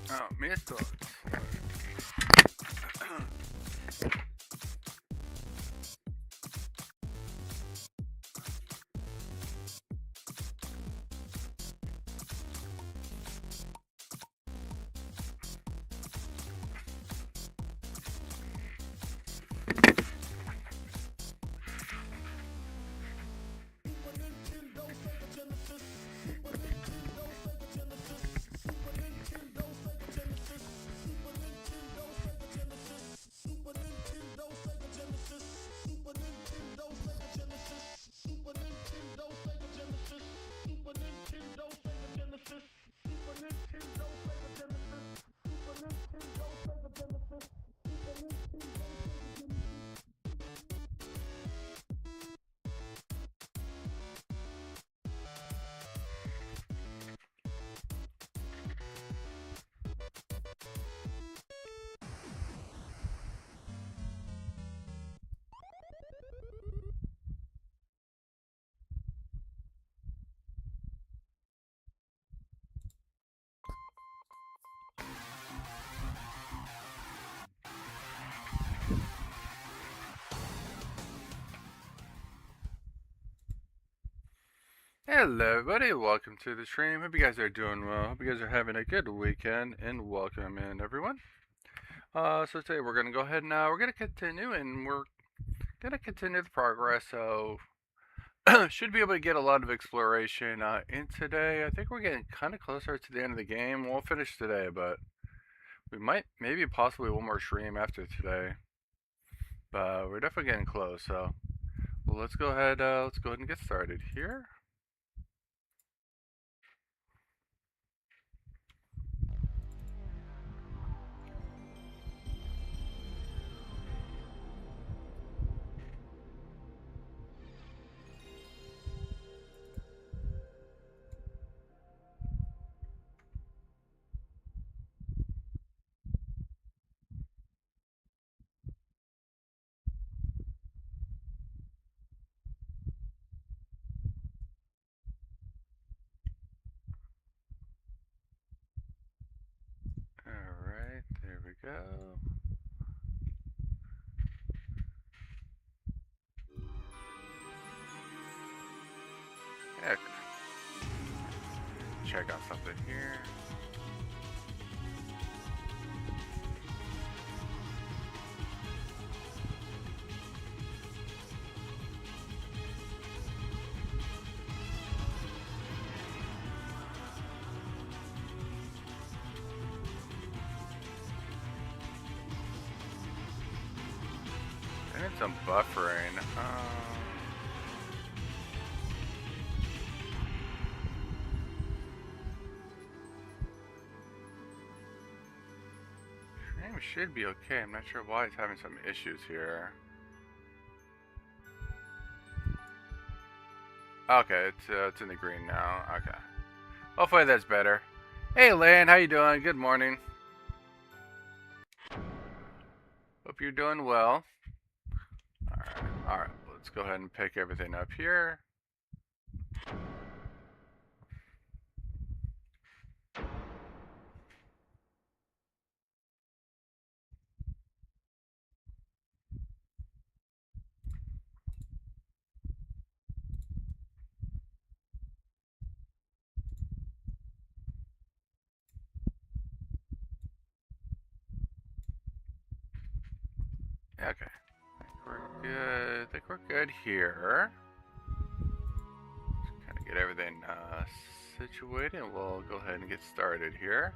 Oh, mis thoughts. Hello everybody, welcome to the stream. Hope you guys are doing well. Hope you guys are having a good weekend, and welcome in everyone. So today we're gonna go ahead and we're gonna continue, and we're gonna continue the progress. So should be able to get a lot of exploration in today. I think we're getting kind of closer to the end of the game. We'll finish today, but we might maybe possibly one more stream after today. But we're definitely getting close. So well, let's go ahead and get started here. Alright, there we go. Heck. Check out something here. I need some buffering. Stream should be okay. I'm not sure why it's having some issues here. Okay, it's in the green now. Okay. Hopefully that's better. Hey Lane, how you doing? Good morning. Hope you're doing well. Alright, let's go ahead and pick everything up here. Okay. I think we're good here. Just kind of get everything situated, and we'll go ahead and get started here.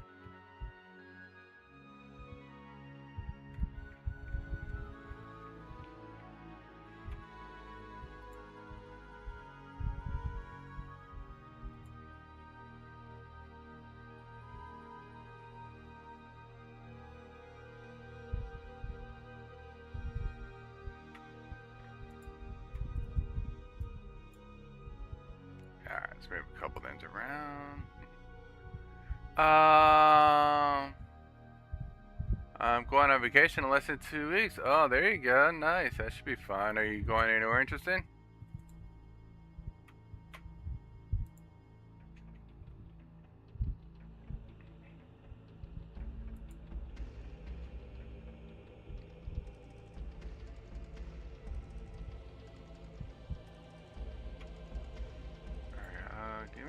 Alright, let's move a couple things around. I'm going on vacation in less than 2 weeks. Oh, there you go. Nice. That should be fun. Are you going anywhere interesting?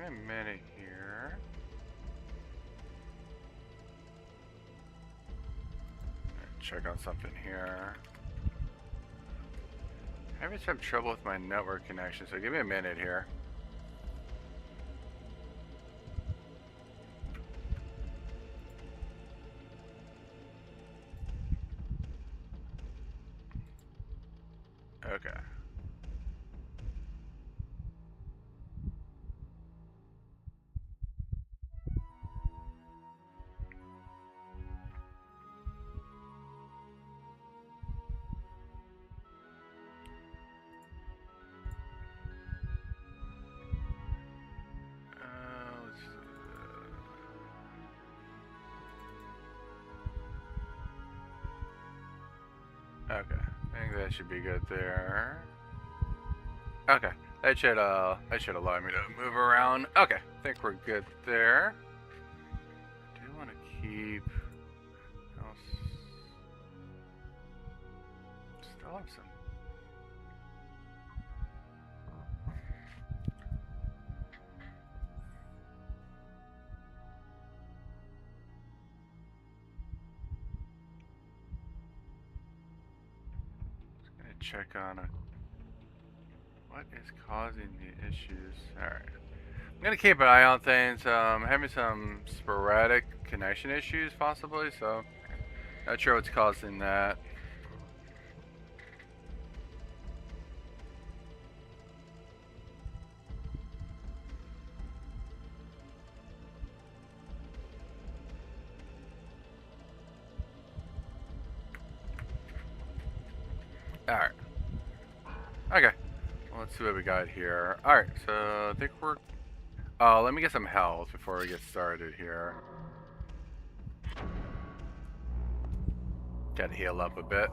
me a minute here. Check on something here. I'm having some trouble with my network connection, so give me a minute here. Okay. Okay, I think that should be good there. Okay, that should allow me to move around. Okay, I think we're good there. I do want to keep. Still have some. Check on what is causing the issues. Alright. I'm gonna keep an eye on things. I'm having some sporadic connection issues possibly, so not sure what's causing that. Alright. Okay. Well, let's see what we got here. Alright, so I think we're... let me get some health before we get started here. Gotta heal up a bit.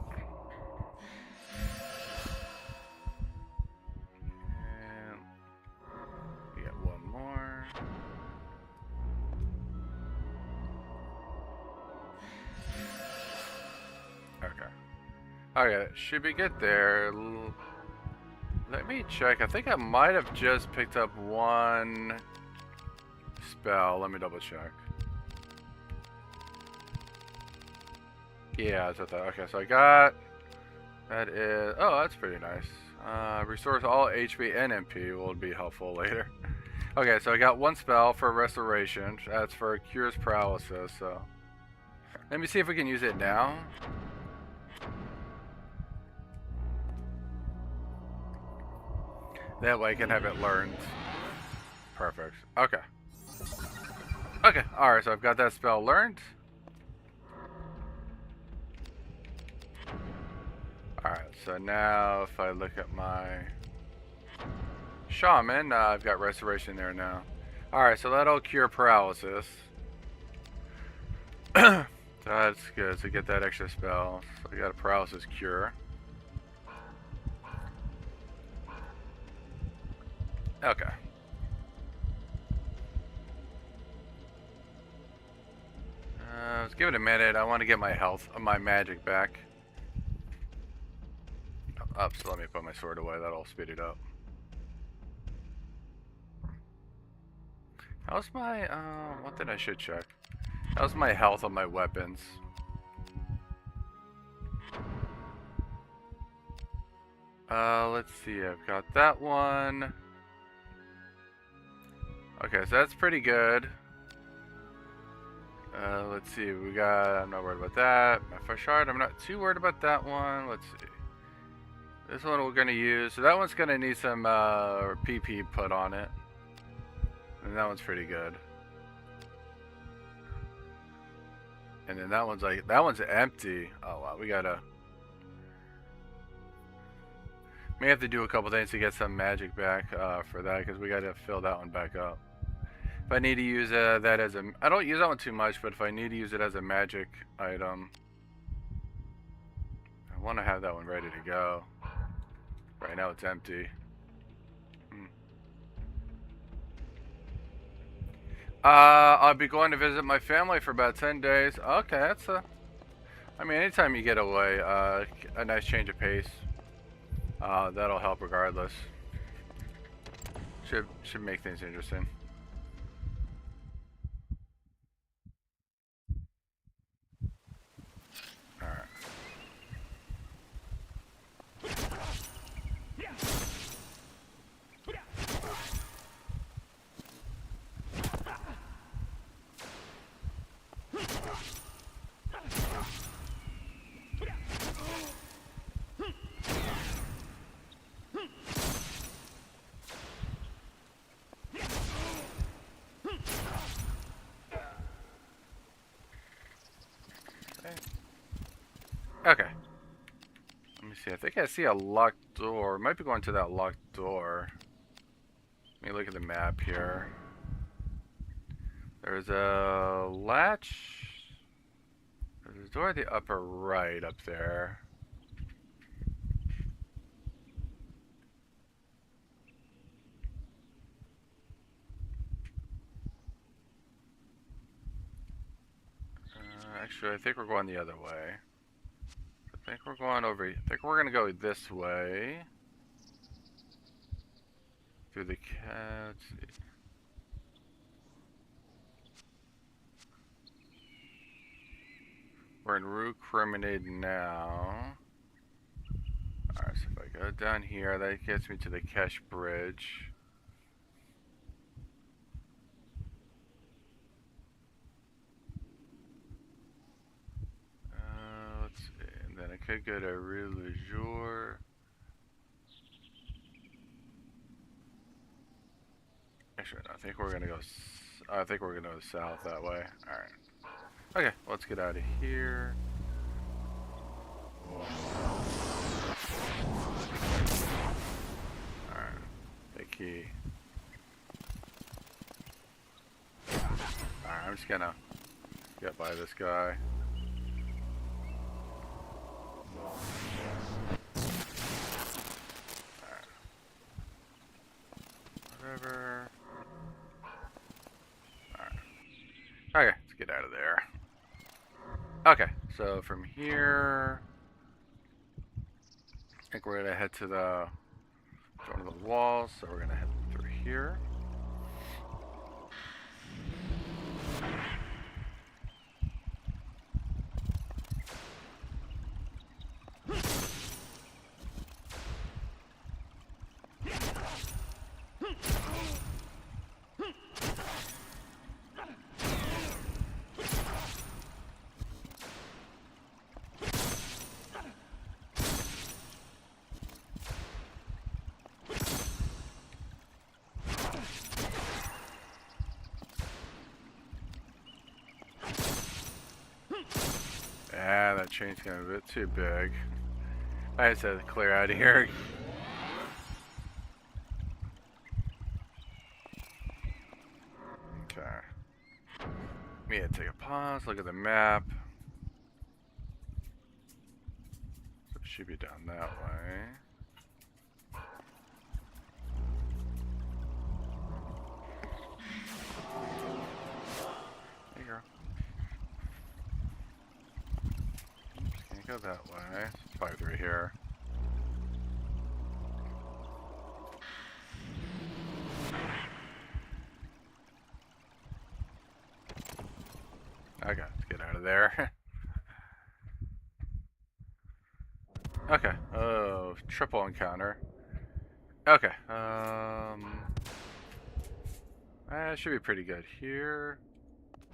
And we got one more. Okay. Okay, should be good there. Let me check. I think I might have just picked up one spell. Let me double check. Yeah, that's what I thought. Okay, so I got... That is... Oh, that's pretty nice. Restores all HP and MP will be helpful later. Okay, so I got one spell for restoration. That's for Cures Paralysis, so... Let me see if we can use it now. That way I can have it learned. Perfect. Okay. Okay, alright, so I've got that spell learned. Alright, so now if I look at my Shaman, I've got Restoration there now. Alright, so that'll cure paralysis. So that's good, so get that extra spell. So we got a paralysis cure. Okay. Let's give it a minute. I want to get my health, my magic back. Up, so let me put my sword away. That'll speed it up. How's my, what did I should check? How's my health on my weapons? Let's see. I've got that one. Okay, so that's pretty good. Let's see, we got, I'm not worried about that. My first shard, I'm not too worried about that one. Let's see. This one we're gonna use, so that one's gonna need some PP put on it. And that one's pretty good. And then that one's like, that one's empty. Oh wow, we gotta... May have to do a couple things to get some magic back for that, because we gotta fill that one back up. If I need to use that as a... I don't use that one too much, but if I need to use it as a magic item, I want to have that one ready to go. Right now it's empty. I'll be going to visit my family for about 10 days. Okay, that's a... I mean, anytime you get away, a nice change of pace. That'll help regardless. Should make things interesting. Okay. Let me see. I think I see a locked door. Might be going to that locked door. Let me look at the map here. There's a latch. There's a door at the upper right up there. Actually, I think we're going the other way. I think we're going over. I think we're gonna go this way. Through the cat. We're in Rue Criminade now. Alright, so if I go down here, that gets me to the Cache Bridge. Let's see, and then I could go to Rue Le Jour. Actually, no, I think we're gonna go. I think we're gonna go south that way. All right. Okay, let's get out of here. All right, the key. All right, I'm just gonna get by this guy. All right. Whatever. Okay, let's get out of there. Okay, so from here, I think we're gonna head to one of the walls. So we're gonna head through here. Yeah, that chain's getting a bit too big. I just had to clear out of here. Okay. Me had to take a pause, look at the map. So it should be down that way. There you go. Can't go that way. It's probably through here. Okay, let's get out of there. Okay. Oh, triple encounter. Okay. That should be pretty good here.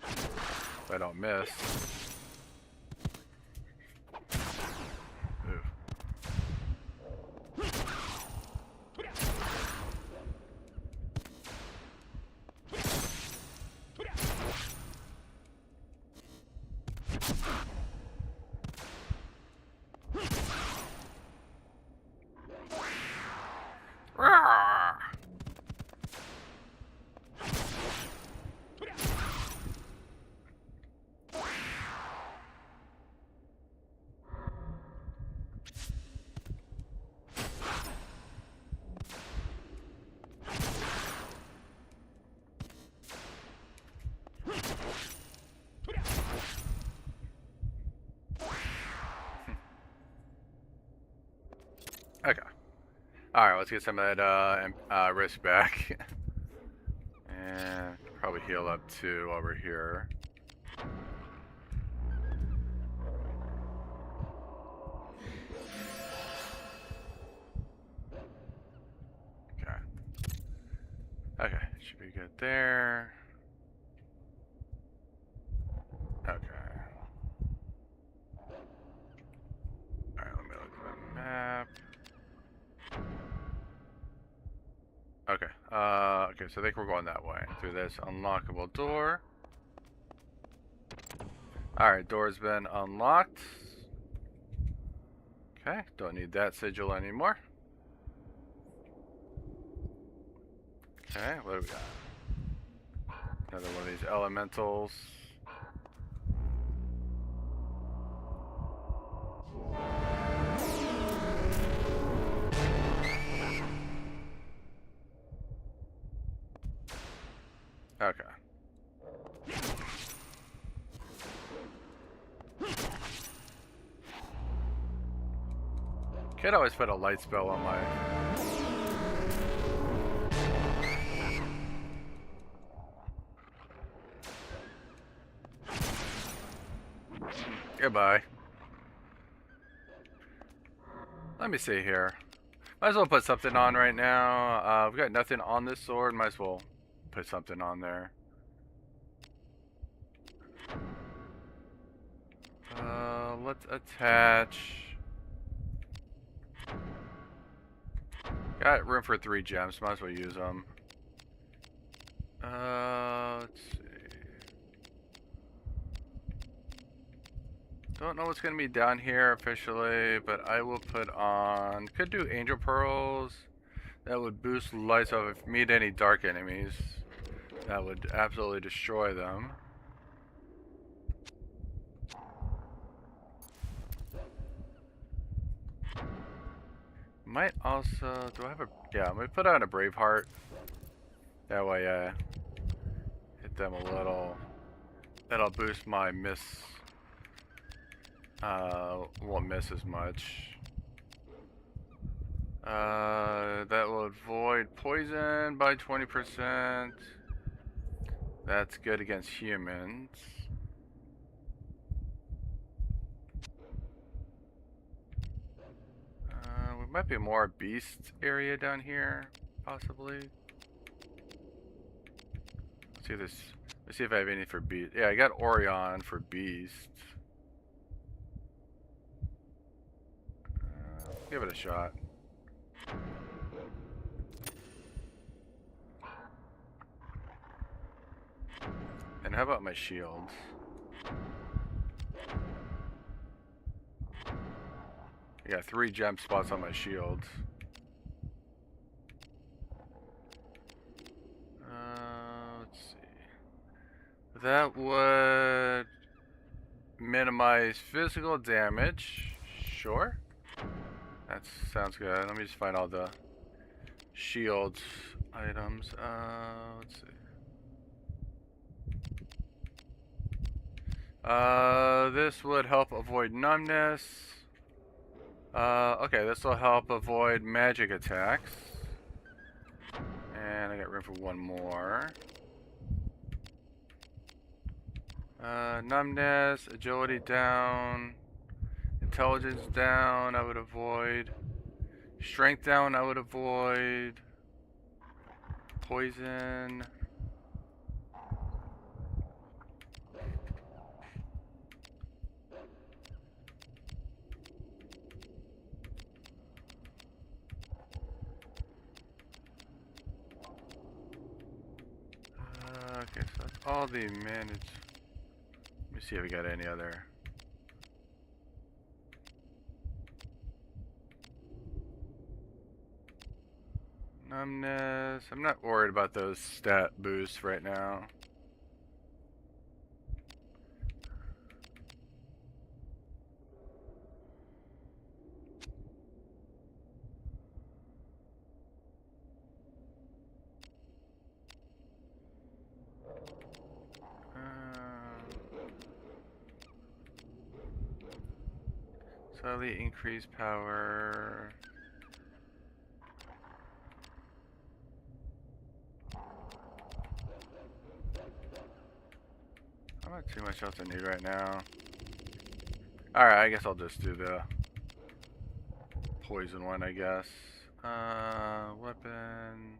If I don't miss. Ooh. Okay. Alright, let's get some of that risk back. And probably heal up too while we're here. Okay. Okay, should be good there. Okay. Alright, let me look at the map. Okay, okay, so I think we're going that way, through this unlockable door. Alright, door's been unlocked. Okay, don't need that sigil anymore. Okay, what do we got? Another one of these elementals. Okay. Could always put a light spell on my... Goodbye. Let me see here. Might as well put something on right now. We've got nothing on this sword. Might as well put something on there. Let's attach. Got room for 3 gems. Might as well use them. Let's see. Don't know what's gonna be down here officially, but I will put on. Could do angel pearls. That would boost lights up if meet any dark enemies. That would absolutely destroy them. Might also, do I have a, yeah, I'm gonna put on a Braveheart. That way, hit them a little. That'll boost my miss. Won't miss as much. That will avoid poison by 20%. That's good against humans. We might be more beast area down here, possibly. Let's see this. Let's see if I have any for beast. Yeah, I got Orion for beast. Give it a shot. And how about my shields? I got 3 gem spots on my shields. Let's see. That would minimize physical damage. Sure. That sounds good. Let me just find all the shields items. Let's see. This would help avoid numbness. Okay, this will help avoid magic attacks. And I got room for 1 more. Numbness, agility down, intelligence down, I would avoid. Strength down, I would avoid. Poison. Okay, so that's all the managed. Let me see if we got any other. Numbness. I'm not worried about those stat boosts right now. Slightly increased power. I'm not too much else I need right now. Alright, I guess I'll just do the poison one, I guess. Weapon.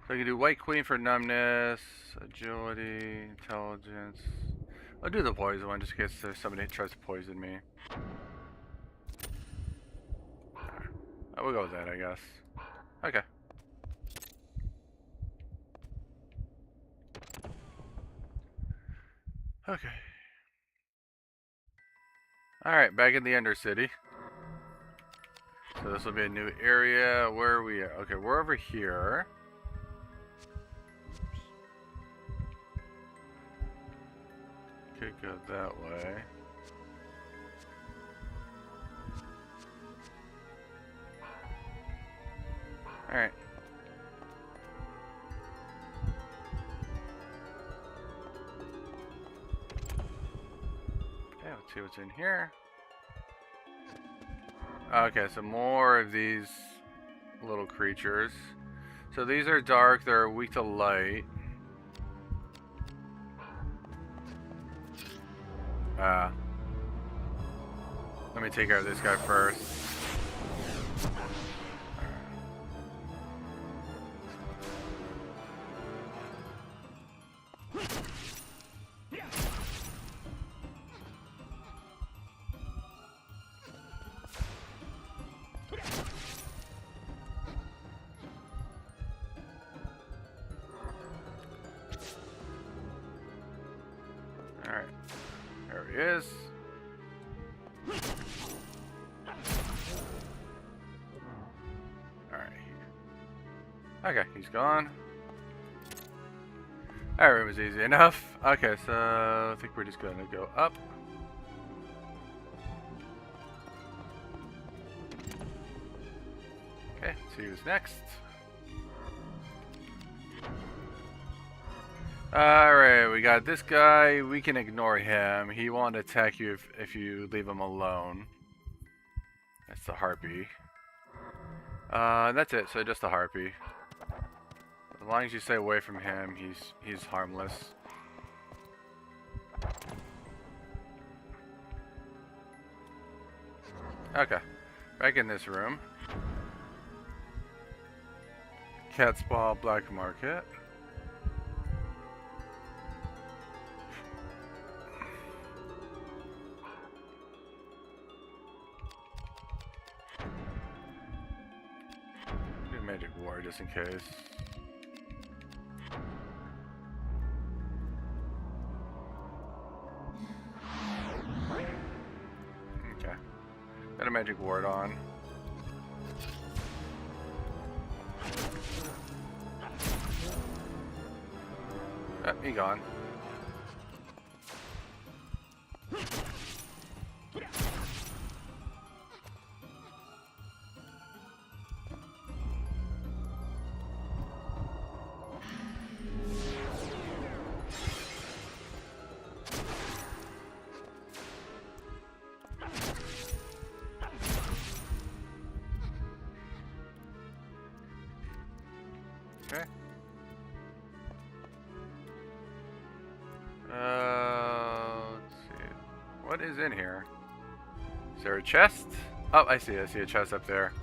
So I can do White Queen for numbness, agility, intelligence. I'll do the poison one just in case somebody tries to poison me. I will go with that, I guess. Okay. Okay. Alright, back in the Undercity. So this will be a new area. Where are we at? Okay, we're over here. Could go that way. Alright. Okay, let's see what's in here. Okay, so more of these little creatures. So these are dark, they're weak to light. Let me take care of this guy first. Alright, there he is. Alright. Okay, he's gone. That room was easy enough. Okay, so I think we're just gonna go up. Okay, let's see who's next. Alright, we got this guy. We can ignore him. He won't attack you if you leave him alone. That's the harpy. That's it, so just a harpy. As long as you stay away from him, he's harmless. Okay, back in this room. Cat's Paw Black Market. Magic War just in case. Okay. Got a magic ward on. Oh, he gone. Okay. Let's see. What is in here? Is there a chest? Oh, I see a chest up there.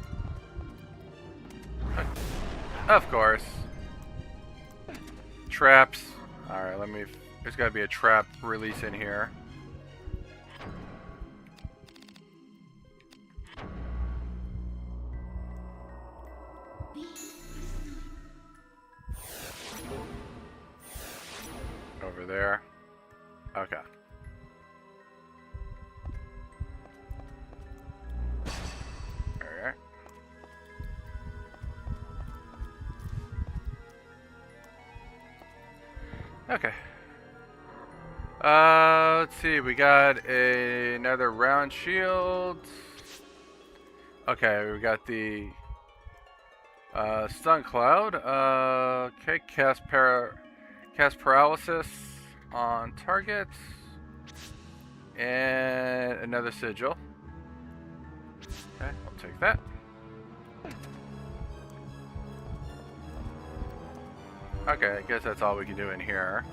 Of course. Traps. Alright, there's gotta be a trap release in here. Over there. Okay. Alright. Okay. Let's see. We got another round shield. Okay, we got the stun cloud. Okay, cast paralysis on targets, and another sigil. Okay, I'll take that. Okay, I guess that's all we can do in here.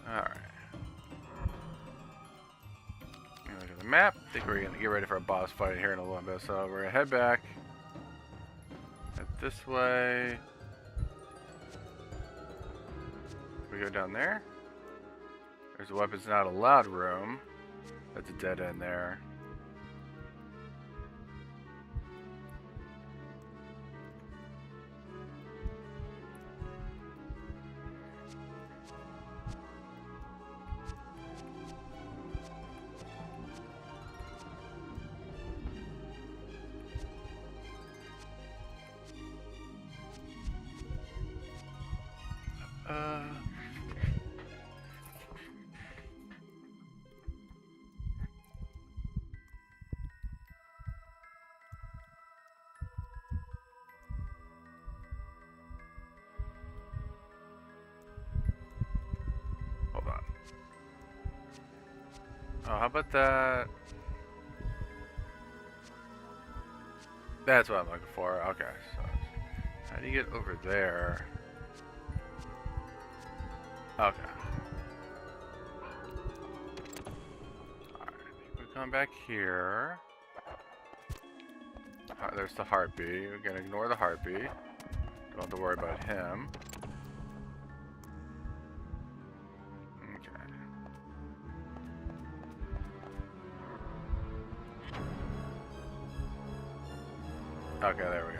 Alright. Look at the map. I think we're going to get ready for a boss fight here in a little bit, so we're going to head back. Head this way. We go down there. There's a weapons not allowed room. That's a dead end there. Oh, how about that? That's what I'm looking for. Okay, so how do you get over there? Okay. Alright, we come back here. There's the heartbeat. We're gonna ignore the heartbeat. Don't have to worry about him. Okay. Okay, there we go.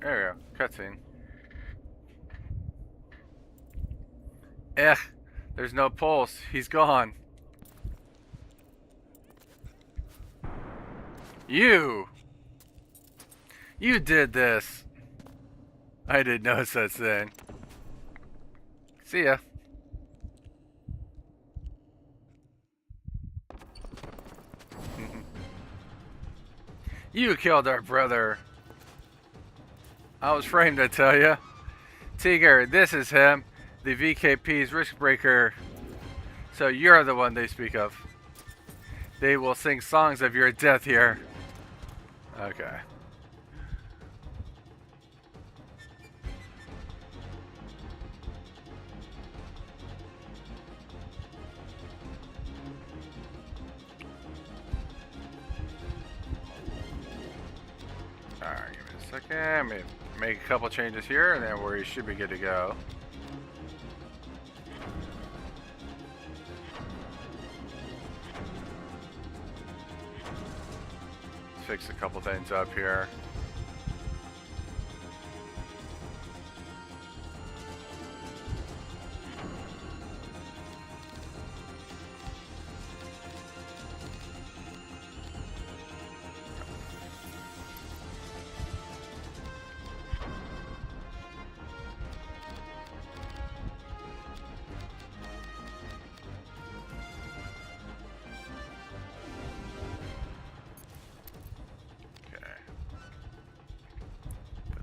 There we go. Cutscene. There's no pulse. He's gone. You did this. I did no such thing. See ya. You killed our brother. I was framed, I tell ya. Tiger, this is him. The VKP's risk breaker. So you're the one they speak of. They will sing songs of your death here. Okay. Alright, give me a second. I'm gonna make a couple changes here and then we should be good to go. Fix a couple things up here.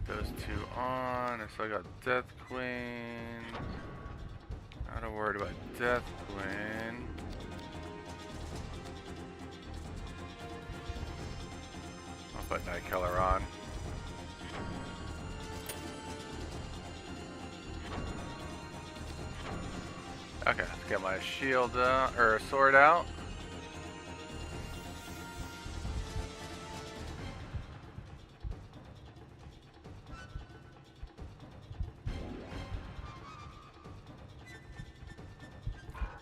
Those two on. I still got Death Queen. Not a word about Death Queen. I'll put Night Killer on. Okay, let's get my shield or sword out.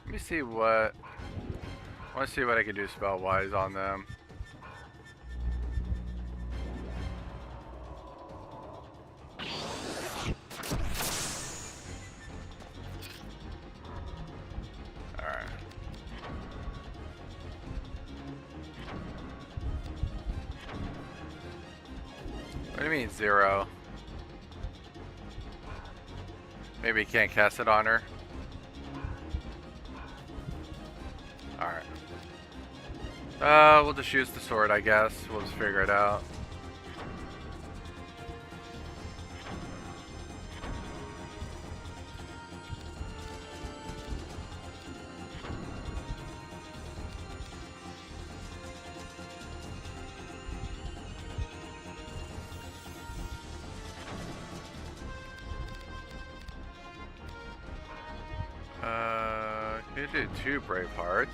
Let me see what. I want to see what I can do spell wise on them. Alright. What do you mean 0? Maybe you can't cast it on her. Alright. We'll just use the sword, I guess. We'll just figure it out. Can do 2 brave hearts.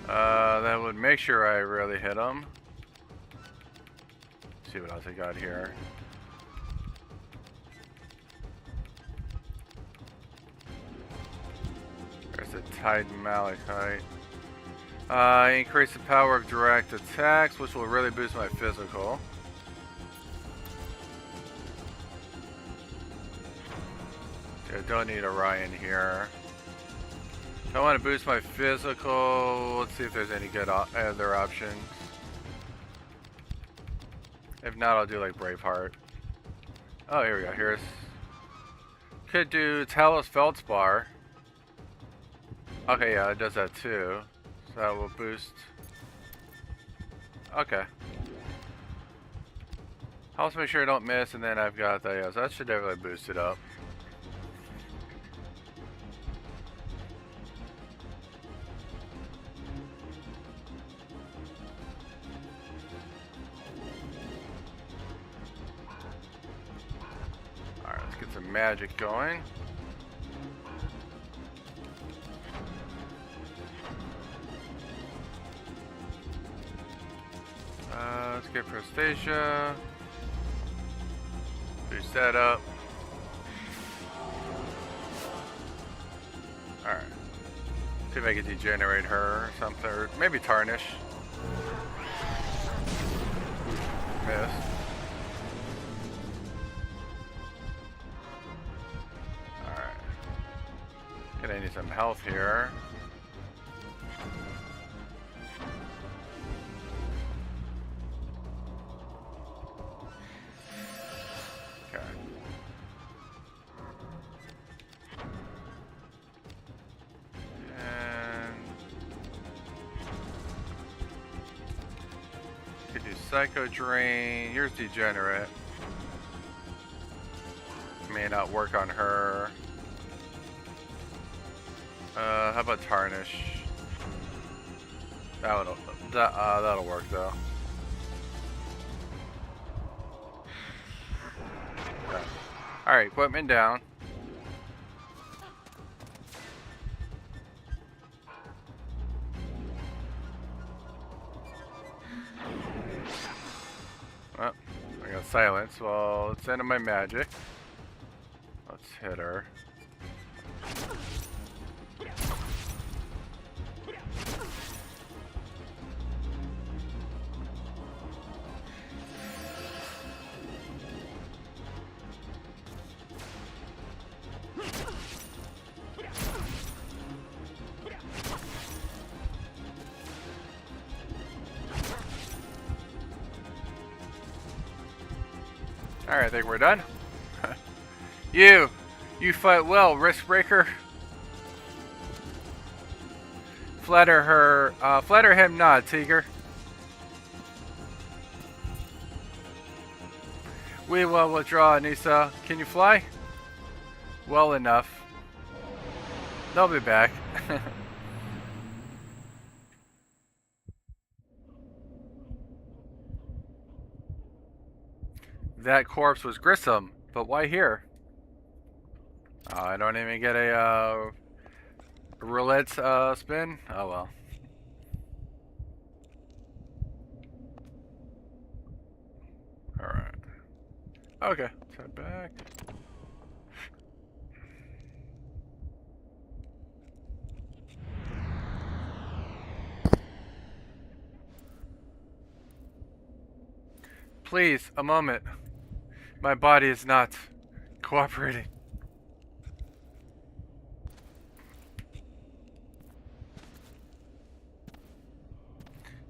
That would make sure I really hit him. Let's see what else I got here. There's a Tide Malachite. Increase the power of direct attacks, which will really boost my physical. I don't need Orion here. I want to boost my physical. Let's see if there's any good other options. If not, I'll do like Braveheart. Oh, here we go. Here's. Could do Talos Feldspar. Okay, yeah, it does that too. That will boost. Okay. I'll also make sure I don't miss, and then I've got that. Yeah, so that should definitely boost it up. Alright, let's get some magic going. Let's get Prostasia. Boost that up. Alright. See if I can degenerate her or something. Or maybe tarnish. Miss. Alright. Gonna need some health here. Psycho Drain. Here's Degenerate. May not work on her. How about Tarnish? That'll work though. Okay. Alright, equipment down. Oh, I got silence. Well, it's into my magic. Let's hit her. Alright, I think we're done. You fight well, risk breaker. Flatter him not, Tiger. We will withdraw, Anissa. Can you fly? Well enough. They'll be back. That corpse was Grissom, but why here? I don't even get a roulette spin? Oh well. Alright. Okay, let's head back. Please, a moment. My body is not cooperating.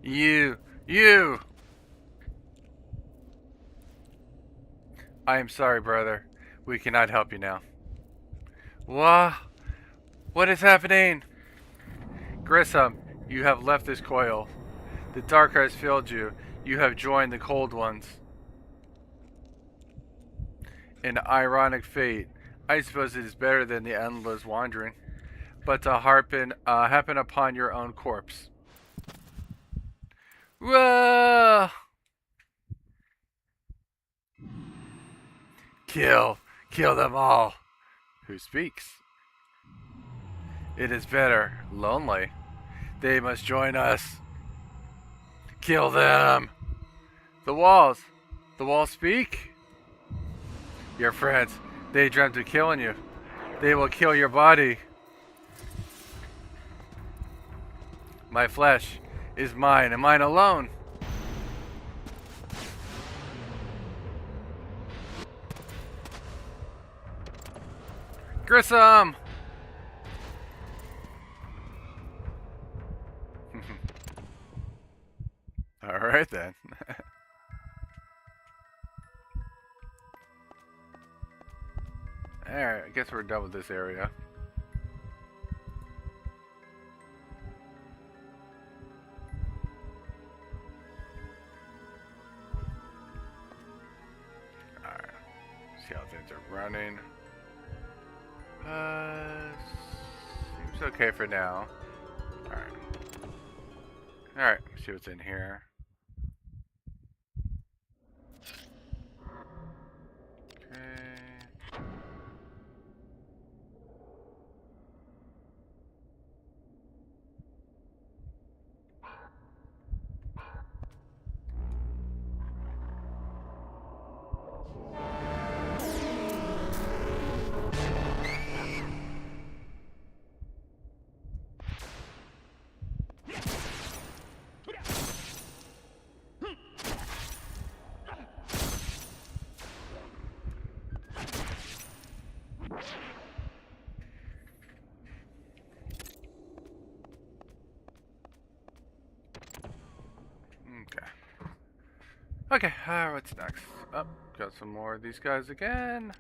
You! I am sorry, brother. We cannot help you now. What is happening? Grissom, you have left this coil. The dark has filled you. You have joined the cold ones. An ironic fate. I suppose it is better than the endless wandering. But to happen upon your own corpse. Whoa! Kill them all. Who speaks? It is better. Lonely. They must join us. Kill them. The walls speak? Your friends, they dreamt of killing you. They will kill your body. My flesh is mine and mine alone. Grissom! Alright then. Alright, I guess we're done with this area. See how things are running. Seems okay for now. Alright. Alright, see what's in here. Okay. Okay, what's next? Oh, got some more of these guys again.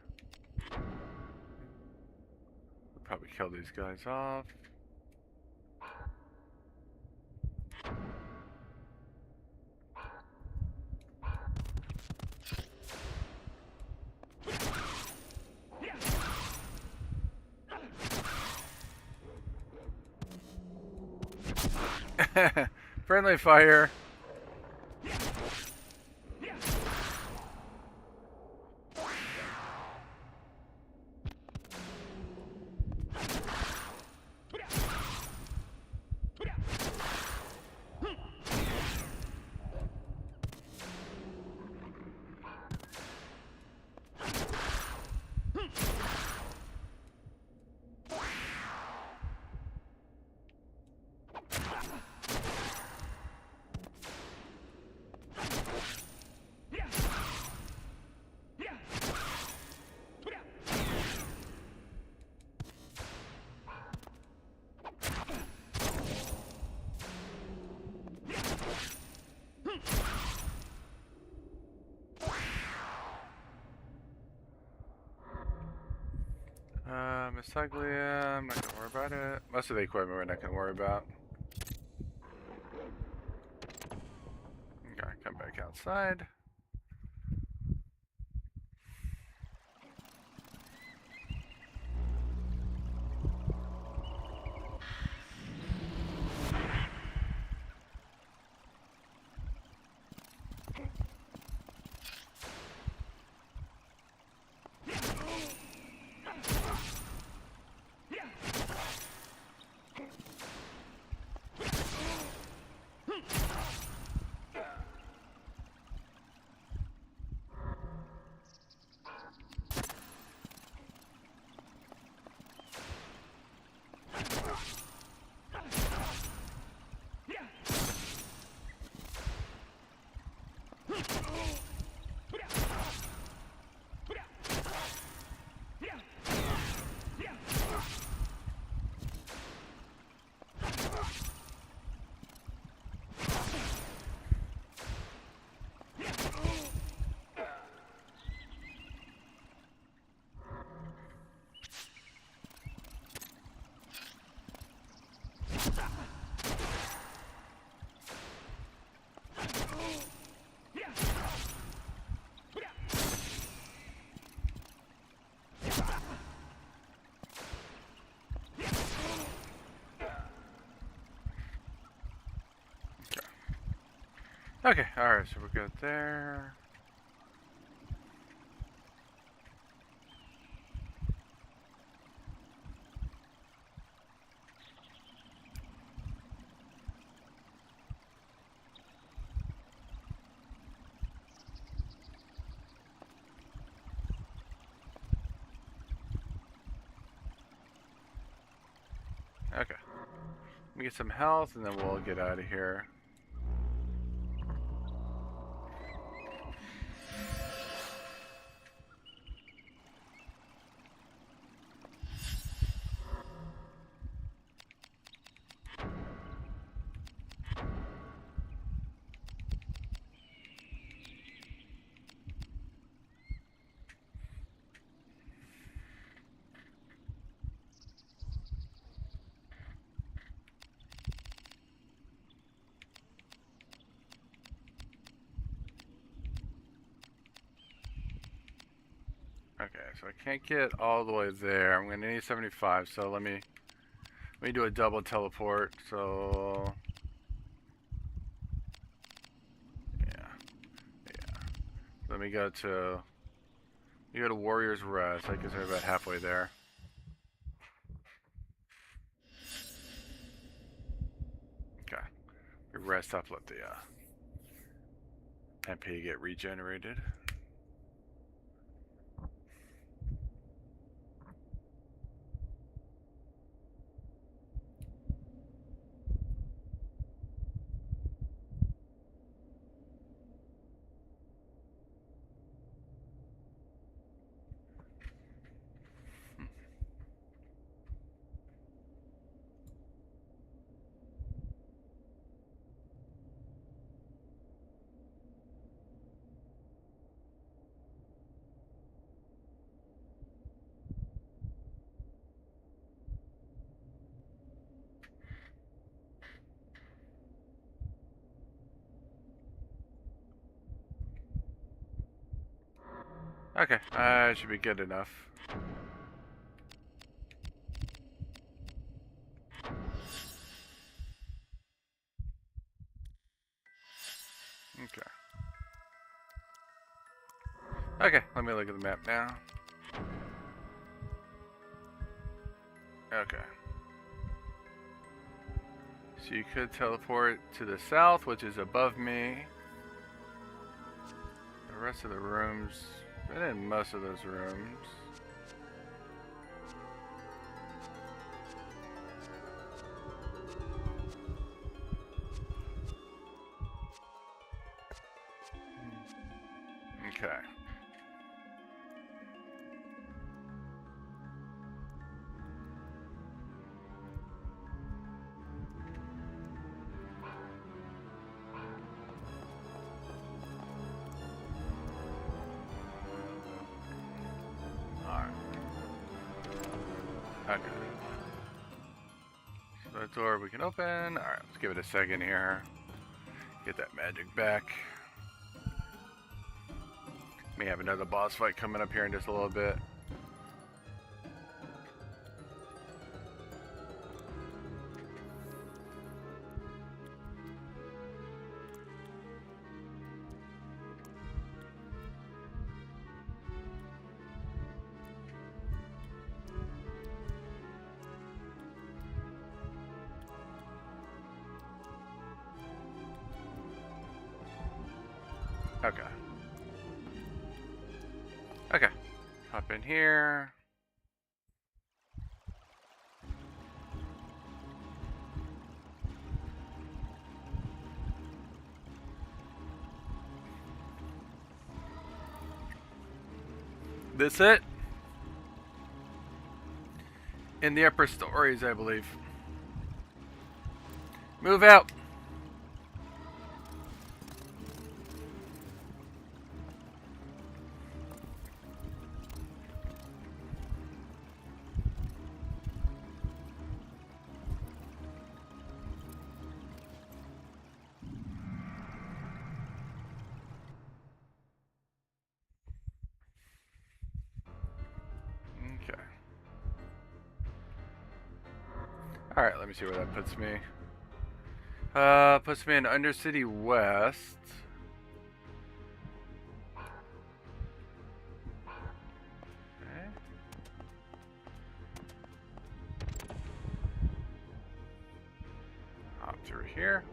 We'll probably kill these guys off. Friendly fire. Misaglia, I'm not gonna worry about it. Most of the equipment we're not gonna worry about. Okay, come back outside. Okay, alright, so we're good there. Okay. Let me get some health and then we'll get out of here. so I can't get all the way there. I'm gonna need 75, so let me do a double teleport. So yeah. Let me go to Warrior's Rest. I guess I'm about halfway there. Okay. We rest up, let the MP get regenerated. Okay, should be good enough. Okay. Okay, let me look at the map now. Okay. So you could teleport to the south, which is above me. The rest of the rooms, been in most of those rooms. Okay. Okay. So that door we can open. Alright, let's give it a second here. Get that magic back. May have another boss fight coming up here in just a little bit. Okay. Okay. Hop in here. This it? In the upper stories, I believe. Move out. Alright, let me see where that puts me. Puts me in Undercity West. Okay. Hop through here.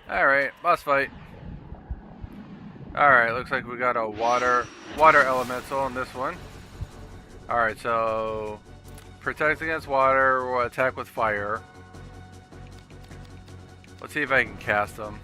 Alright, boss fight. Alright, looks like we got a water elemental in this one. Alright, so protects against water or attack with fire. Let's see if I can cast them.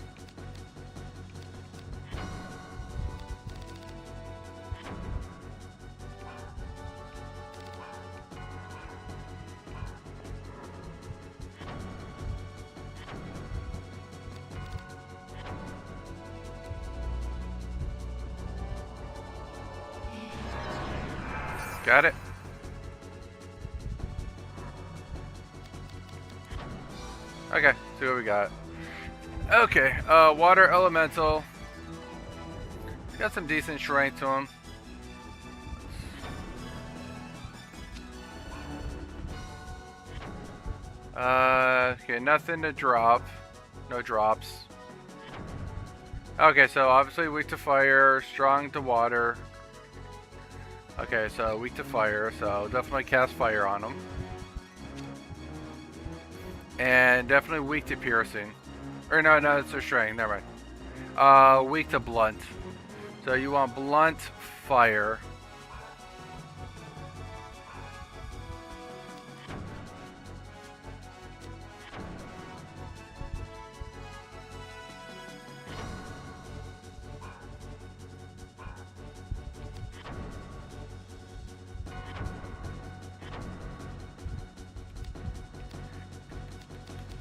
Got it. Okay, see what we got. Okay, water elemental. Got some decent shrink to him. Okay, nothing to drop. No drops. Okay, so obviously weak to fire, strong to water. Okay, so weak to fire, so definitely cast fire on him. And definitely weak to piercing. Or no, it's a shrink, never mind. Weak to blunt. So you want blunt fire.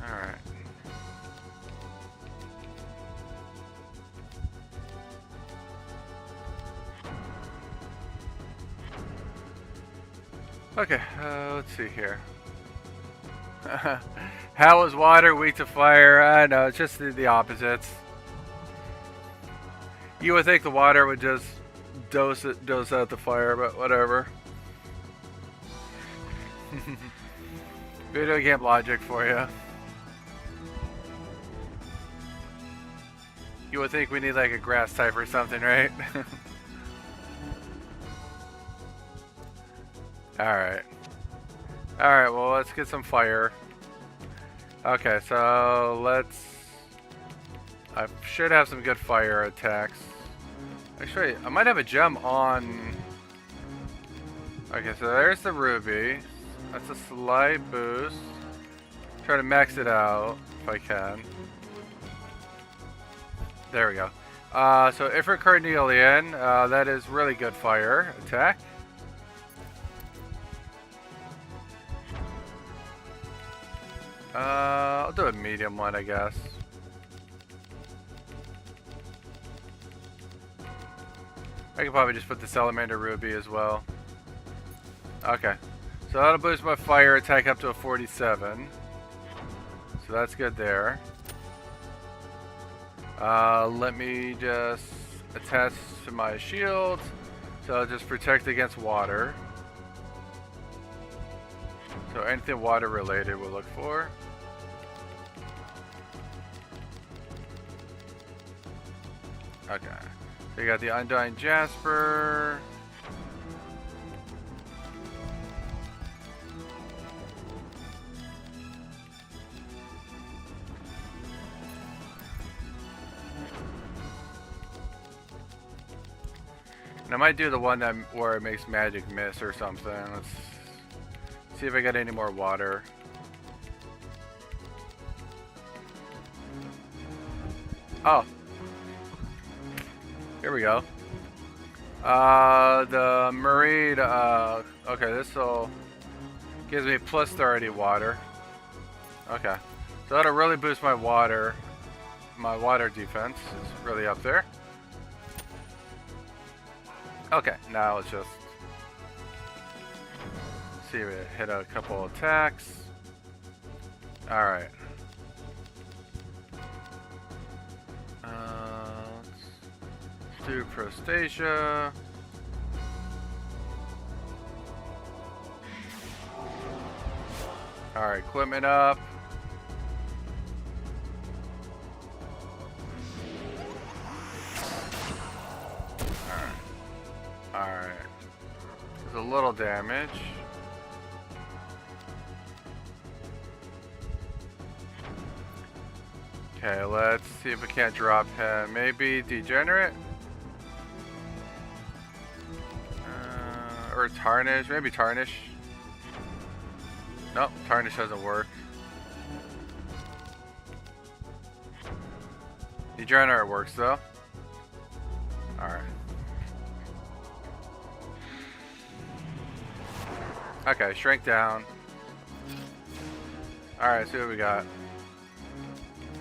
Alright. Okay, let's see here. How is water weak to fire? I know, it's just the opposites. You would think the water would just dose out the fire, but whatever. Video game logic for you. You would think we need like a grass type or something, right? Alright. Alright, well, let's get some fire. Okay, so let's... I should have some good fire attacks. Actually, I might have a gem on... Okay, so there's the ruby. That's a slight boost. Try to max it out if I can. There we go. So Ifrit Carnelian, that is really good fire attack. I'll do a medium one, I guess. I could probably just put the Salamander Ruby as well. Okay. So that'll boost my fire attack up to a 47. So that's good there. Let me just attach to my shield. So I'll just protect against water. So anything water related we'll look for. Okay. So you got the Undying Jasper. And I might do the one that where it makes magic miss or something. Let's see if I get any more water. Oh. Here we go. The Marine, okay, this'll gives me plus 30 water. Okay. So that'll really boost my water defense is really up there. Okay, now let's just see if we hit a couple attacks. Alright. Let's do Prostasia. Alright, equipment up. Alright. There's a little damage. Okay, let's see if we can't drop him. Maybe Degenerate? Or Tarnish? Maybe Tarnish. Nope, Tarnish doesn't work. Degenerate works though. Alright. Okay, shrink down. Alright, see what we got.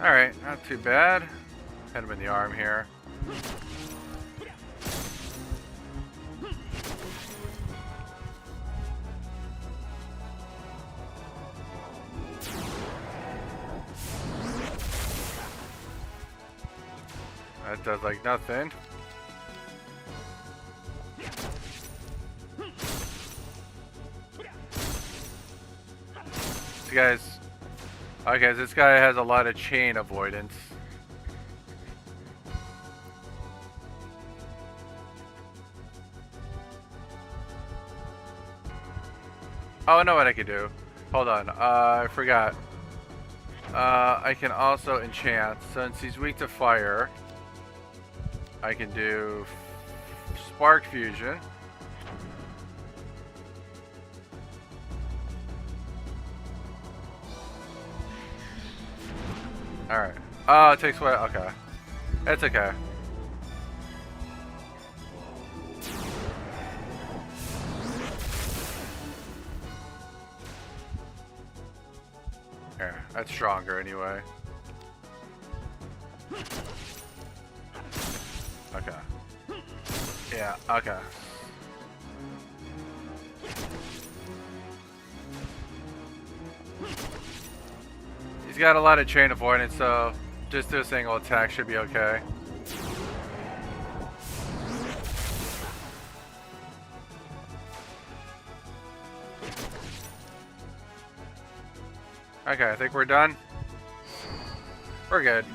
Alright, not too bad. Hit him in the arm here. That does like nothing. guy's... Okay, this guy has a lot of chain avoidance. Oh, I know what I could do. Hold on, I forgot. I can also enchant. Since he's weak to fire, I can do Spark Fusion. Alright. Oh, it takes away. Okay. It's okay. Here, that's stronger anyway. Okay. Yeah, okay. He's got a lot of chain avoidance, so just do a single attack should be okay. Okay, I think we're done. We're good.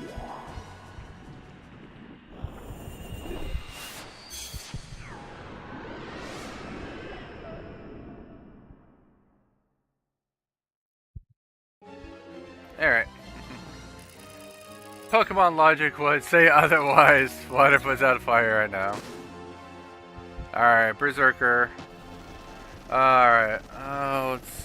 Alright. Pokemon logic would say otherwise. What if it was out of fire right now? Alright, Berserker. Alright. Oh, let's...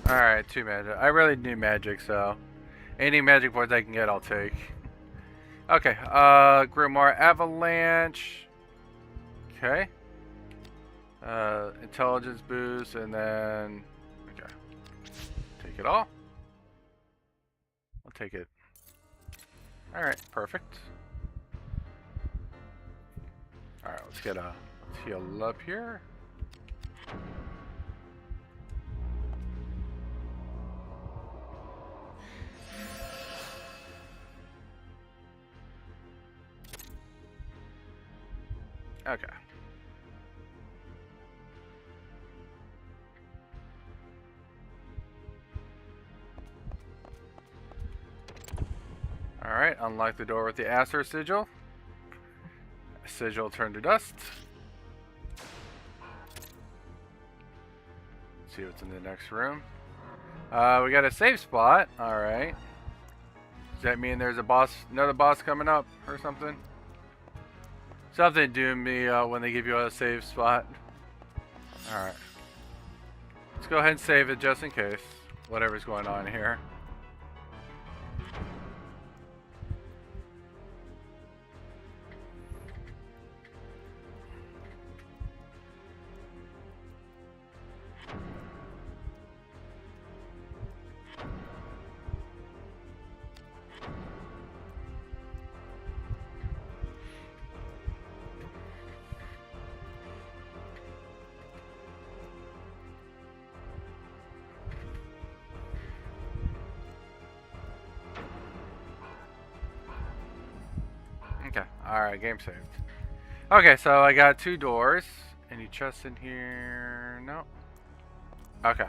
Alright, 2 magic. I really need magic, so... Any magic boards I can get, I'll take. Okay, Grimoire Avalanche. Okay. Intelligence boost, and then... Okay. Take it all. I'll take it. Alright, perfect. Alright, let's get a... Let's heal up here. Okay. Alright, unlock the door with the Acer sigil. Sigil turned to dust. Let's see what's in the next room. We got a safe spot. Alright. Does that mean there's a boss, another boss coming up or something? Something doomed me when they give you a save spot. Alright. Let's go ahead and save it just in case. Whatever's going on here. Okay, alright, game saved. Okay, so I got 2 doors. Any chests in here? No. Okay.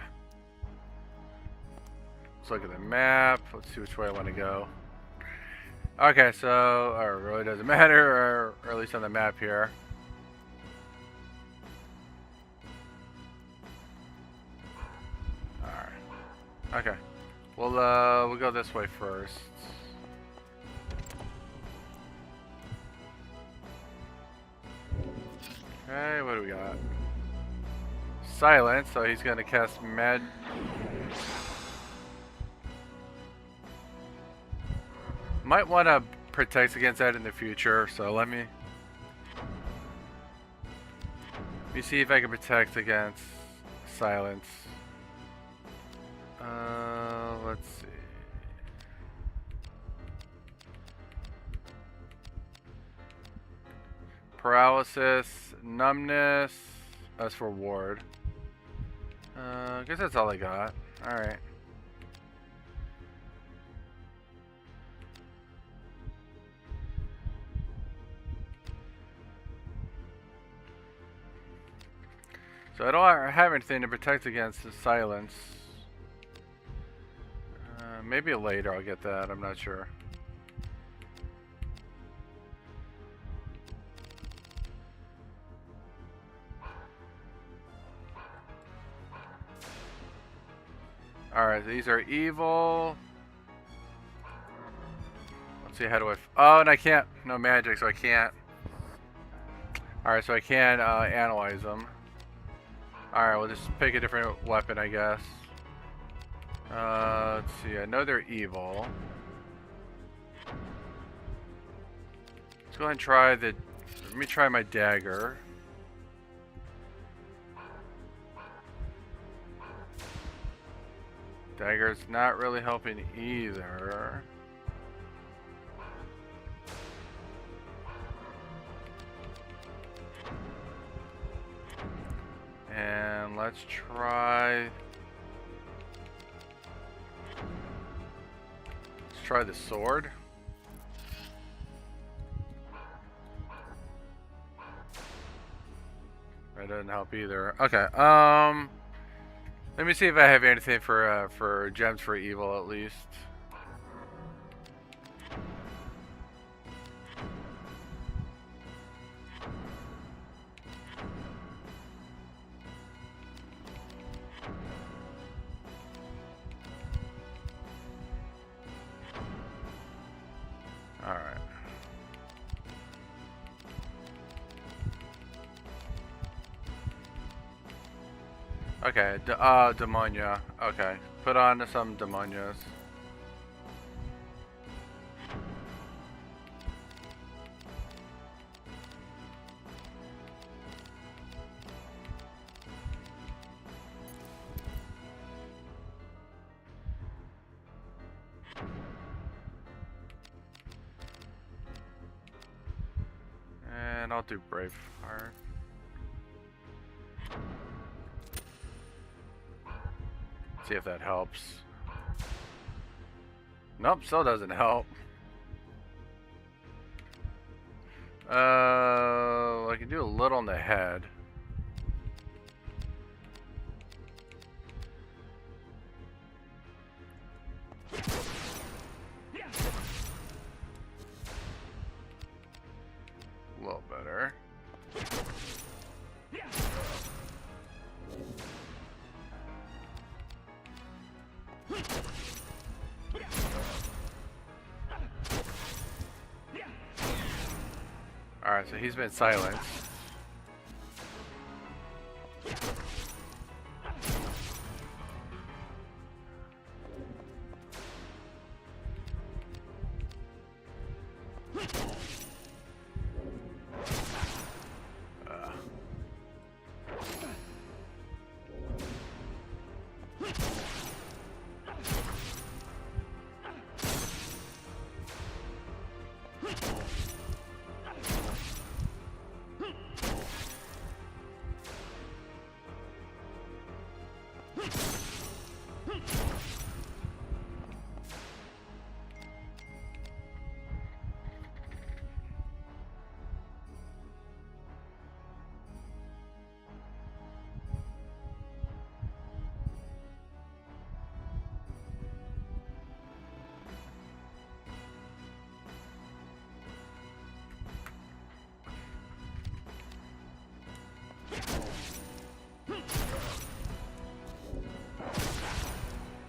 Let's look at the map. Let's see which way I want to go. Okay, so it really doesn't matter, or at least on the map here. Alright. Okay. We'll go this way first. Okay, what do we got? Silence, so he's gonna cast Med. Might want to protect against that in the future, so let me see if I can protect against silence. Let's see. Paralysis, numbness, that's for ward. I guess that's all I got. Alright. So I don't have anything to protect against the silence. Maybe later I'll get that, I'm not sure. Alright, these are evil. Let's see, how do I... Oh, and I can't... No magic, so I can't... Alright, so I can't analyze them. Alright, we'll just pick a different weapon, I guess. Let's see, I know they're evil. Let's go ahead and try the... Let me try my dagger. Dagger's not really helping either. And let's try the sword. That doesn't help either. Okay, let me see if I have anything for gems for evil at least. All right. Okay, demonia. Okay, put on some demonias. And I'll do Braveheart. See if that helps. Nope, still doesn't help. I can do a little on the head. A little better. Alright, so he's been silenced.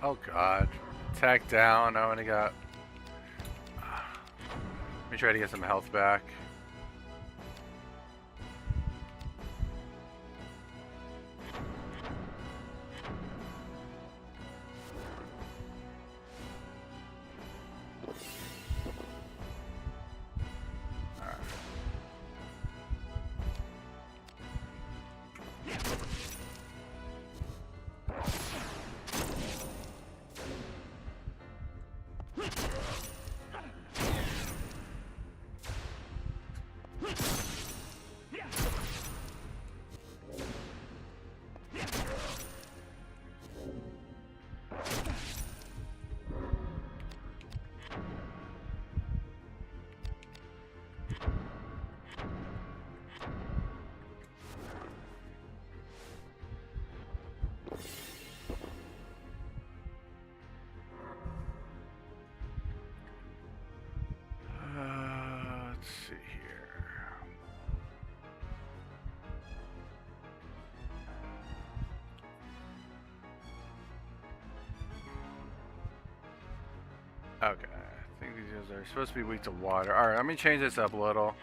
Oh god. Attack down. I only got... Let me try to get some health back. Okay, I think these guys are supposed to be weak to water. Alright, let me change this up a little.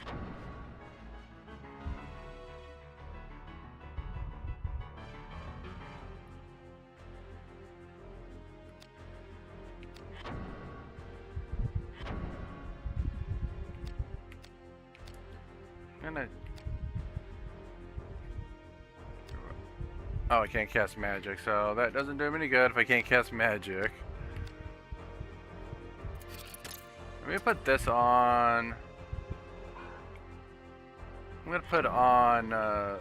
Oh, I can't cast magic, so that doesn't do me any good if I can't cast magic. Let me put this on. I'm gonna put on. I'm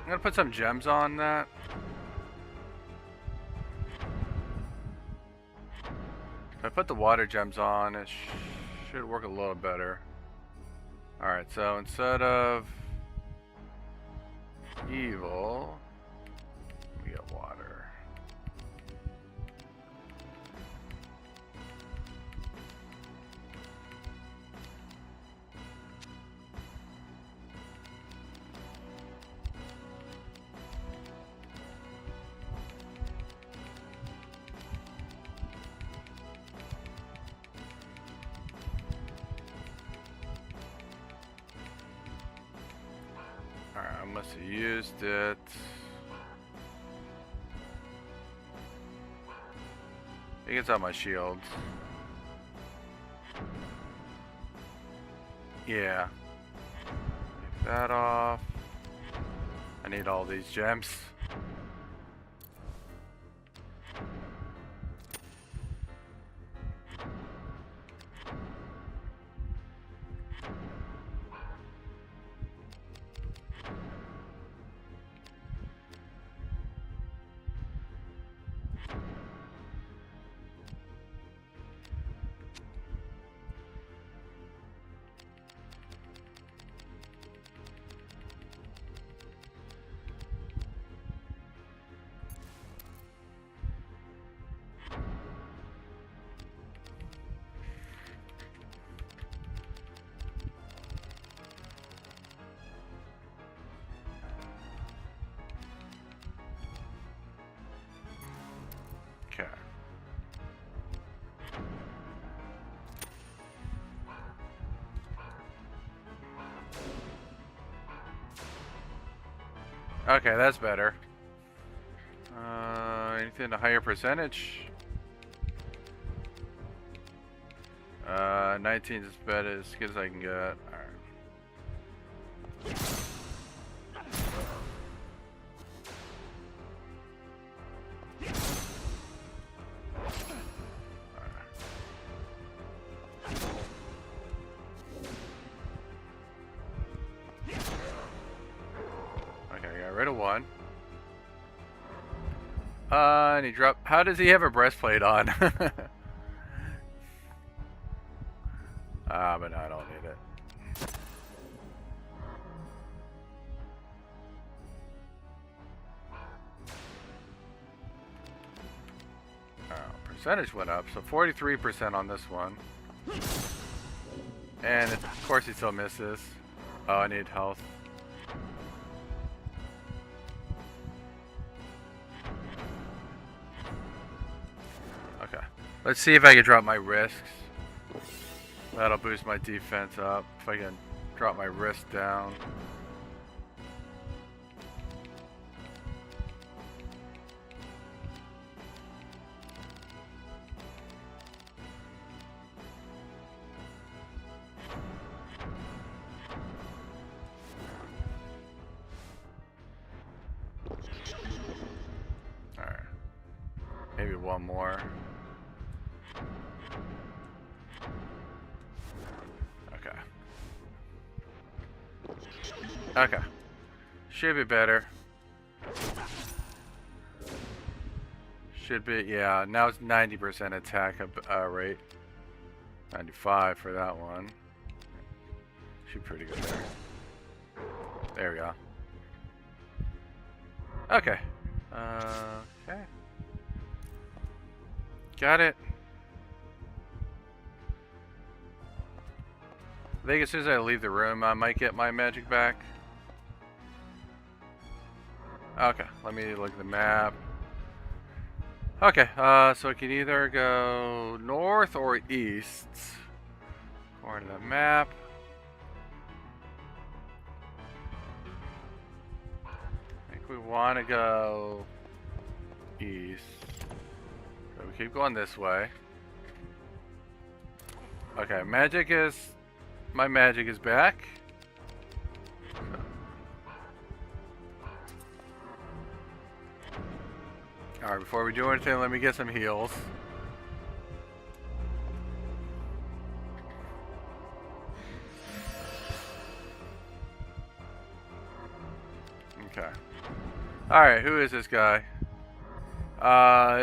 gonna put some gems on that. If I put the water gems on, it should work a little better. Alright, so instead of evil, we get water. Alright, I must have used it. It gets out my shields. Yeah. Take that off. I need all these gems. Okay. Okay, that's better. Anything a higher percentage? 19 is about as good as I can get. Alright. Rid of one. And he dropped. How does he have a breastplate on? But no, I don't need it. Oh, percentage went up, so 43% on this one. And of course he still misses. Oh, I need health. Let's see if I can drop my risks. That'll boost my defense up. If I can drop my risk down. Alright. Maybe one more. Okay. Should be better. Should be, yeah. Now it's 90% attack rate. 95 for that one. Should be pretty good there. There we go. Okay. Okay. Got it. I think as soon as I leave the room, I might get my magic back. Okay, let me look at the map. Okay, so I can either go north or east. According to the map. I think we want to go east. So we keep going this way. Okay, my magic is back. Alright, before we do anything, let me get some heals. Okay. Alright, who is this guy?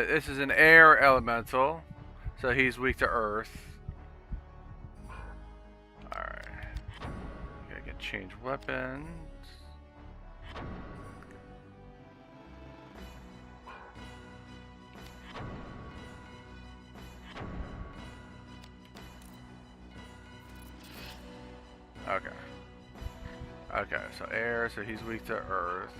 This is an air elemental, so he's weak to earth. Alright. I can change weapons. Okay. Okay, so air, so he's weak to earth.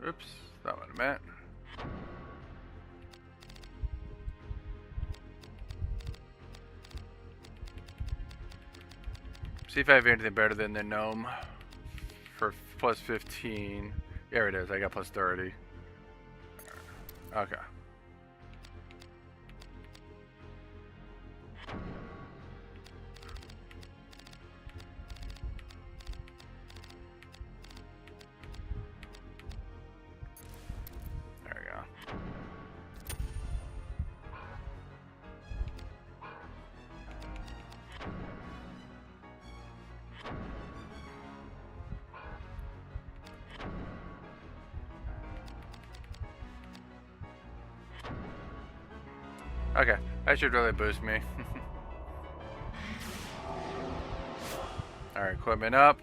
Oops, not what I meant. See if I have anything better than the gnome for plus 15. There it is, I got plus 30. Okay. Okay, that should really boost me. Alright, equipment up.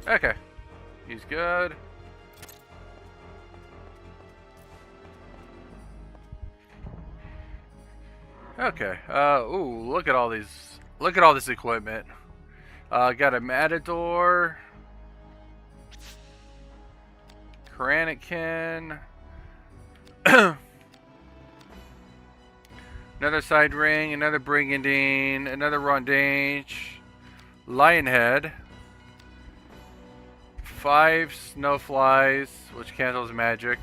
Okay, he's good. Okay. Ooh, look at all these. Look at all this equipment. Got a Matador, Kranikin, another side ring, another brigandine, another rondage, Lionhead. 5 snowflies, which cancels magic,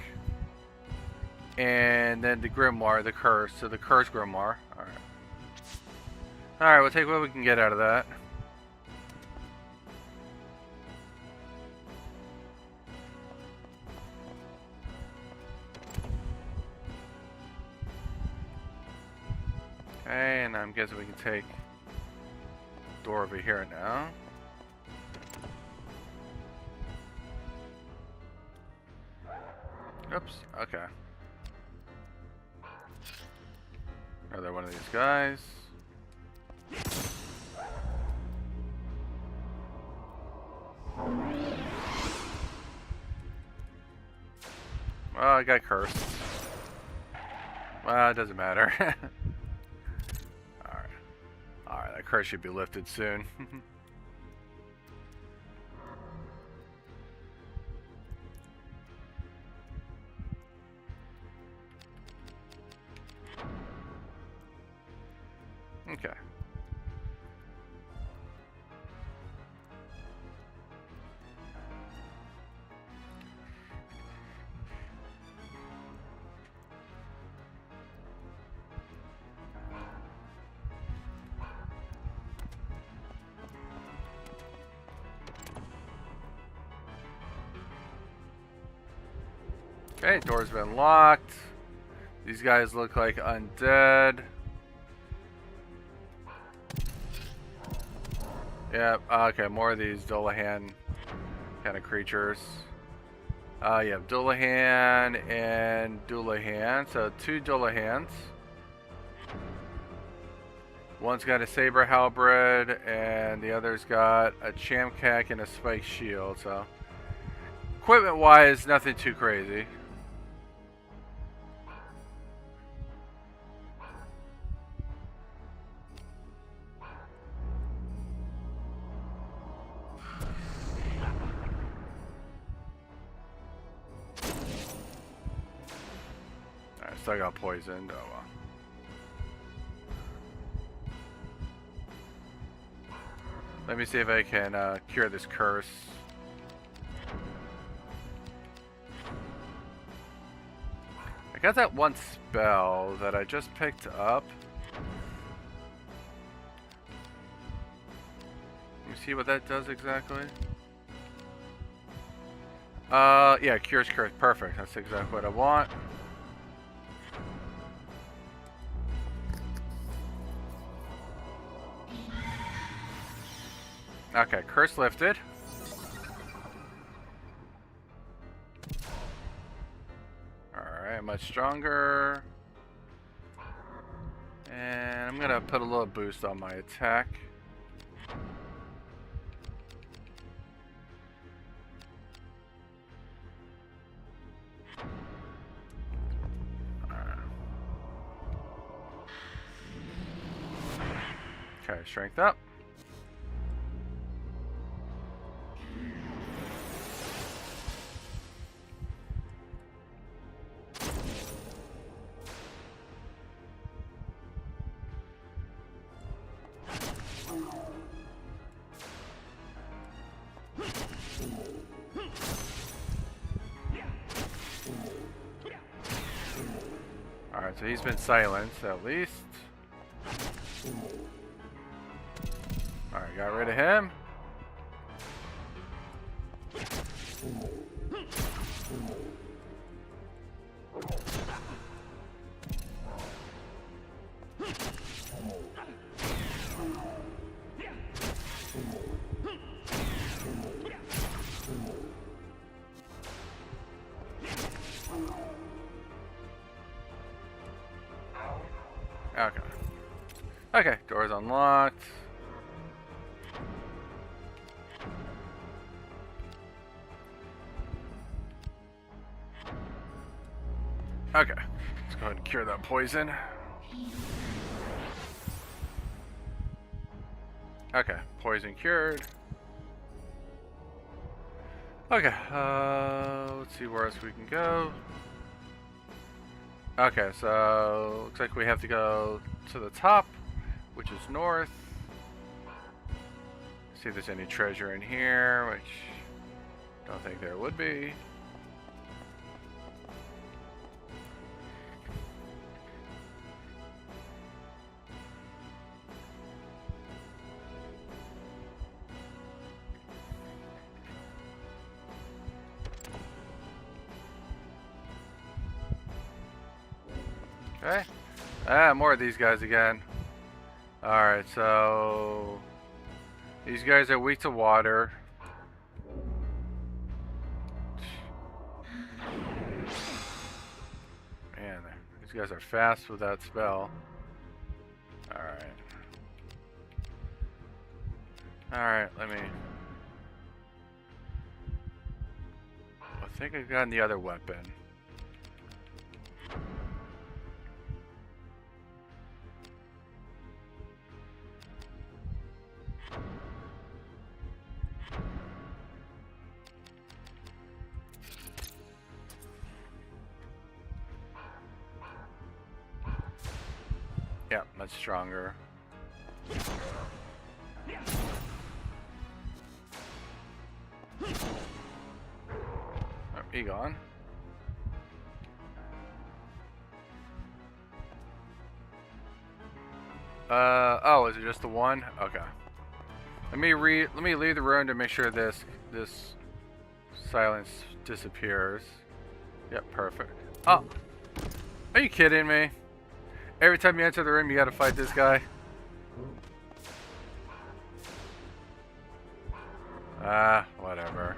and then the grimoire, the curse, so the curse grimoire. Alright, we'll take what we can get out of that. Okay, and I'm guessing we can take the door over here now. Oops, okay. Another one of these guys. Well, I got cursed. Well, it doesn't matter. Alright. Alright, that curse should be lifted soon. Okay. Okay, door's been locked. These guys look like undead. Yep, okay, more of these Dullahan kind of creatures. You have Dullahan and Dullahan, so 2 Dullahans. One's got a Saber Halberd, and the other's got a Chamcac and a Spike Shield, so equipment-wise, nothing too crazy. Alright, still got poisoned. Oh well. Let me see if I can cure this curse. I got that one spell that I just picked up. Let me see what that does exactly. Yeah, cures curse. Perfect. That's exactly what I want. Okay, curse lifted. Alright, much stronger. And I'm gonna put a little boost on my attack. Alright. Okay, strength up. Alright, so he's been silenced at least. Alright, got rid of him. Okay. Okay, door's unlocked. Okay, let's go ahead and cure that poison. Okay, poison cured. Okay, let's see where else we can go. Okay, so looks like we have to go to the top, which is north. See if there's any treasure in here, which don't think there would be. Okay. Ah, more of these guys again. Alright, so these guys are weak to water. Man, these guys are fast with that spell. Alright. Alright, let me... I think I've gotten the other weapon. Yeah, much stronger. Oh, he gone. Oh, is it just the one? Okay. Let me leave the room to make sure this silence disappears. Yep, perfect. Oh, are you kidding me? Every time you enter the room, you gotta fight this guy. Ah, whatever.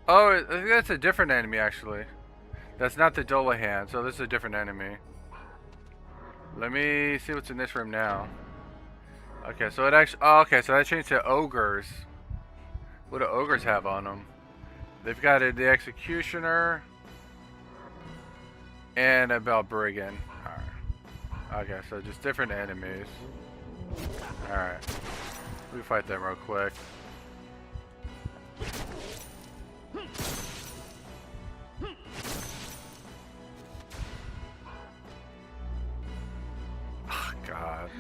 Oh, I think that's a different enemy, actually. That's not the Dolahan, so this is a different enemy. Let me see what's in this room now. Okay, so it actually... Oh, okay, so that changed to ogres. What do ogres have on them? They've got the Executioner and a Balbriggan. Alright. Okay, so just different enemies. Alright. We fight them real quick. Oh, God.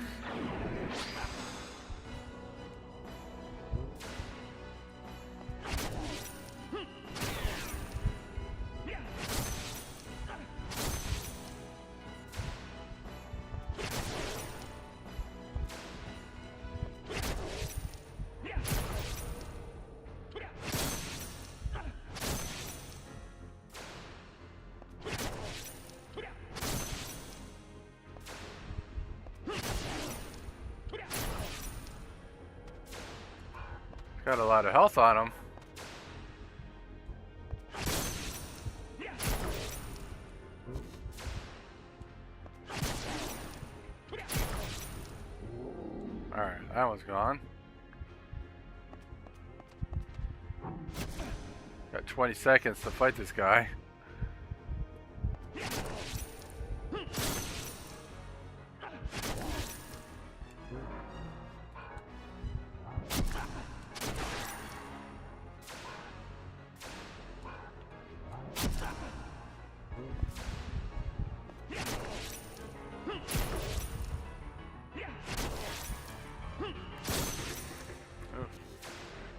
Got a lot of health on him. Alright, that one's gone. Got 20 seconds to fight this guy.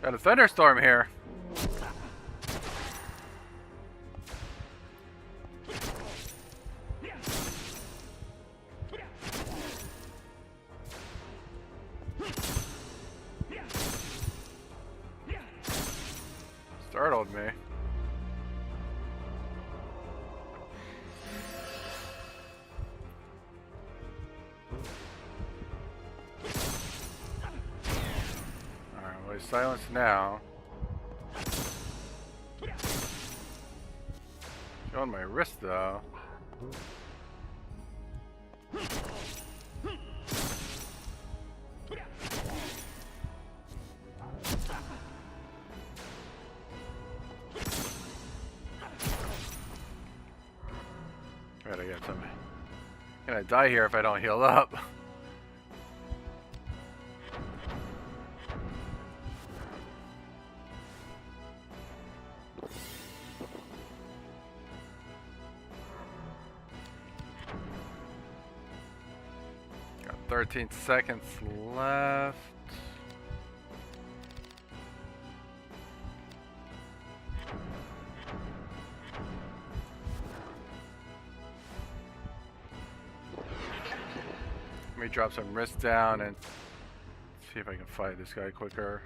Got a thunderstorm here. Startled me. Silence now. Showing my wrist though. Gotta get something. I'm gonna die here if I don't heal up. Got 13 seconds left. Let me drop some wrist down and see if I can fight this guy quicker.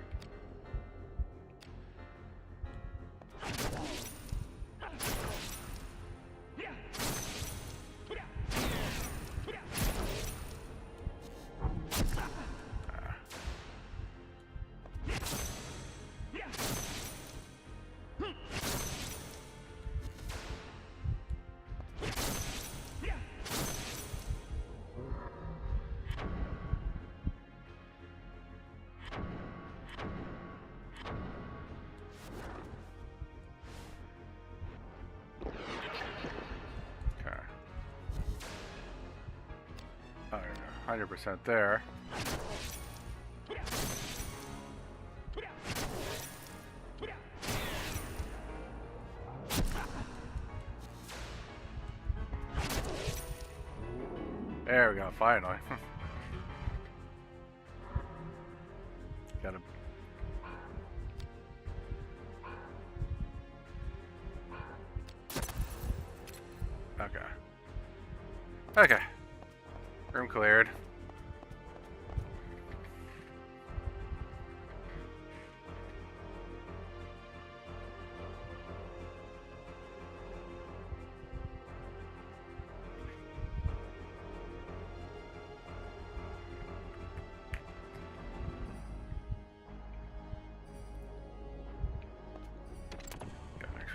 Okay. 100% there. There we go, finally. Got him. Okay. Room cleared.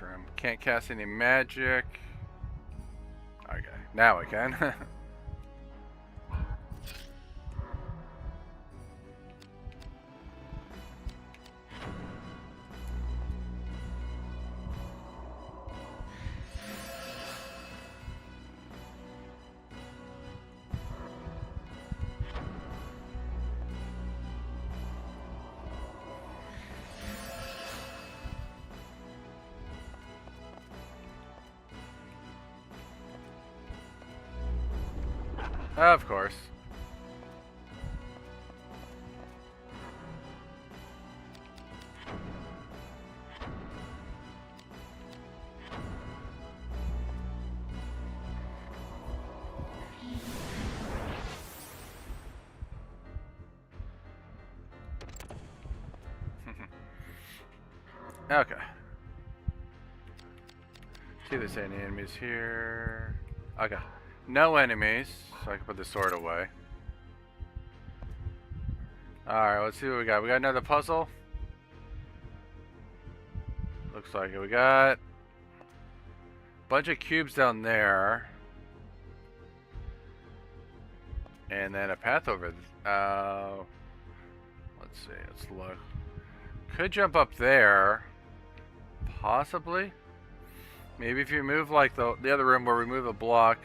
Room. Can't cast any magic. Okay, now I can. Of course. Okay. See if there's any enemies here. Okay. No enemies, so I can put the sword away. Alright, let's see what we got. We got another puzzle. Looks like it. We got a bunch of cubes down there. And then a path over. Let's see. Let's look. Could jump up there. Possibly. Maybe if you move like the other room where we move a block.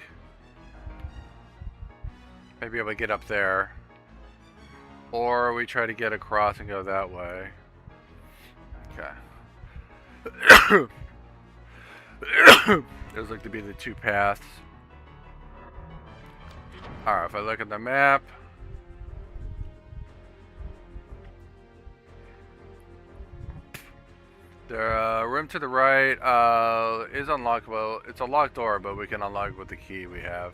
Maybe able to get up there. Or we try to get across and go that way. Okay. Those look to be the two paths. Alright, if I look at the map. The room to the right is unlockable. It's a locked door, but we can unlock it with the key we have.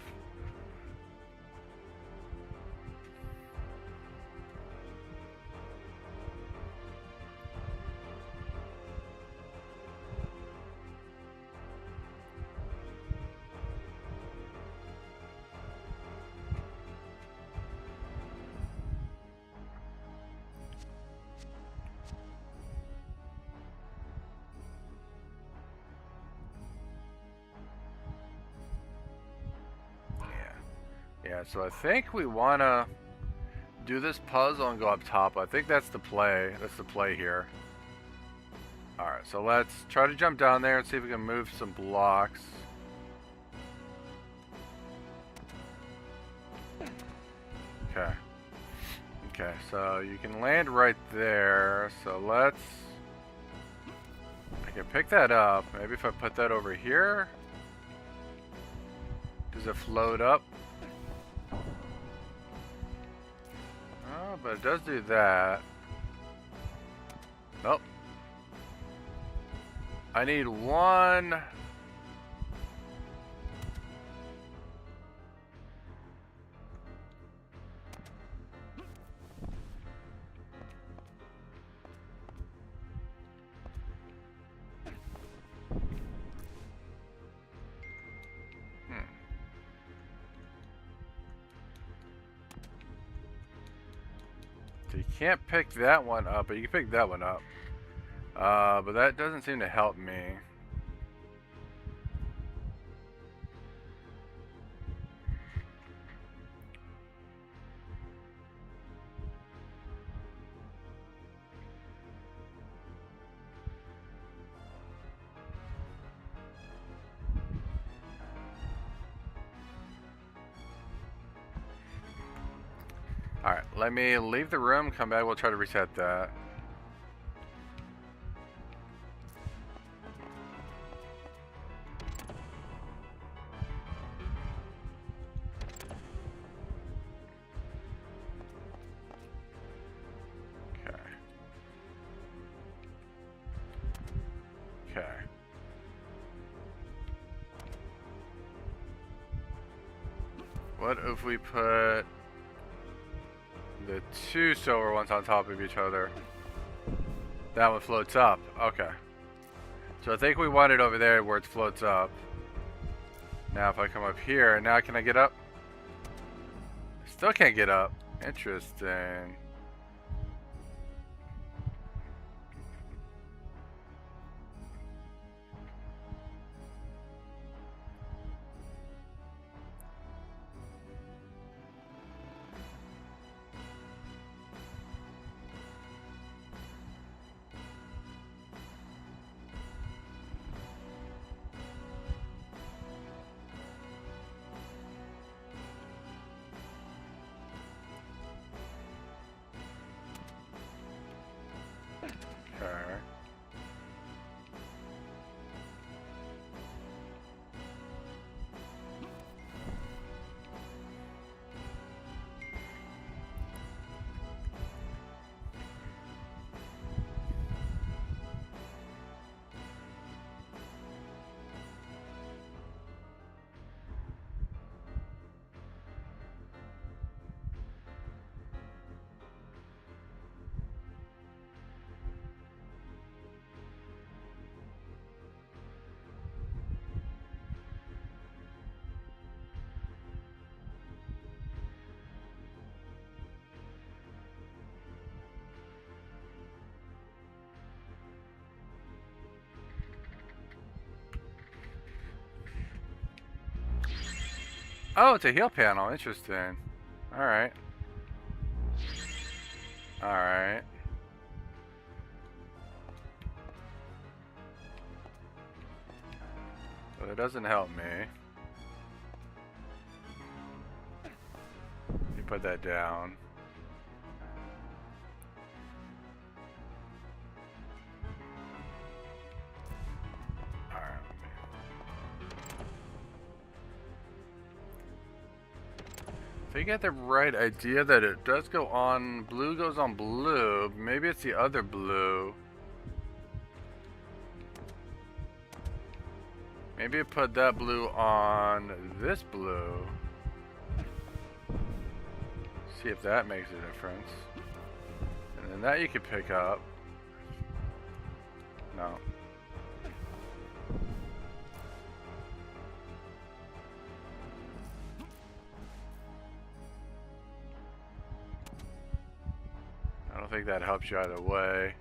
Yeah, so I think we want to do this puzzle and go up top. I think that's the play. That's the play here. Alright, so let's try to jump down there and see if we can move some blocks. Okay. Okay, so you can land right there. So let's... I can pick that up. Maybe if I put that over here. Does it float up? Oh, but it does do that. Nope. I need one. So you can't pick that one up, but you can pick that one up. But that doesn't seem to help me. Alright, let me leave the room, come back, we'll try to reset that. Okay. Okay. What if we put the two silver ones on top of each other? That one floats up. Okay. So I think we want it over there where it floats up. Now if I come up here, now can I get up? Still can't get up. Interesting. Oh, it's a heel panel. Interesting. Alright. Alright. But it doesn't help me. You put that down. If you get the right idea that it does go on, blue goes on blue, maybe it's the other blue. Maybe it put that blue on this blue. See if that makes a difference. And then that you could pick up. No. I don't think that helps you either way.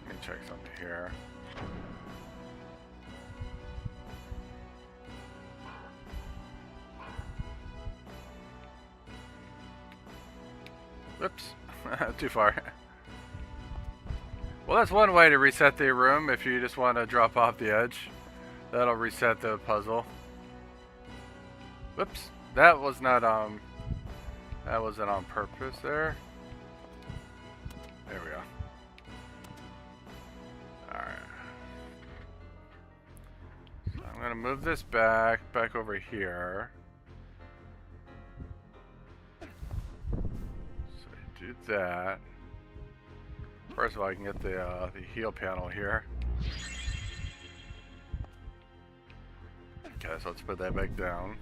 Let me check something here. Whoops. Too far. Well, that's one way to reset the room if you just want to drop off the edge. That'll reset the puzzle. Whoops. That was not that wasn't on purpose there. There we go. Alright. So I'm gonna move this back over here. Do that. First of all, I can get the heel panel here. Okay, so let's put that back down.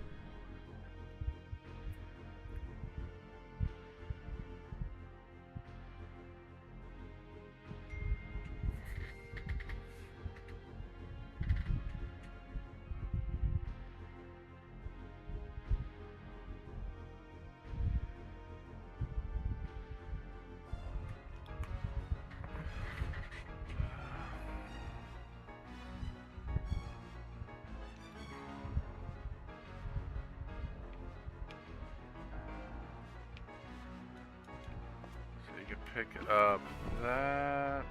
Pick up that.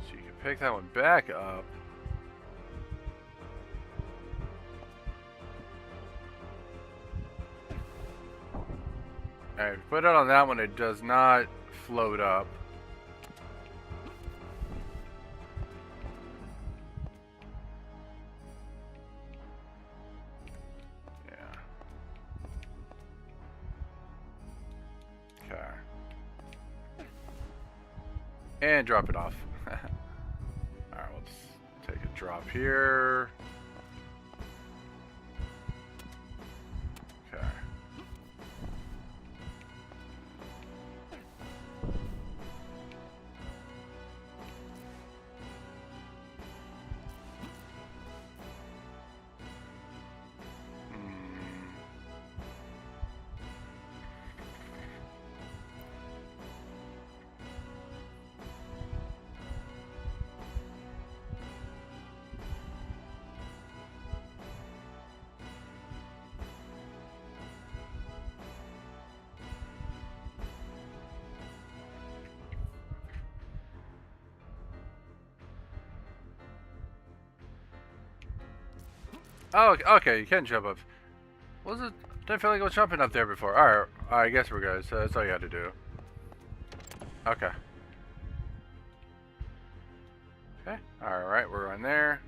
So you can pick that one back up. Alright, put it on that one, it does not float up. Yeah. Okay. And drop it off. Alright, let's take a drop here. Okay. Oh, okay, you can jump up. Was it? Didn't feel like I was jumping up there before. Alright, I guess we're good. So that's all you had to do. Okay. Okay, alright, we're on there.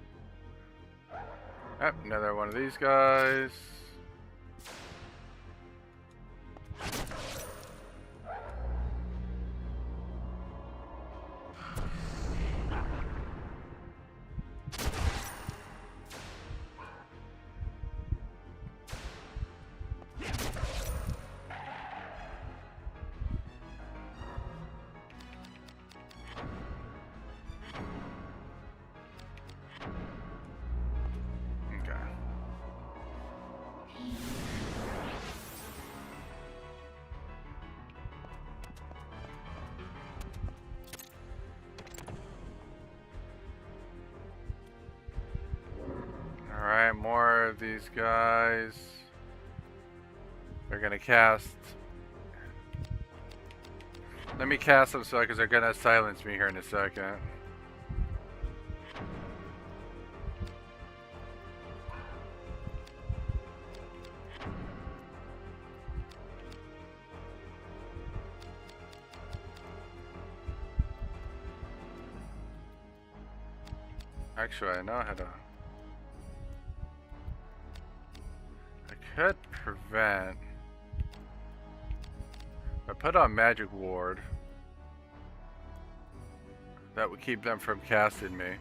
Yep, another one of these guys. Alright, more of these guys. They're gonna cast. Let me cast them so because they're gonna silence me here in a second. Actually, I know how to. I could prevent. I put on Magic Ward. That would keep them from casting me.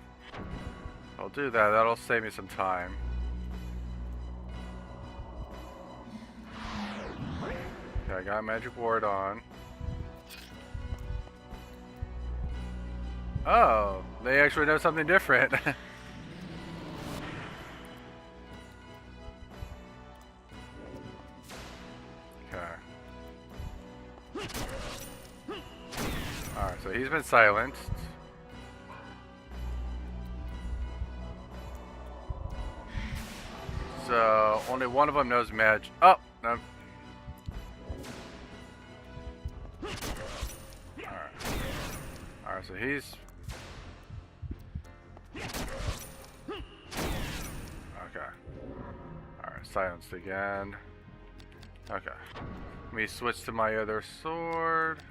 I'll do that. That'll save me some time. Okay, I got Magic Ward on. Oh, they actually know something different. Alright, so he's been silenced. So only one of them knows magic. Oh, no. Alright, so he's. Okay. Alright, silenced again. Okay. Let me switch to my other sword.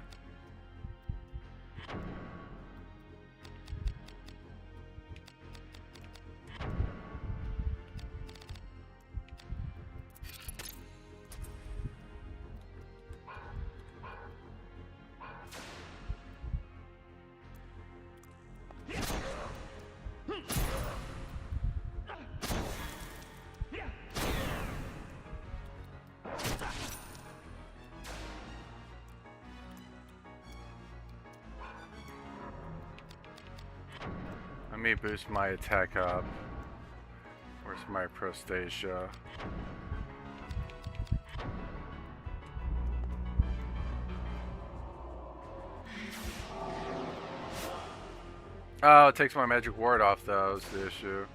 Let me boost my attack up. Where's my Prostasia? Oh, it takes my magic ward off though, is the issue.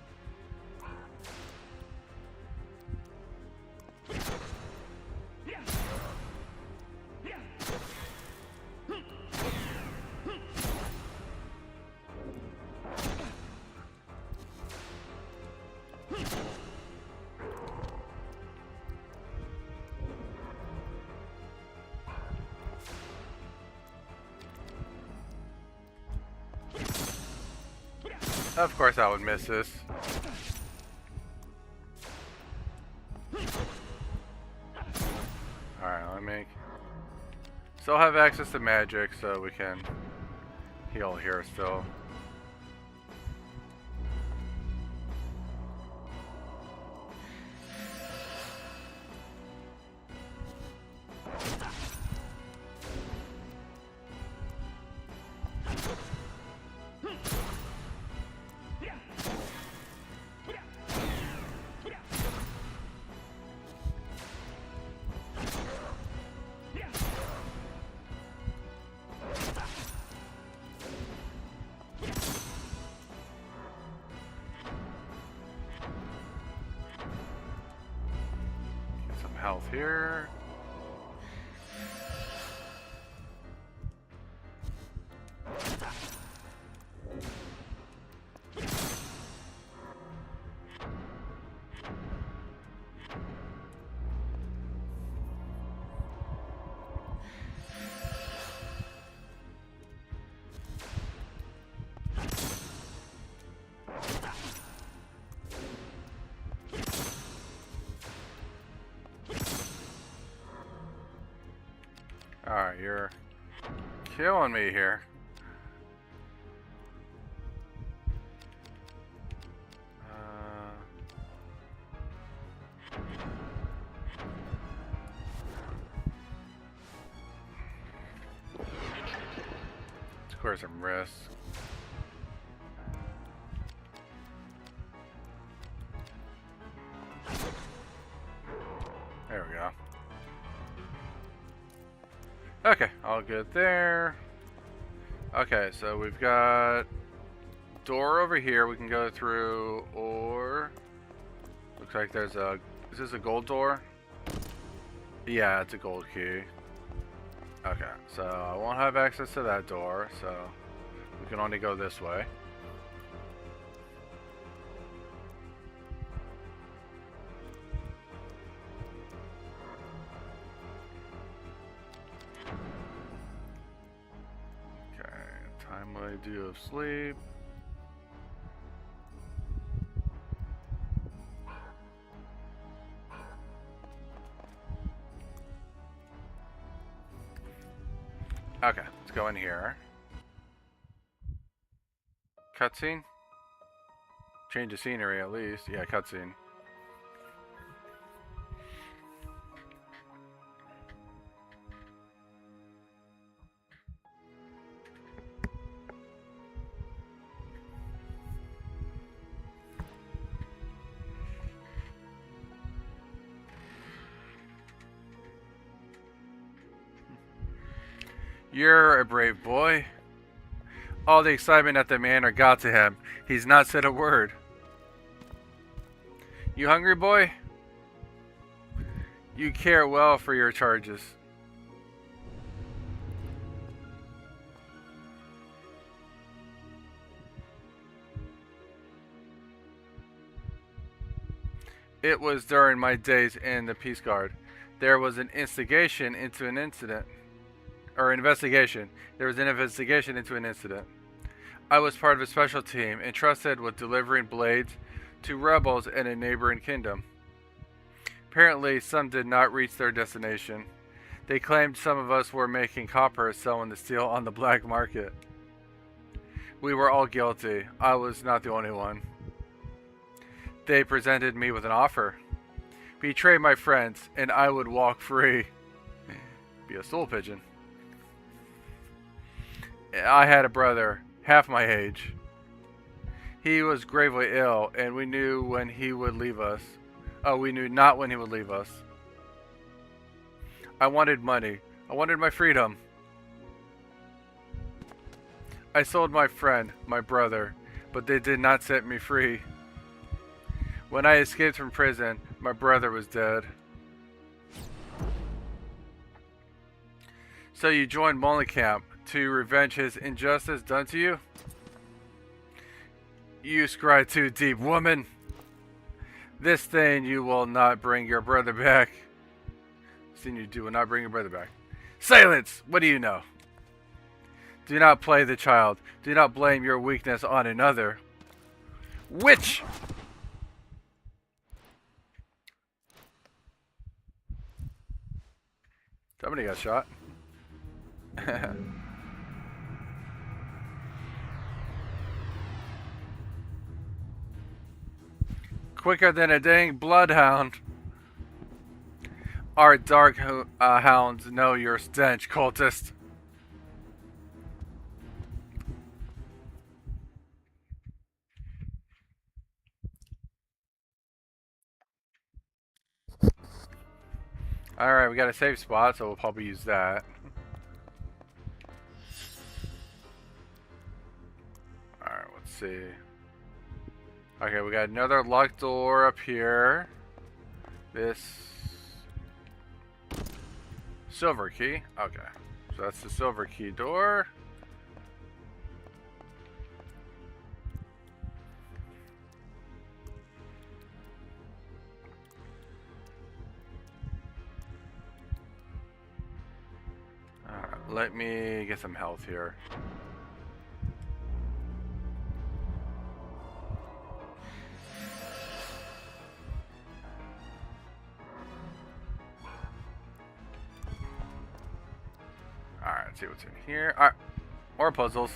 Of course I would miss this. Alright, let me... Still have access to magic, so we can heal here still. Health here. Alright, you're killing me here. Of course, some risk. There we go. Okay, all good there. Okay, so we've got door over here we can go through, or looks like there's a, is this a gold door? Yeah, it's a gold key. Okay, so I won't have access to that door, so we can only go this way. Timely dew of sleep. Okay, let's go in here. Cutscene? Change of scenery at least. Yeah, cutscene. You're a brave boy. All the excitement at the manor got to him. He's not said a word. You hungry, boy? You care well for your charges. It was during my days in the Peace Guard. There was an instigation into an incident. Or investigation. There was an investigation into an incident. I was part of a special team entrusted with delivering blades to rebels in a neighboring kingdom. Apparently, some did not reach their destination. They claimed some of us were making copper selling the steel on the black market. We were all guilty. I was not the only one. They presented me with an offer. Betray my friends, and I would walk free. Be a stool pigeon. I had a brother, half my age. He was gravely ill, and we knew when he would leave us. Oh, we knew not when he would leave us. I wanted money. I wanted my freedom. I sold my friend, my brother, but they did not set me free. When I escaped from prison, my brother was dead. So you joined Molenkamp to revenge his injustice done to you? You scry too deep, woman. This thing you will not bring your brother back. This thing you do will not bring your brother back. Silence! What do you know? Do not play the child. Do not blame your weakness on another. Witch! Somebody got shot. Quicker than a dang bloodhound. Our dark hounds know your stench, cultist. Alright, we got a safe spot, so we'll probably use that. Alright, let's see. Okay, we got another locked door up here. This silver key. Okay, so that's the silver key door. Let me get some health here. Alright, let's see what's in here. Alright, more puzzles.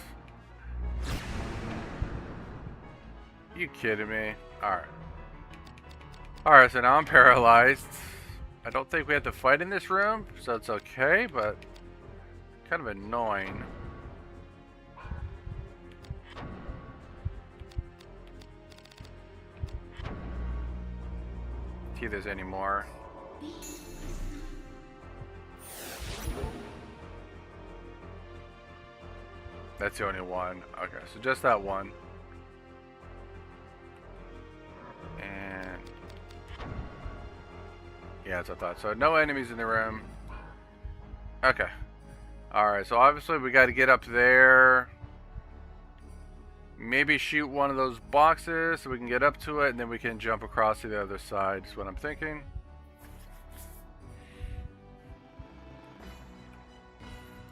You kidding me? Alright. Alright, so now I'm paralyzed. I don't think we have to fight in this room, so it's okay, but kind of annoying. See if there's any more. That's the only one. Okay, so just that one. And yeah, that's what I thought. So no enemies in the room. Okay. Alright, so obviously we got to get up there. Maybe shoot one of those boxes so we can get up to it, and then we can jump across to the other side, is what I'm thinking.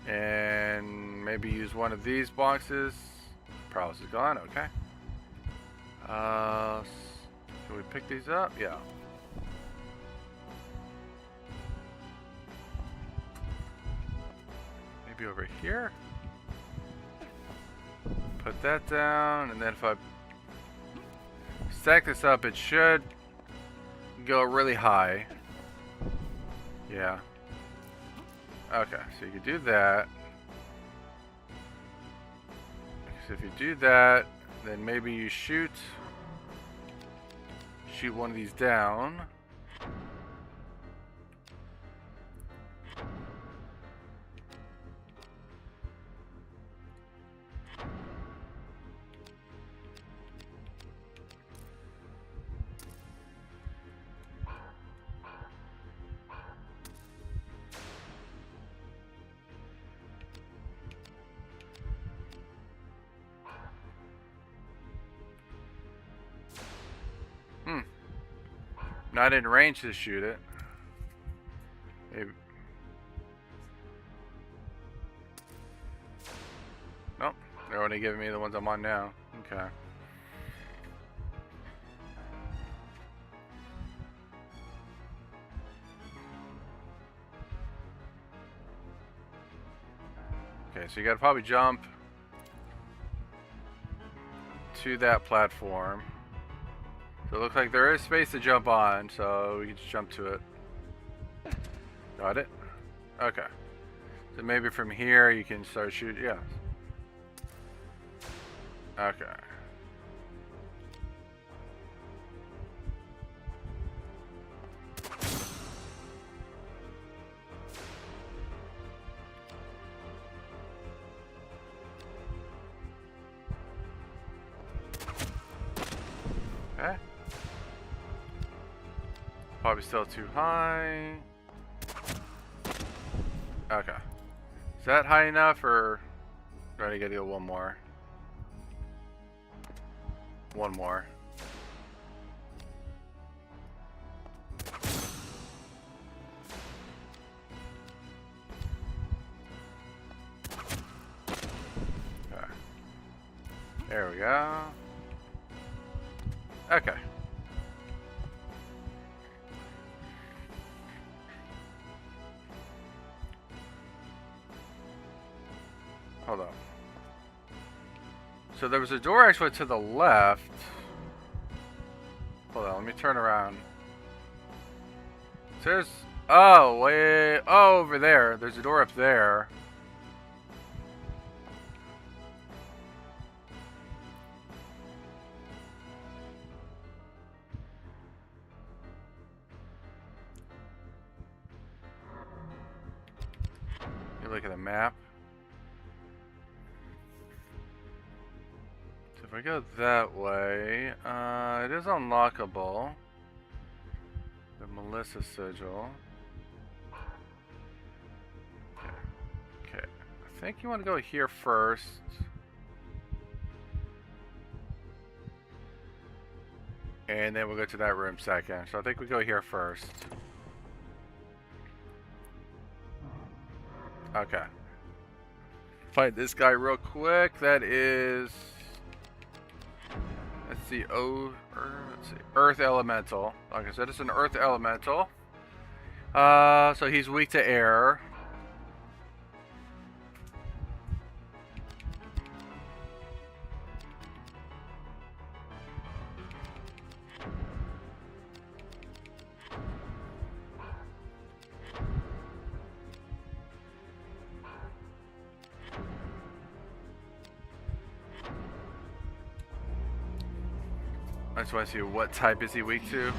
And maybe use one of these boxes. Prowess is gone, okay. Can we pick these up? Yeah. Maybe over here. Put that down, and then if I stack this up, it should go really high. Yeah. Okay, so you can do that. So if you do that, then maybe you shoot one of these down. Not in range to shoot it. Maybe. Nope. They're only giving me the ones I'm on now. Okay. Okay, so you gotta probably jump to that platform. So it looks like there is space to jump on, so we can just jump to it. Got it? Okay. So maybe from here you can start shooting. Yeah. Okay. Okay. Probably still too high. Okay. Is that high enough, or do I gotta go one more? One more. Okay. There we go. Okay. Hold on. So there was a door actually to the left. Hold on, let me turn around. So there's... Oh, way... Oh, over there. There's a door up there. You look at the map. So if we go that way, it is unlockable. The Melissa sigil. Okay. I think you want to go here first. And then we'll go to that room second. So I think we go here first. Okay. Fight this guy real quick. That is... Let's see. Let's see. Earth Elemental. Like I said, it's an Earth Elemental. So he's weak to air. I just want to see what type is he weak to.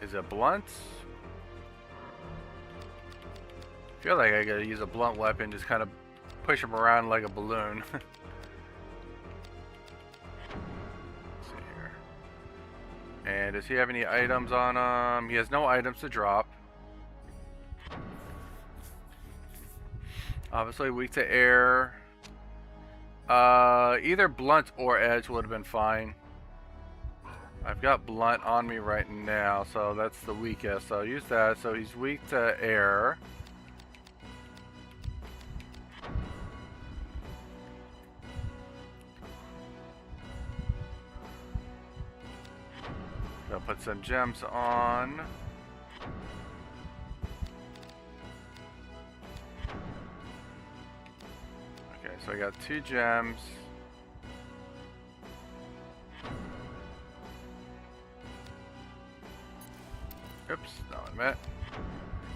Is it blunt? I feel like I gotta use a blunt weapon, just kind of push him around like a balloon. Let's see here. And does he have any items on him? He has no items to drop. Obviously weak to air. Either blunt or edge would have been fine. I've got blunt on me right now, so that's the weakest. So I'll use that. So he's weak to air. I'll put some gems on. So I got 2 gems. Oops, no, I meant.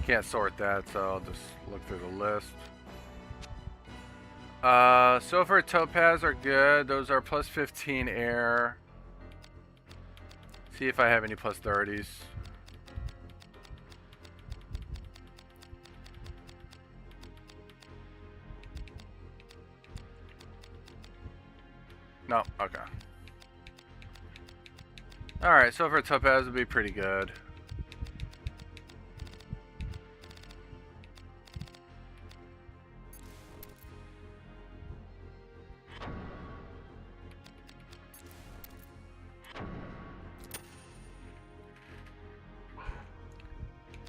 Can't sort that, so I'll just look through the list. Silver topaz are good. Those are plus 15 air. See if I have any plus 30s. No, okay. Alright, so for topaz would be pretty good.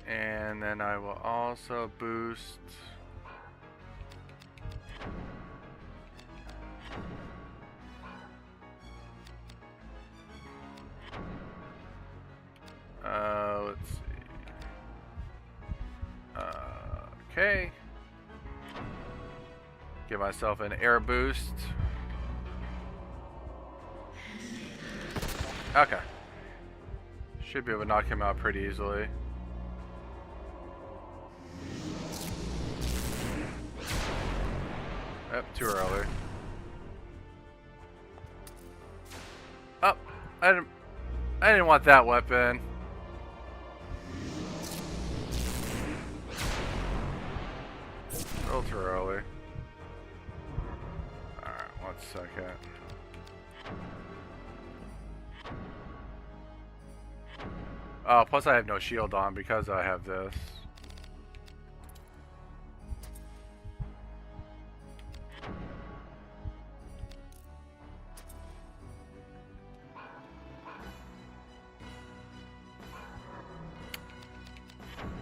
And then I will also boost... let's see. Okay. Give myself an air boost. Okay. Should be able to knock him out pretty easily. Yep, too early. Oh, I didn't want that weapon. A little too early. Alright, 1 second. Oh, plus I have no shield on because I have this.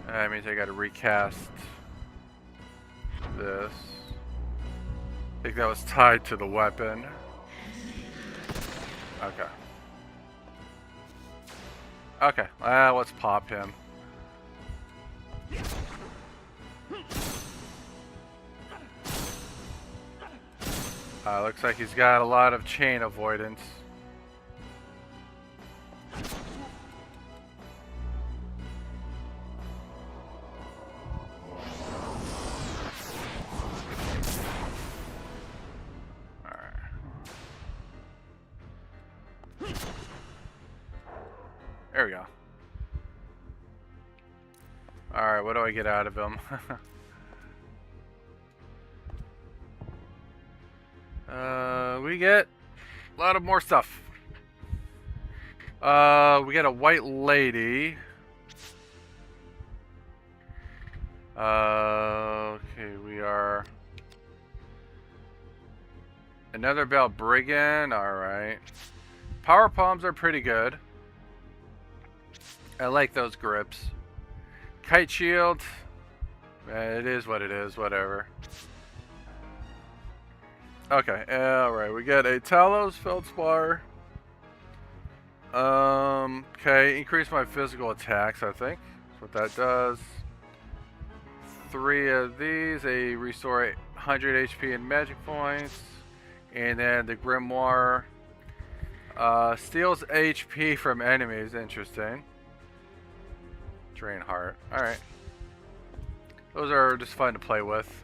That means I gotta recast this. I think that was tied to the weapon. Okay. Okay, let's pop him. Looks like he's got a lot of chain avoidance. There we go. Alright, what do I get out of him? We get a lot of more stuff. We get a white lady. Okay, we are... Another bell brigand, alright. Power palms are pretty good. I like those grips. Kite shield. It is what it is, whatever. Okay, alright, we got a Talos Feldspar. Okay, increase my physical attacks, I think. That's what that does. 3 of these, a restore 100 HP and magic points. And then the Grimoire. Steals HP from enemies, interesting. Drain heart. Alright. Those are just fun to play with.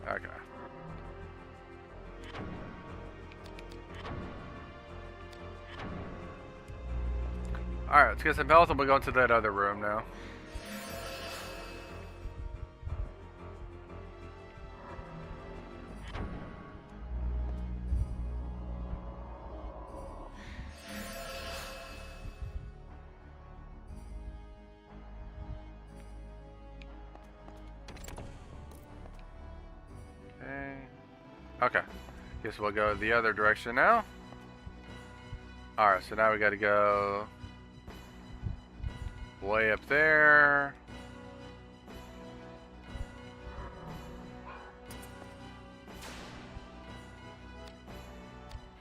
Okay. Alright, let's get some health and we'll go into that other room now. Okay, guess we'll go the other direction now. Alright, so now we gotta go way up there.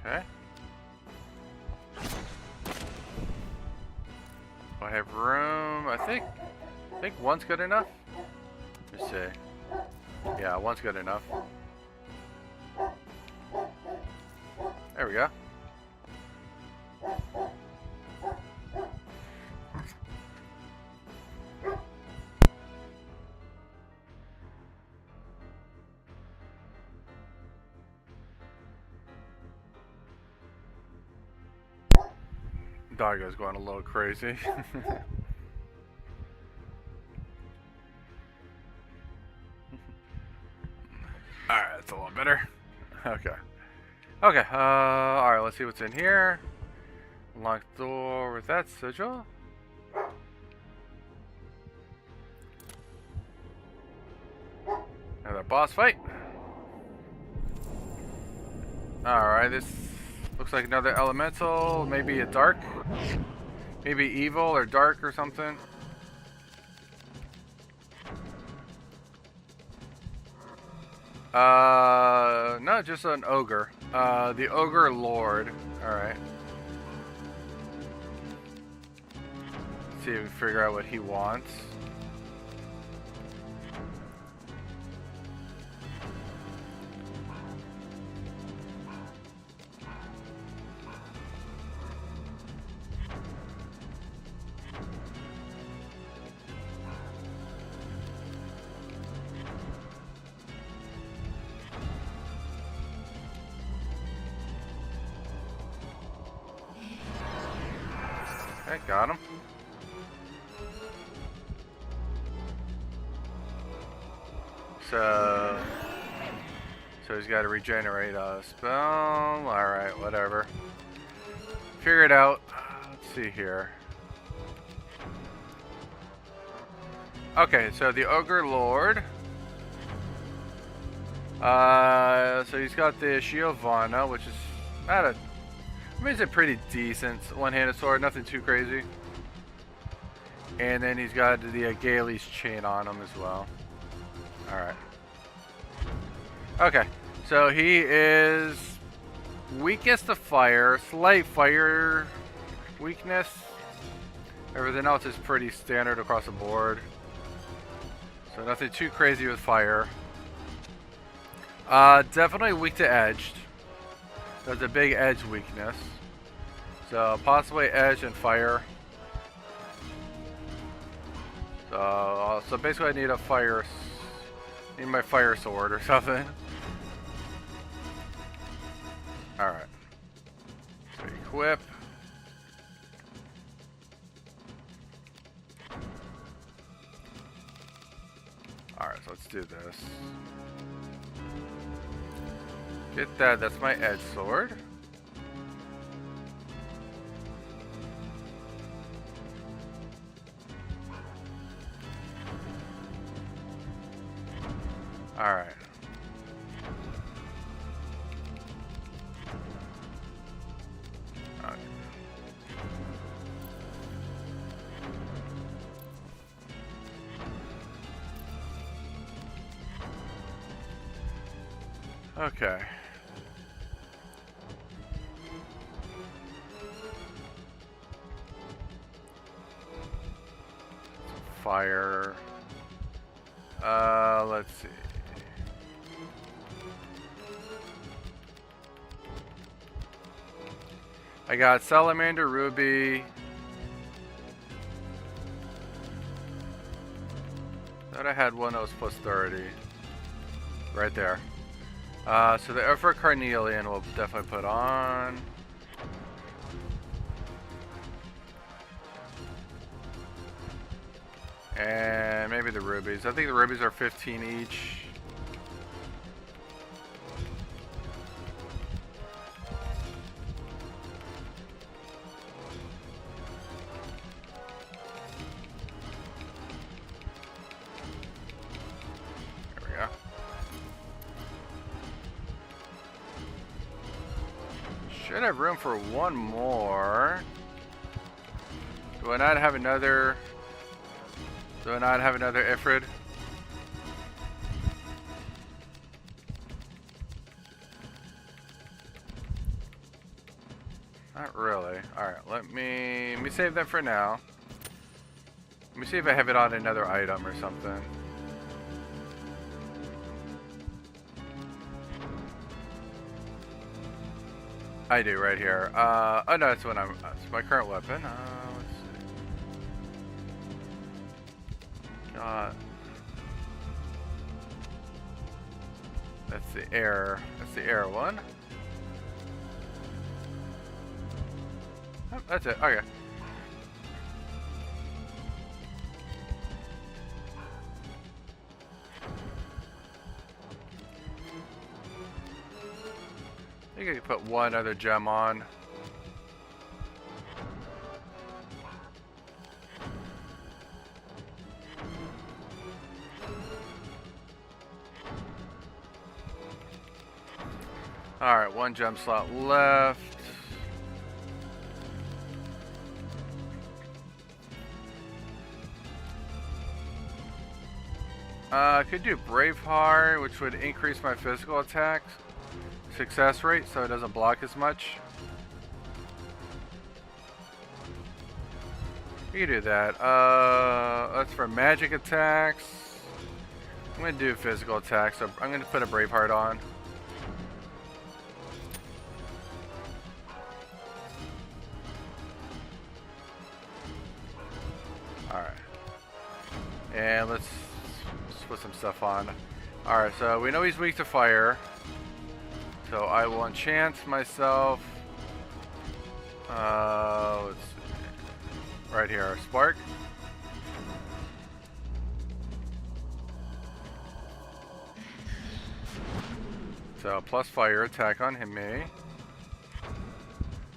Okay. I have room. I think one's good enough. Let's see. Yeah, one's good enough. There we go. Doggo's going a little crazy. Alright, that's a little better. Okay. Okay, alright, let's see what's in here. Locked door with that sigil. Another boss fight. Alright, this looks like another elemental. Maybe a dark. Maybe evil or dark or something. No, just an ogre. The ogre lord. Alright. See if we figure out what he wants. Okay, got him. So he's got to regenerate a spell. Alright, whatever. Figure it out. Let's see here. Okay, so the Ogre Lord. So he's got the Giovanna, which is not a... I mean, it's a pretty decent one-handed sword, nothing too crazy. And then he's got the Gailey's chain on him as well. Alright. Okay, So he is weakest to fire, slight fire weakness. Everything else is pretty standard across the board. So nothing too crazy with fire. Definitely weak to edged. There's a big edge weakness. So possibly edge and fire. So basically I need a fire, need my fire sword or something. Alright. So equip. Alright, so let's do this. Get that, that's my edge sword. Alright. Okay. Fire. Let's see. I got Salamander Ruby. Thought I had one that was plus 30. Right there. So the Effort Carnelian we'll definitely put on. And maybe the rubies. I think the rubies are 15 each. There we go. Should have room for one more. Do I not have another? Do I not have another Ifrit? Not really. Alright, let me save that for now. Let me see if I have it on another item or something. I do right here. Oh no, it's when it's my current weapon. Let's see. That's the air. That's the air one. Oh, that's it. Okay. I think I could put one other gem on. Alright, one gem slot left. I could do Braveheart, which would increase my physical attack success rate so it doesn't block as much. You can do that. That's for magic attacks. I'm going to do physical attacks, so I'm going to put a Braveheart on. Alright. And let's put some stuff on. Alright, so we know he's weak to fire. So I will enchant myself. Let's see. Right here, Spark. So plus fire attack on him, me.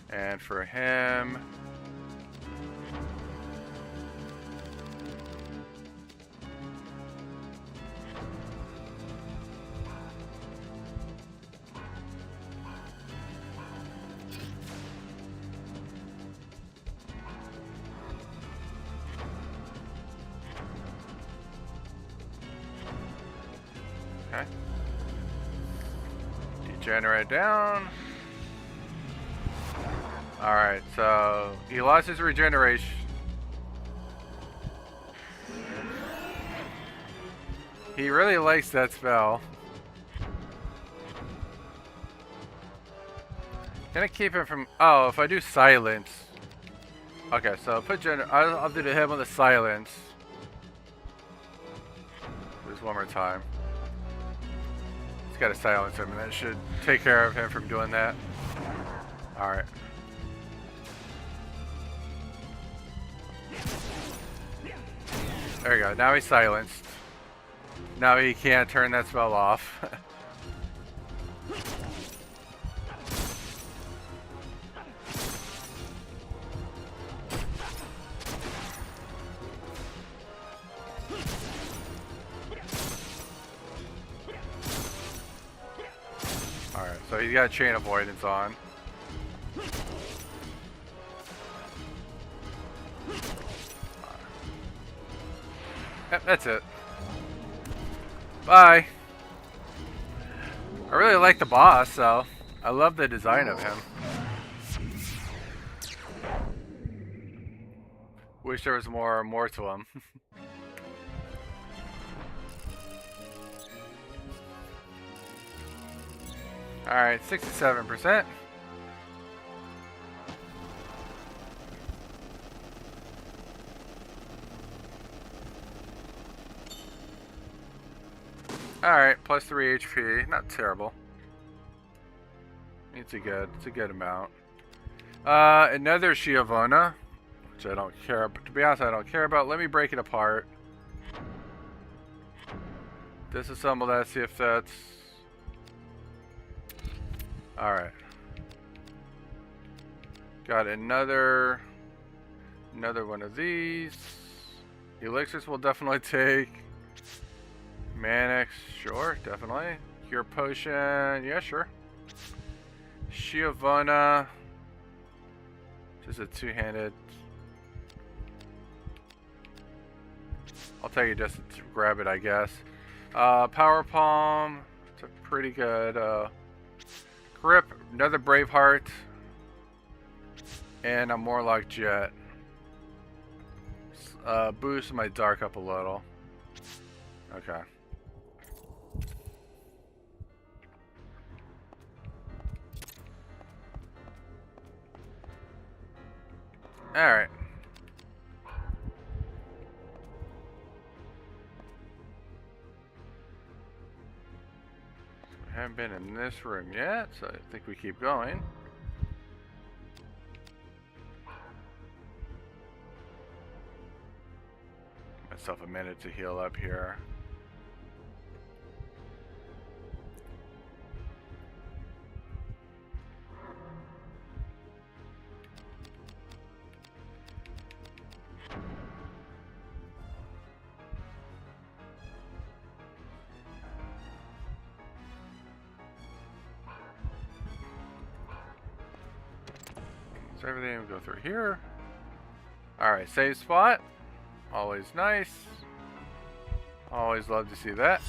And for him, okay. Regenerate down. Alright, so he lost his regeneration. He really likes that spell. Gonna keep him from... Oh, if I do silence. Okay, so put I'll do the him on the silence. Just one more time. Just gotta silence him, and that should take care of him from doing that. Alright. There you go. Now he's silenced. Now he can't turn that spell off. Alright, so he's got chain avoidance on. Yep, that's it. Bye. I really like the boss, so I love the design of him. Wish there was more to him. Alright, 67%. Alright, plus 3 HP. Not terrible. It's a good amount. Another Giovanna, which I don't care about. To be honest, I don't care about. Let me break it apart. Disassemble that, see if that's... Alright. Got another one of these. Elixirs will definitely take. Manix, sure, definitely. Cure potion, yeah, sure. Giovanna, just a two-handed. I'll take it just to grab it, I guess. Power Palm, it's a pretty good grip. Another Braveheart, and a Morlock Jet. Boost my dark up a little. Okay. Alright. We haven't been in this room yet, so I think we keep going. Give myself a minute to heal up here. So everything will go through here. Alright, save spot. Always nice. Always love to see that.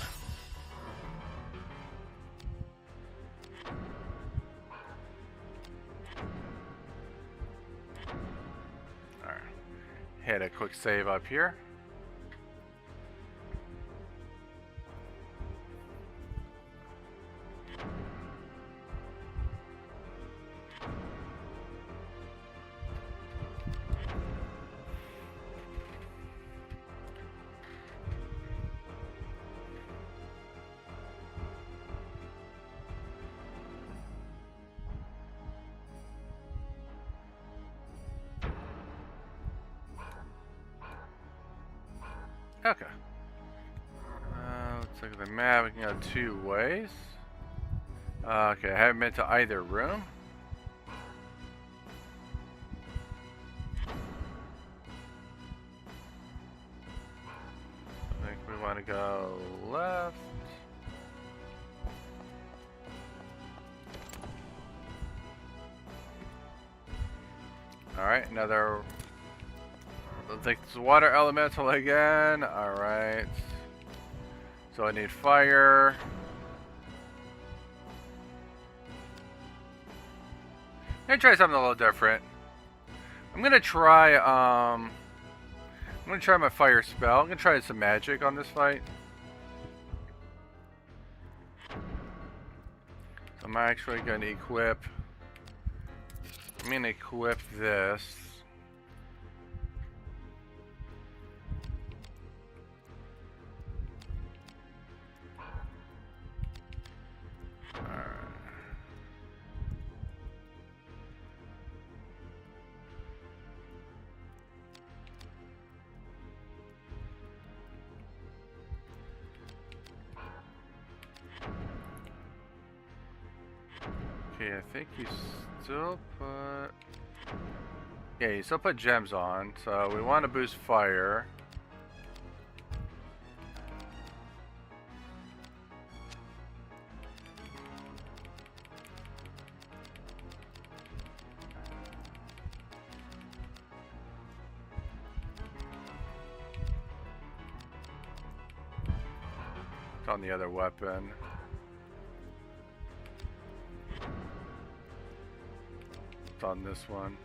Alright. Hit a quick save up here. Okay. Let's look at the map. We can go two ways. Okay, I haven't been to either room. I think we want to go left. Alright, another... Let's take this water elemental again. Alright. So I need fire. gonna try something a little different. I'm gonna try my fire spell. I'm gonna try some magic on this fight. So I'm actually gonna equip. I'm gonna equip this. Okay, I think you still put... Yeah, you still put gems on, so we want to boost fire. It's on the other weapon. On this one.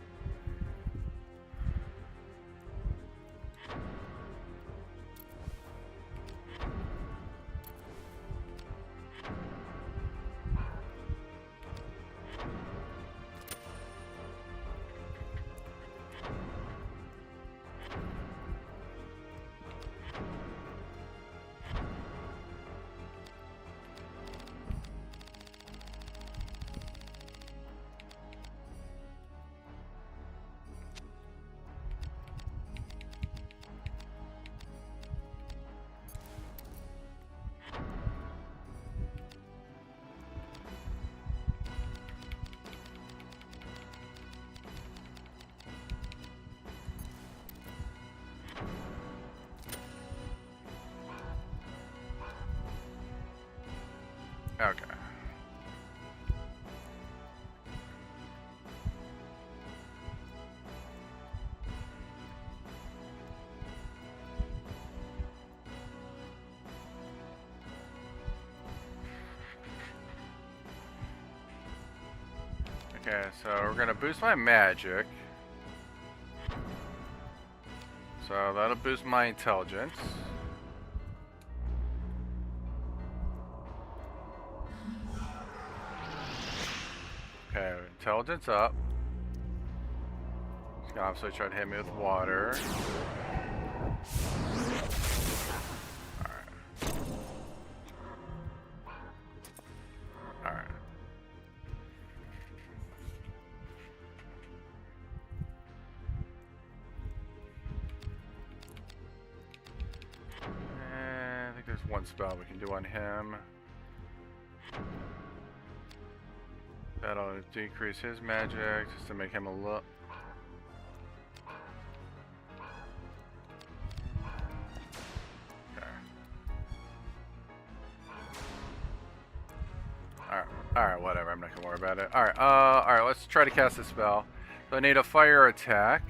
Okay. Okay, so we're gonna boost my magic. So that'll boost my intelligence. Okay, intelligence up. He's gonna obviously try to hit me with water. Alright. Alright. I think there's one spell we can do on him. That'll decrease his magic just to make him a little. Okay. Alright, whatever. I'm not gonna worry about it. Alright, let's try to cast a spell. So I need a fire attack.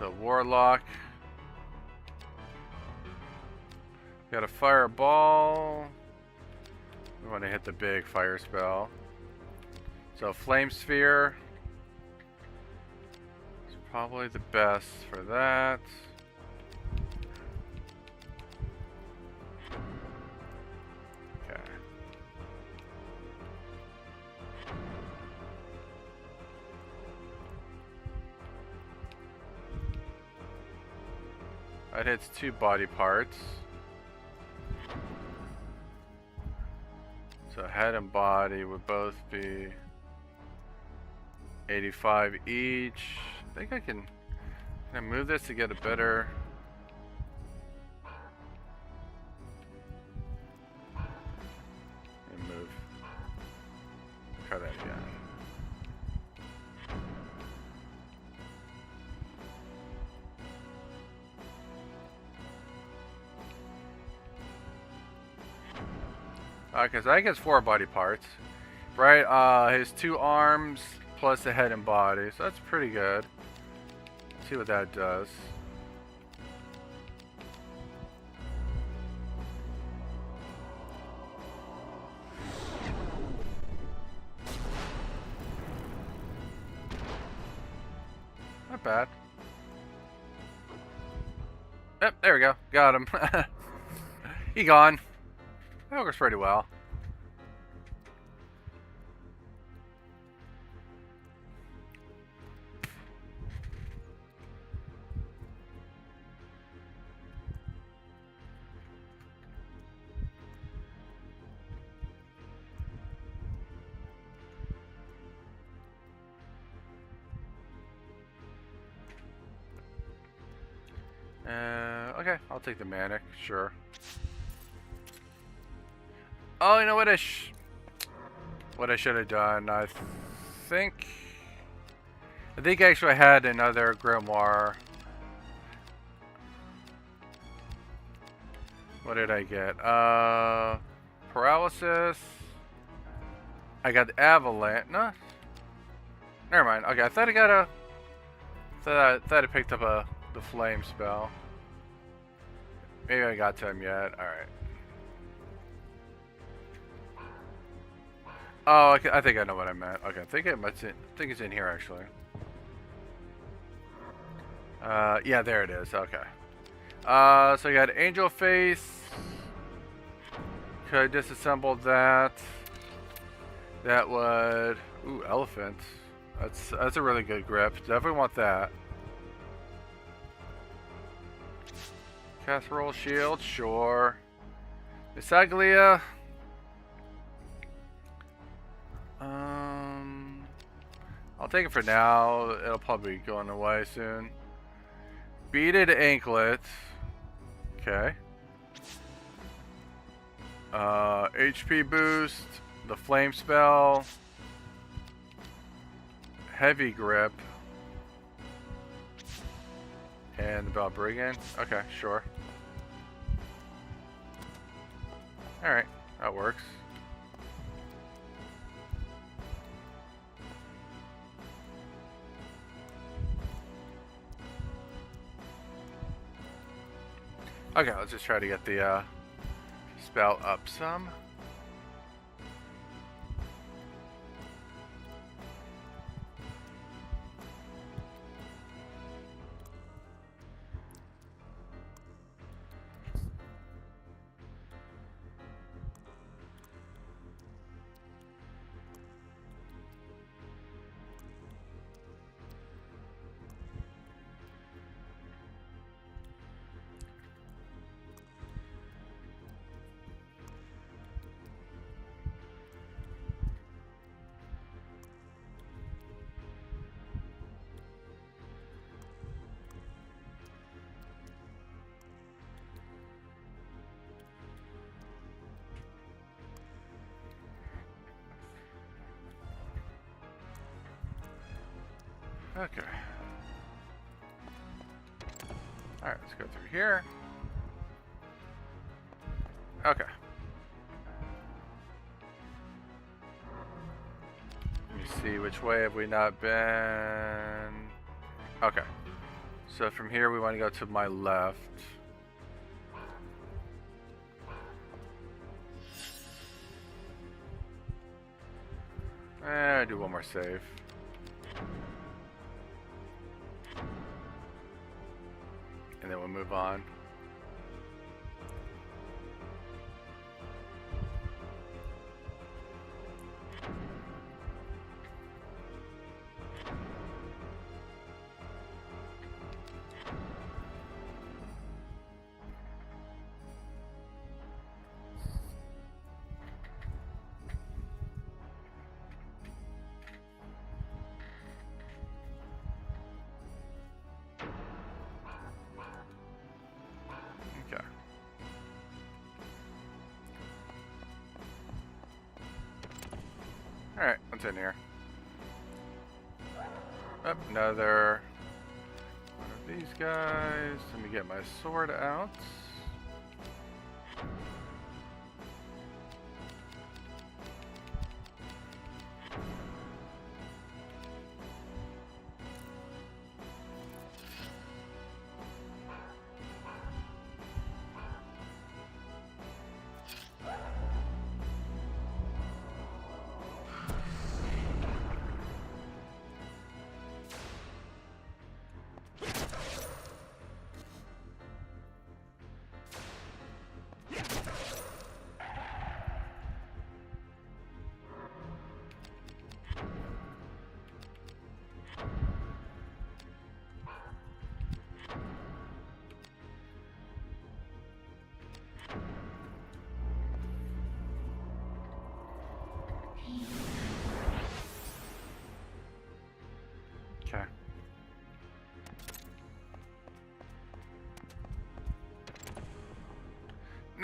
So Warlock. Got a fireball. We want to hit the big fire spell. So Flame Sphere is probably the best for that. Okay. That hits 2 body parts. So head and body would both be 85 each. I think I can move this to get a better. And move. Try that again. Because I think it's 4 body parts, right? His 2 arms plus the head and body, so that's pretty good. Let's see what that does. bad. Yep, there we go. Got him. He gone. That works pretty well. Okay, I'll take the Manic, sure. Oh, you know what I should have done? I think actually I had another Grimoire. What did I get? Paralysis. I got the Avalanche. No, never mind. Okay, I thought I got a. Thought I picked up the Flame spell. Maybe I got to him yet. All right. Oh, I think I know what I meant. Okay, I think it's in here actually. Yeah, there it is. Okay. So I got Angel Face. Could I disassemble that? That would. Ooh, Elephant. That's a really good grip. Definitely want that. Casserole Shield, sure. Misaglia. I'll take it for now. It'll probably be going away soon. Beaded Anklet. Okay. HP boost. The Flame Spell. Heavy Grip. And the Bell Brigand. Okay, sure. Alright, that works. Okay, let's just try to get the spell up some. Okay. Alright, let's go through here. Okay. Let me see, which way have we not been? Okay. So from here we want to go to my left. Do one more save. And then we'll move on. Alright, what's in here? Oh, another one of these guys. Let me get my sword out.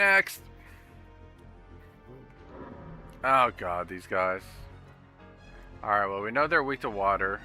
next. Oh god, these guys. Alright, well we know they're weak to water.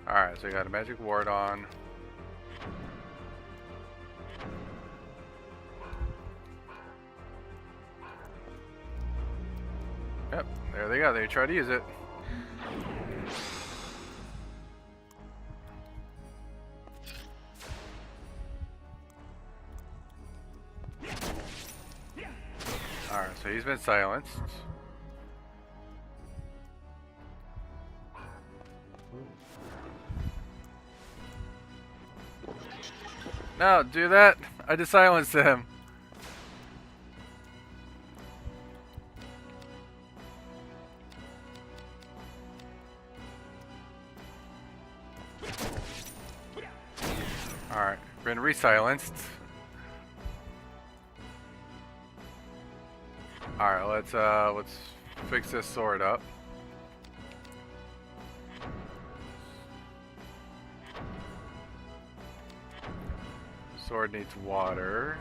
Alright, so we got a magic ward on. Yep, there they go. They try to use it. Alright, so he's been silenced. No, do that. I just silenced him. Alright, been re-silenced. Alright, let's fix this sword up. Sword needs water.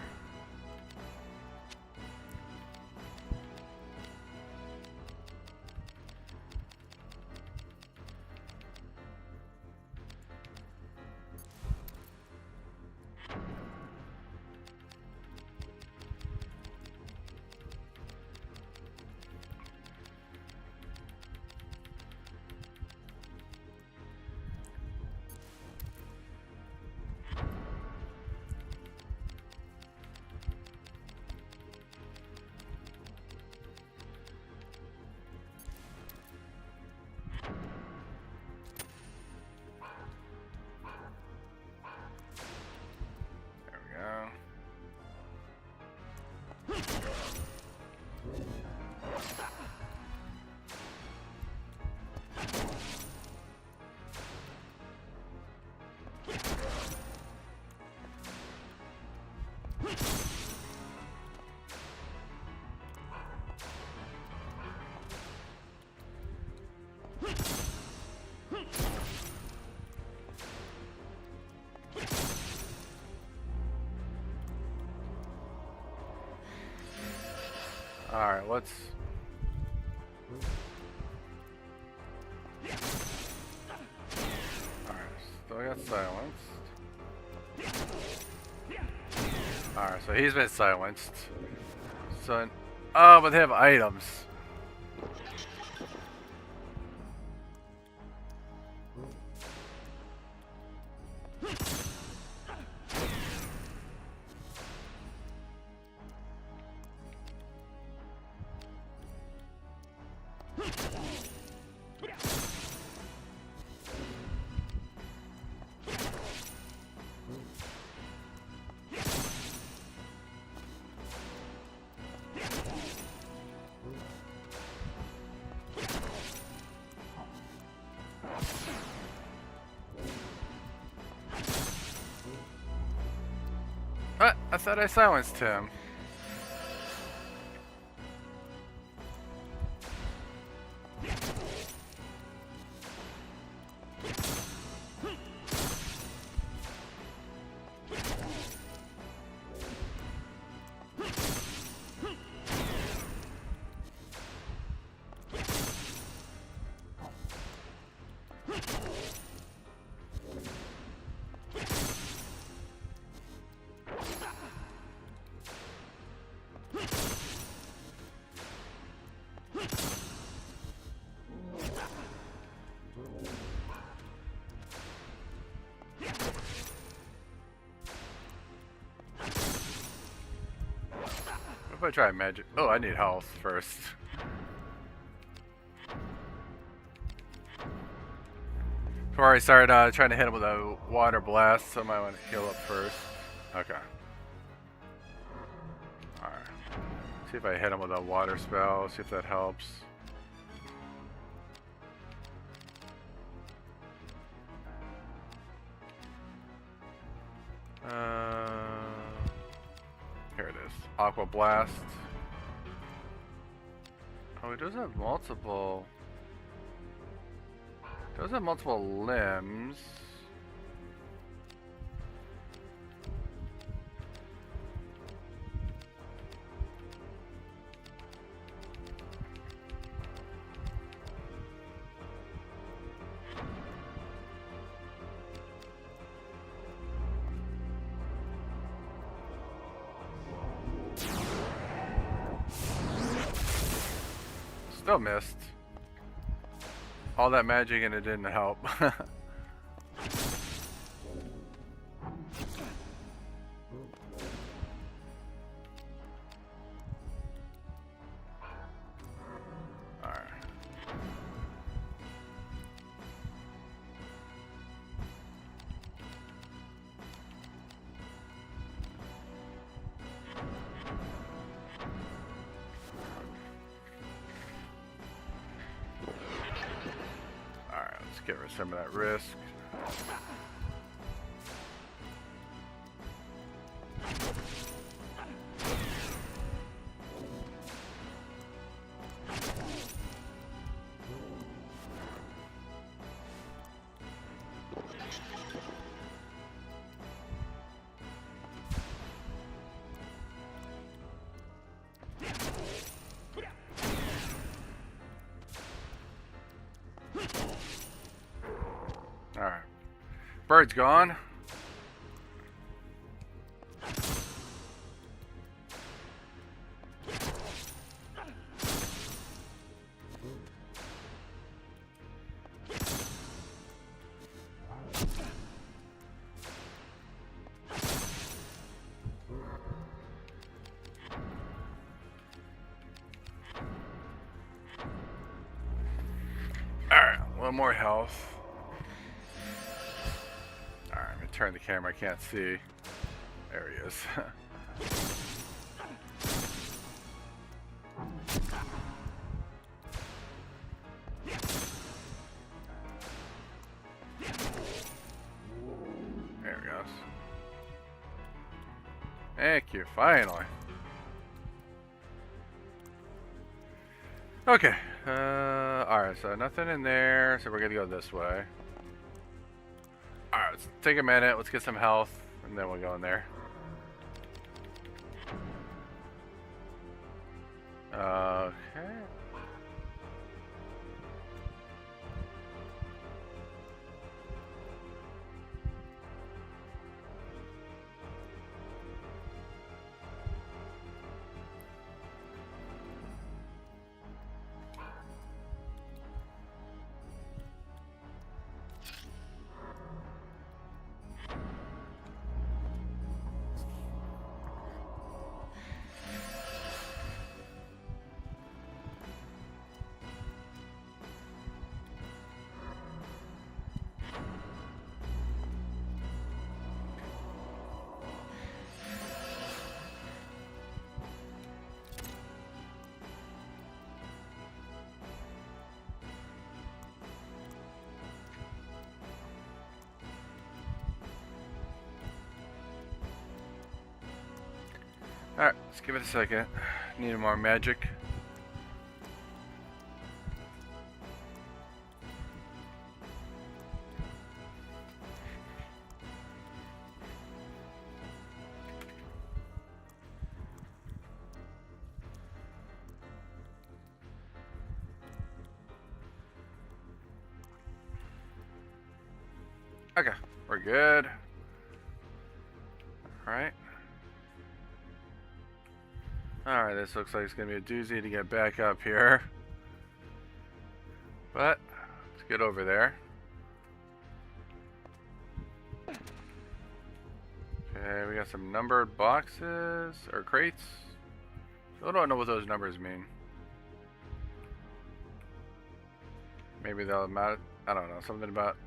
Alright, let's... Alright, still got silenced. Alright, so he's been silenced. So... Oh, but they have items. What? I thought I silenced him. What if I try magic? Oh, I need health first. Before I start trying to hit him with a water blast, so I might want to heal up first. Okay. Alright. See if I hit him with a water spell, see if that helps. Here it is. Aqua Blast. Oh, it does have multiple. It does have multiple limbs. Still missed. All that magic and it didn't help. Get rid of some of that risk. Alright. Bird's gone. Alright, a little more health. Turn the camera, I can't see. There he is. There he goes. Thank you, finally. Okay. Alright, so nothing in there, so we're gonna go this way. Alright, let's take a minute, let's get some health, and then we'll go in there. Okay. Alright, let's give it a second. Need more magic. Okay, we're good. Alright. Alright, this looks like it's going to be a doozy to get back up here. But, let's get over there. Okay, we got some numbered boxes, or crates. Still don't know what those numbers mean. Maybe they'll matter, I don't know, something about...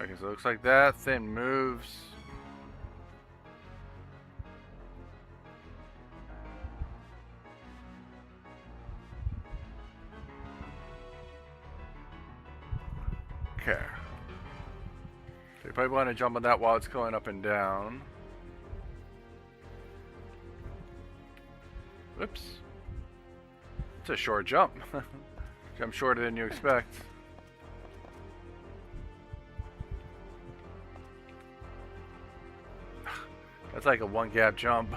Okay, so it looks like that thing moves. Okay. So you probably want to jump on that while it's going up and down. Whoops. It's a short jump. Jump shorter than you expect. That's like a one gap jump.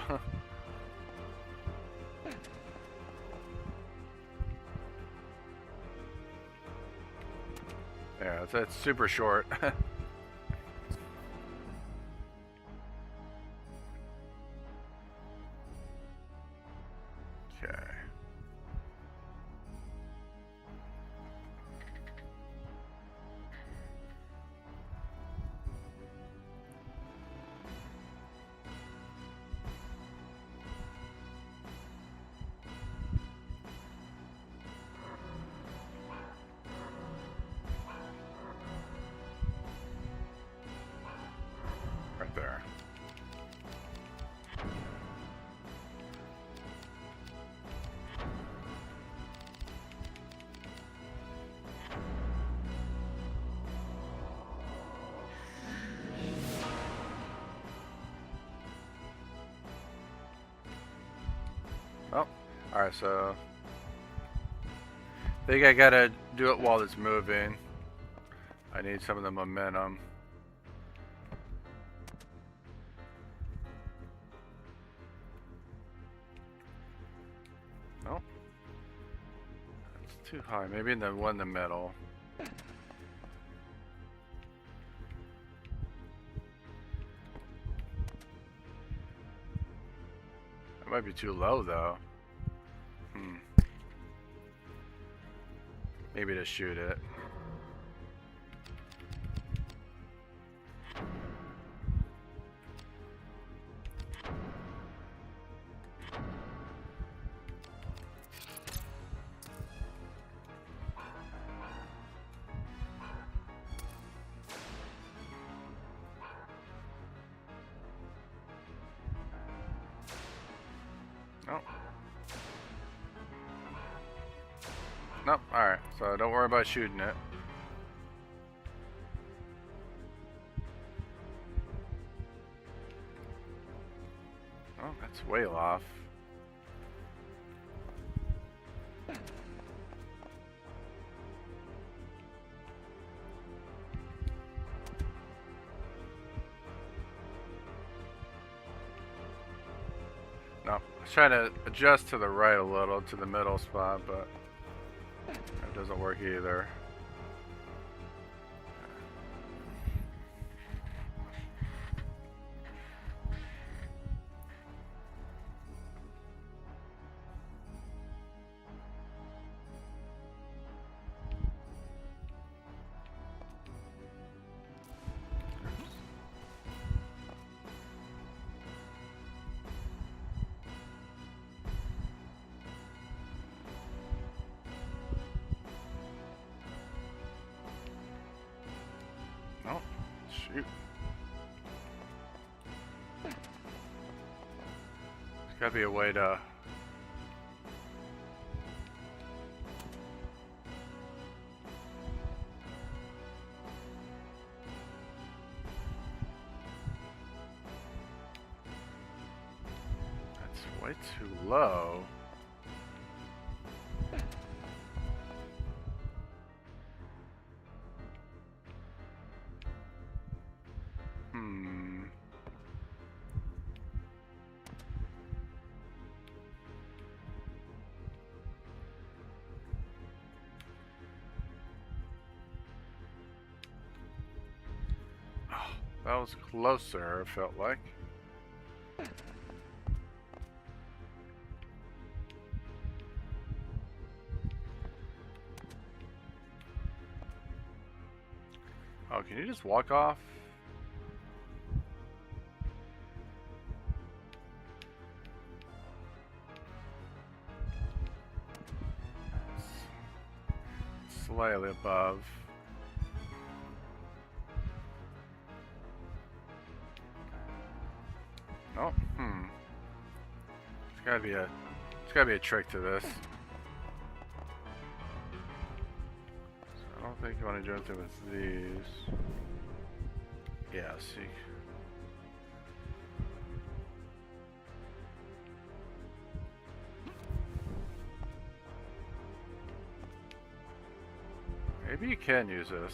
Yeah, that's super short. Okay. Right there. Oh, alright, so I think I gotta do it while it's moving. I need some of the momentum. Nope. It's too high. Maybe in the one in the middle. It might be too low though. Maybe to shoot it. Nope. Nope. Alright, so don't worry about shooting it. Oh, that's way off. No, I was trying to adjust to the right a little, to the middle spot, but that doesn't work either. Oh, shoot. There's gotta be a way to... That's way too low. That was closer, it felt like. Oh, can you just walk off? Slightly above. There's gotta be a trick to this. So I don't think you want to do anything with these. Yeah, see. Maybe you can use this.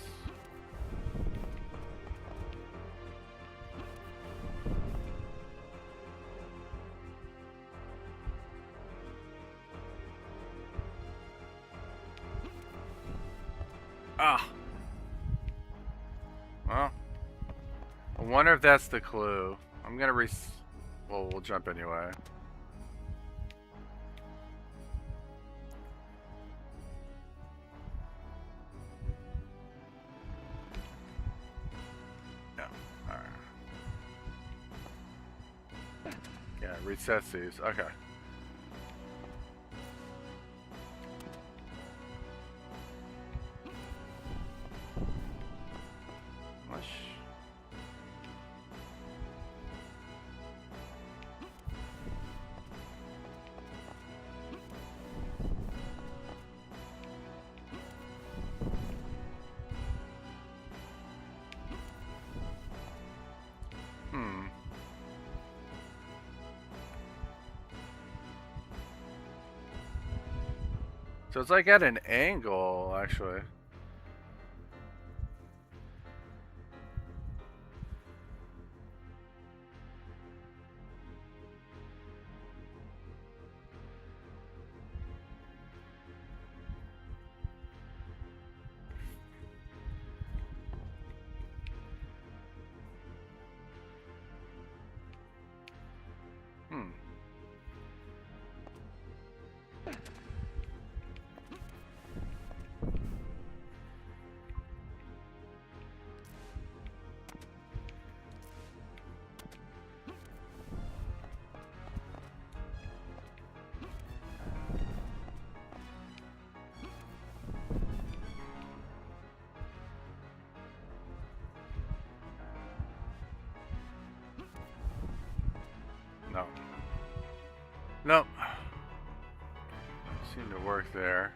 Ah! Well, I wonder if that's the clue. I'm gonna well, we'll jump anyway. Yeah, resets these. Okay. So it's like at an angle, actually. No. Nope. Seemed to work there.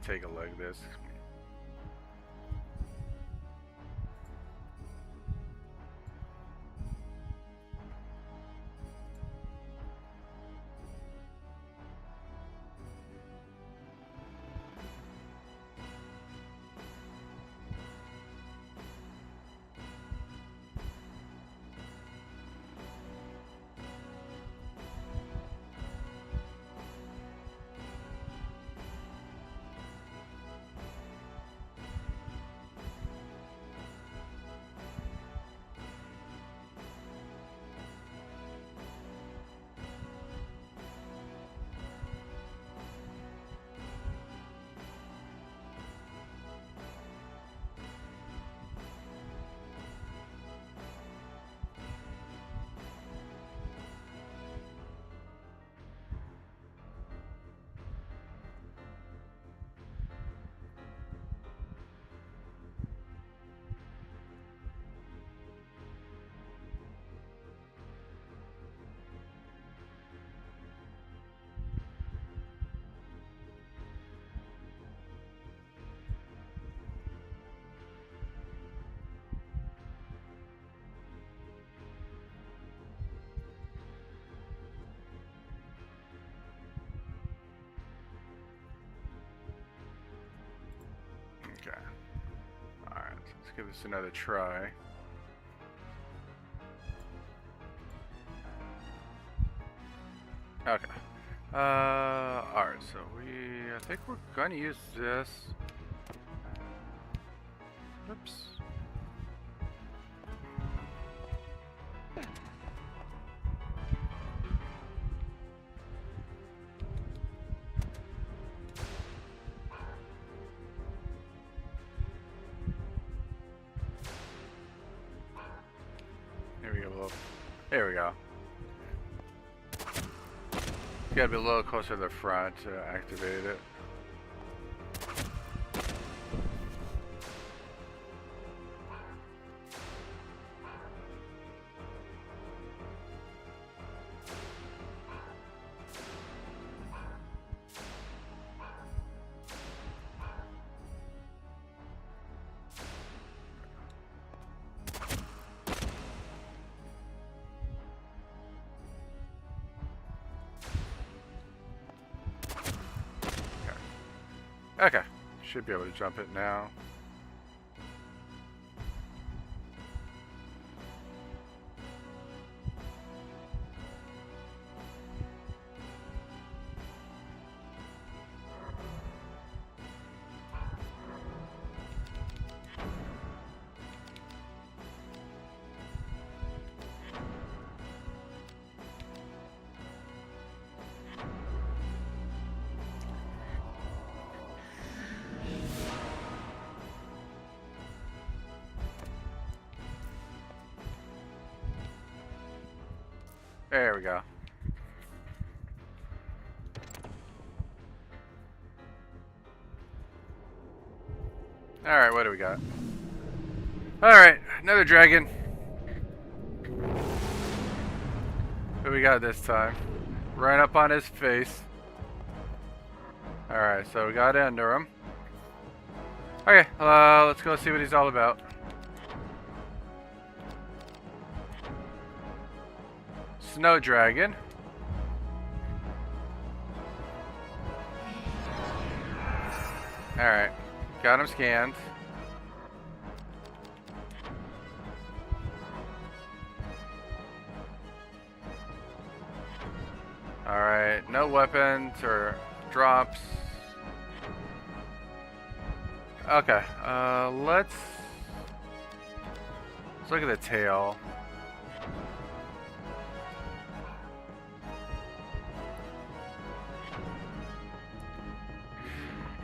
Take a look at this. Okay. Alright, let's give this another try. Okay. Alright, so I think we're gonna use this. Oops. There we go. You gotta be a little closer to the front to activate it. Okay, should be able to jump it now. There we go. Alright, what do we got? Alright, another dragon. What we got this time? Right up on his face. Alright, so we got under him. Okay, let's go see what he's all about. Snow dragon. Alright, got him scanned. Alright, no weapons or drops. Okay, let's look at the tail.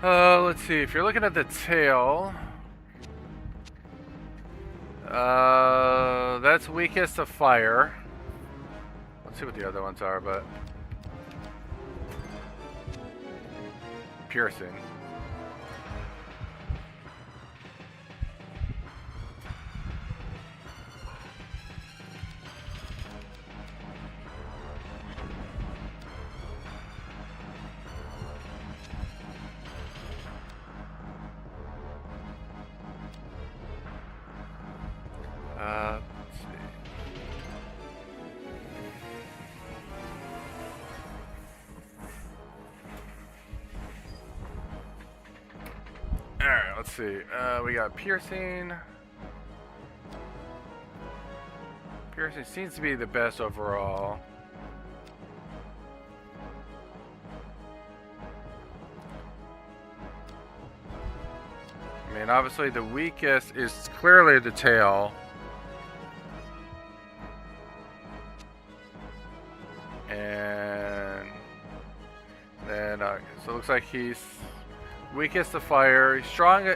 Let's see, if you're looking at the tail, that's weakest to fire. Let's see what the other ones are, but piercing. Let's see. Alright, let's see. We got piercing. Piercing seems to be the best overall. I mean, obviously the weakest is clearly the tail. And then, so it looks like he's weakest to fire. He's strong.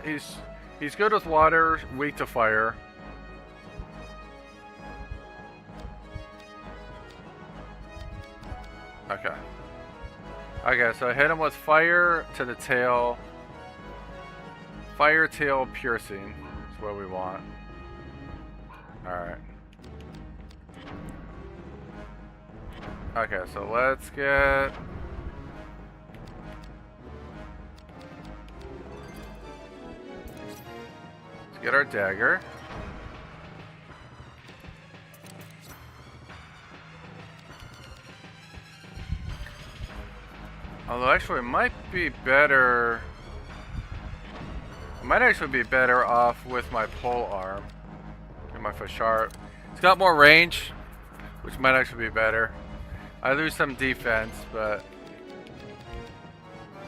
He's good with water. Weak to fire. Okay. Okay, so hit him with fire to the tail. Fire, tail, piercing is what we want. Alright. Okay, so let's get our dagger. Although actually it might be better. I might actually be better off with my pole arm. Get my foot sharp. It's got more range, which might actually be better. I lose some defense, but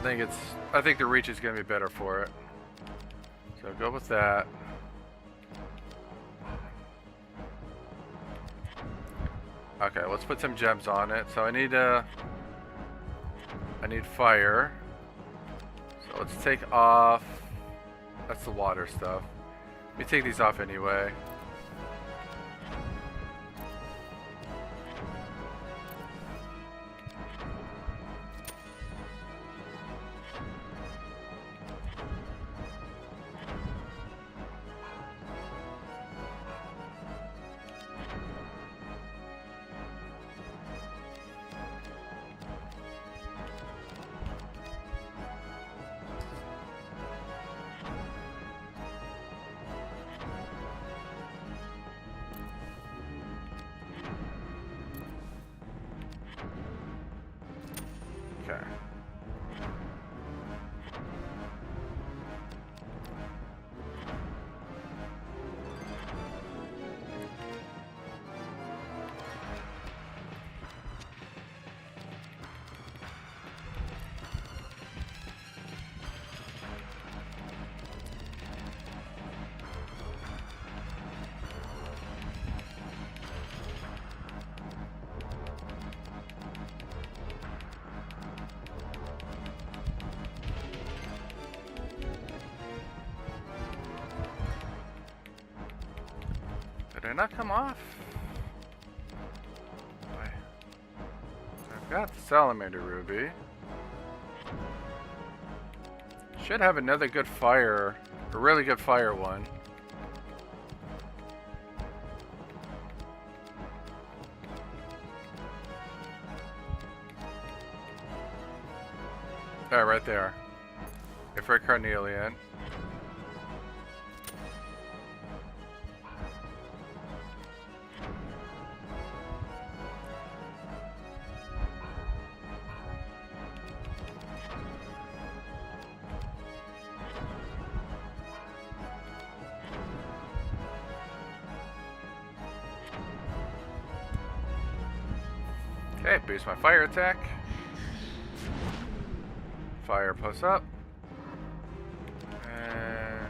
I think the reach is gonna be better for it. So go with that. Okay, let's put some gems on it. So I need fire. So let's take off. That's the water stuff. Let me take these off anyway. Did it not come off? I've got the Salamander Ruby. Should have another good fire, a really good fire one. Oh, right there. If for Carnelian. Okay, boost my fire attack. Fire post up. And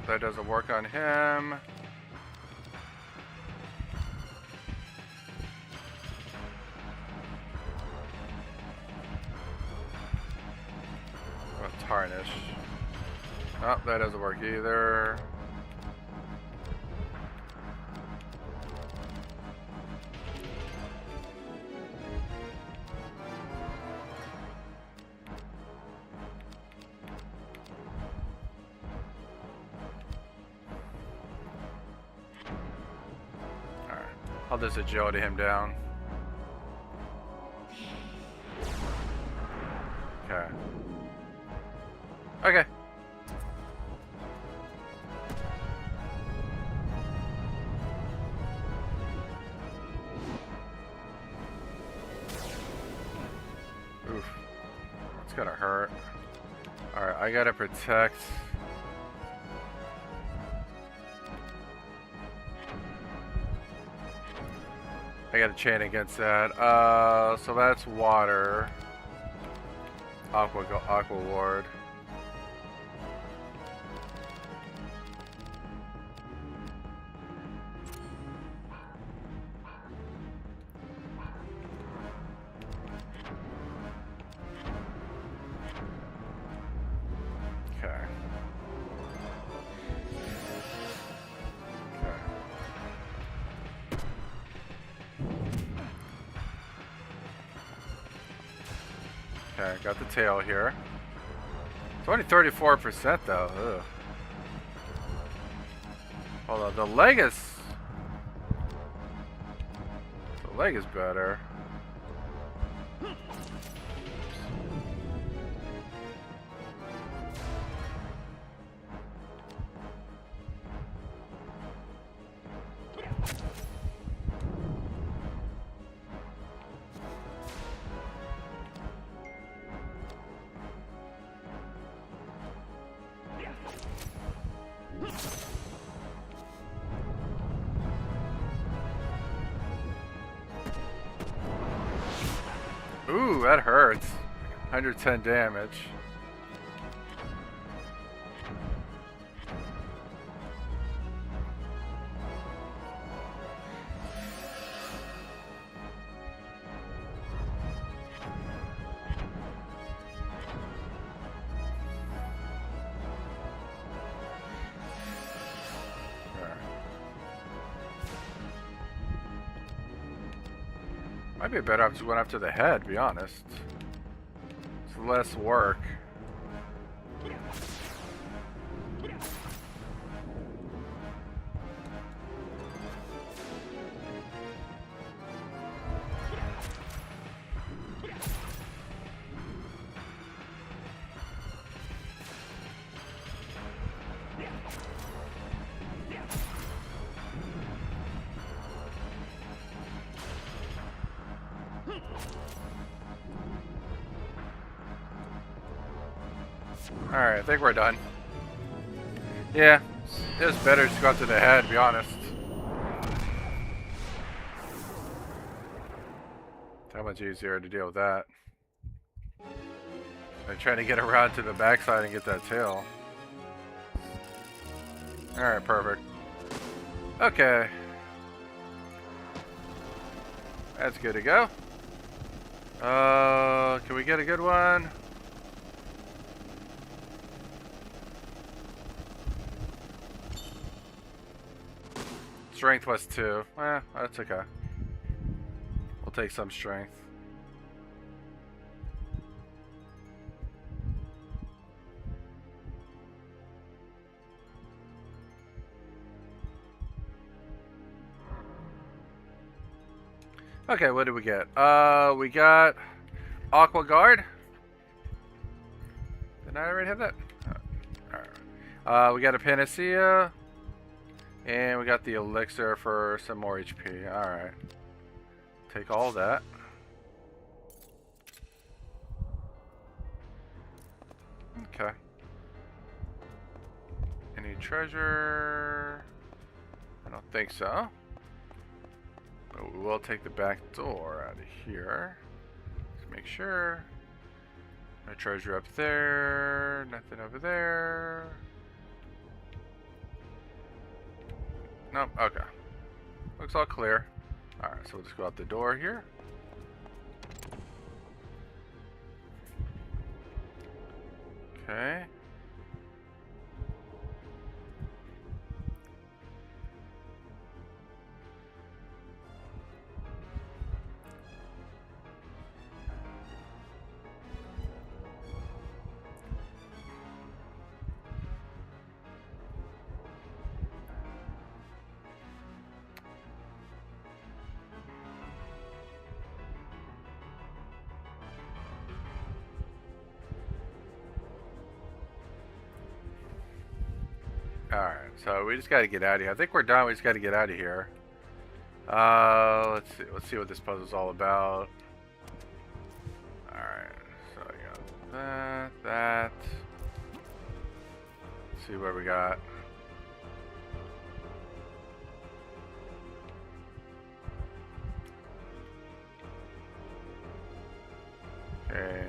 that doesn't work on him. Tarnish. Oh, that doesn't work either. Alright, I'll just agility him down. Okay. Okay. Oof. It's gonna hurt. Alright, I gotta protect. I gotta chain against that. So that's water. Aqua ward. Okay, got the tail here. It's only 34% though. Ugh. Hold on, the leg is better. Ooh, that hurts. 110 damage. Might be better off just going after the head, to be honest. It's less work. Alright, I think we're done. Yeah, it's better to go up to the head, to be honest. How much easier to deal with that. I'm trying to get around to the backside and get that tail. Alright, perfect. Okay. That's good to go. Can we get a good one? Strength was 2. That's okay. We'll take some strength. Okay, what did we get? We got Aqua Guard. Did I already have that? Alright. We got a Panacea. And we got the Elixir for some more HP. Alright. Take all that. Okay. Any treasure? I don't think so. But we will take the back door out of here. Let's make sure. No treasure up there. Nothing over there. Nope. Okay. Looks all clear. Alright, so we'll just go out the door here. Okay. Alright, so we just gotta get out of here. I think we're done, we just gotta get out of here. Let's see what this puzzle's all about. Alright, so I got that. Let's see what we got. Okay.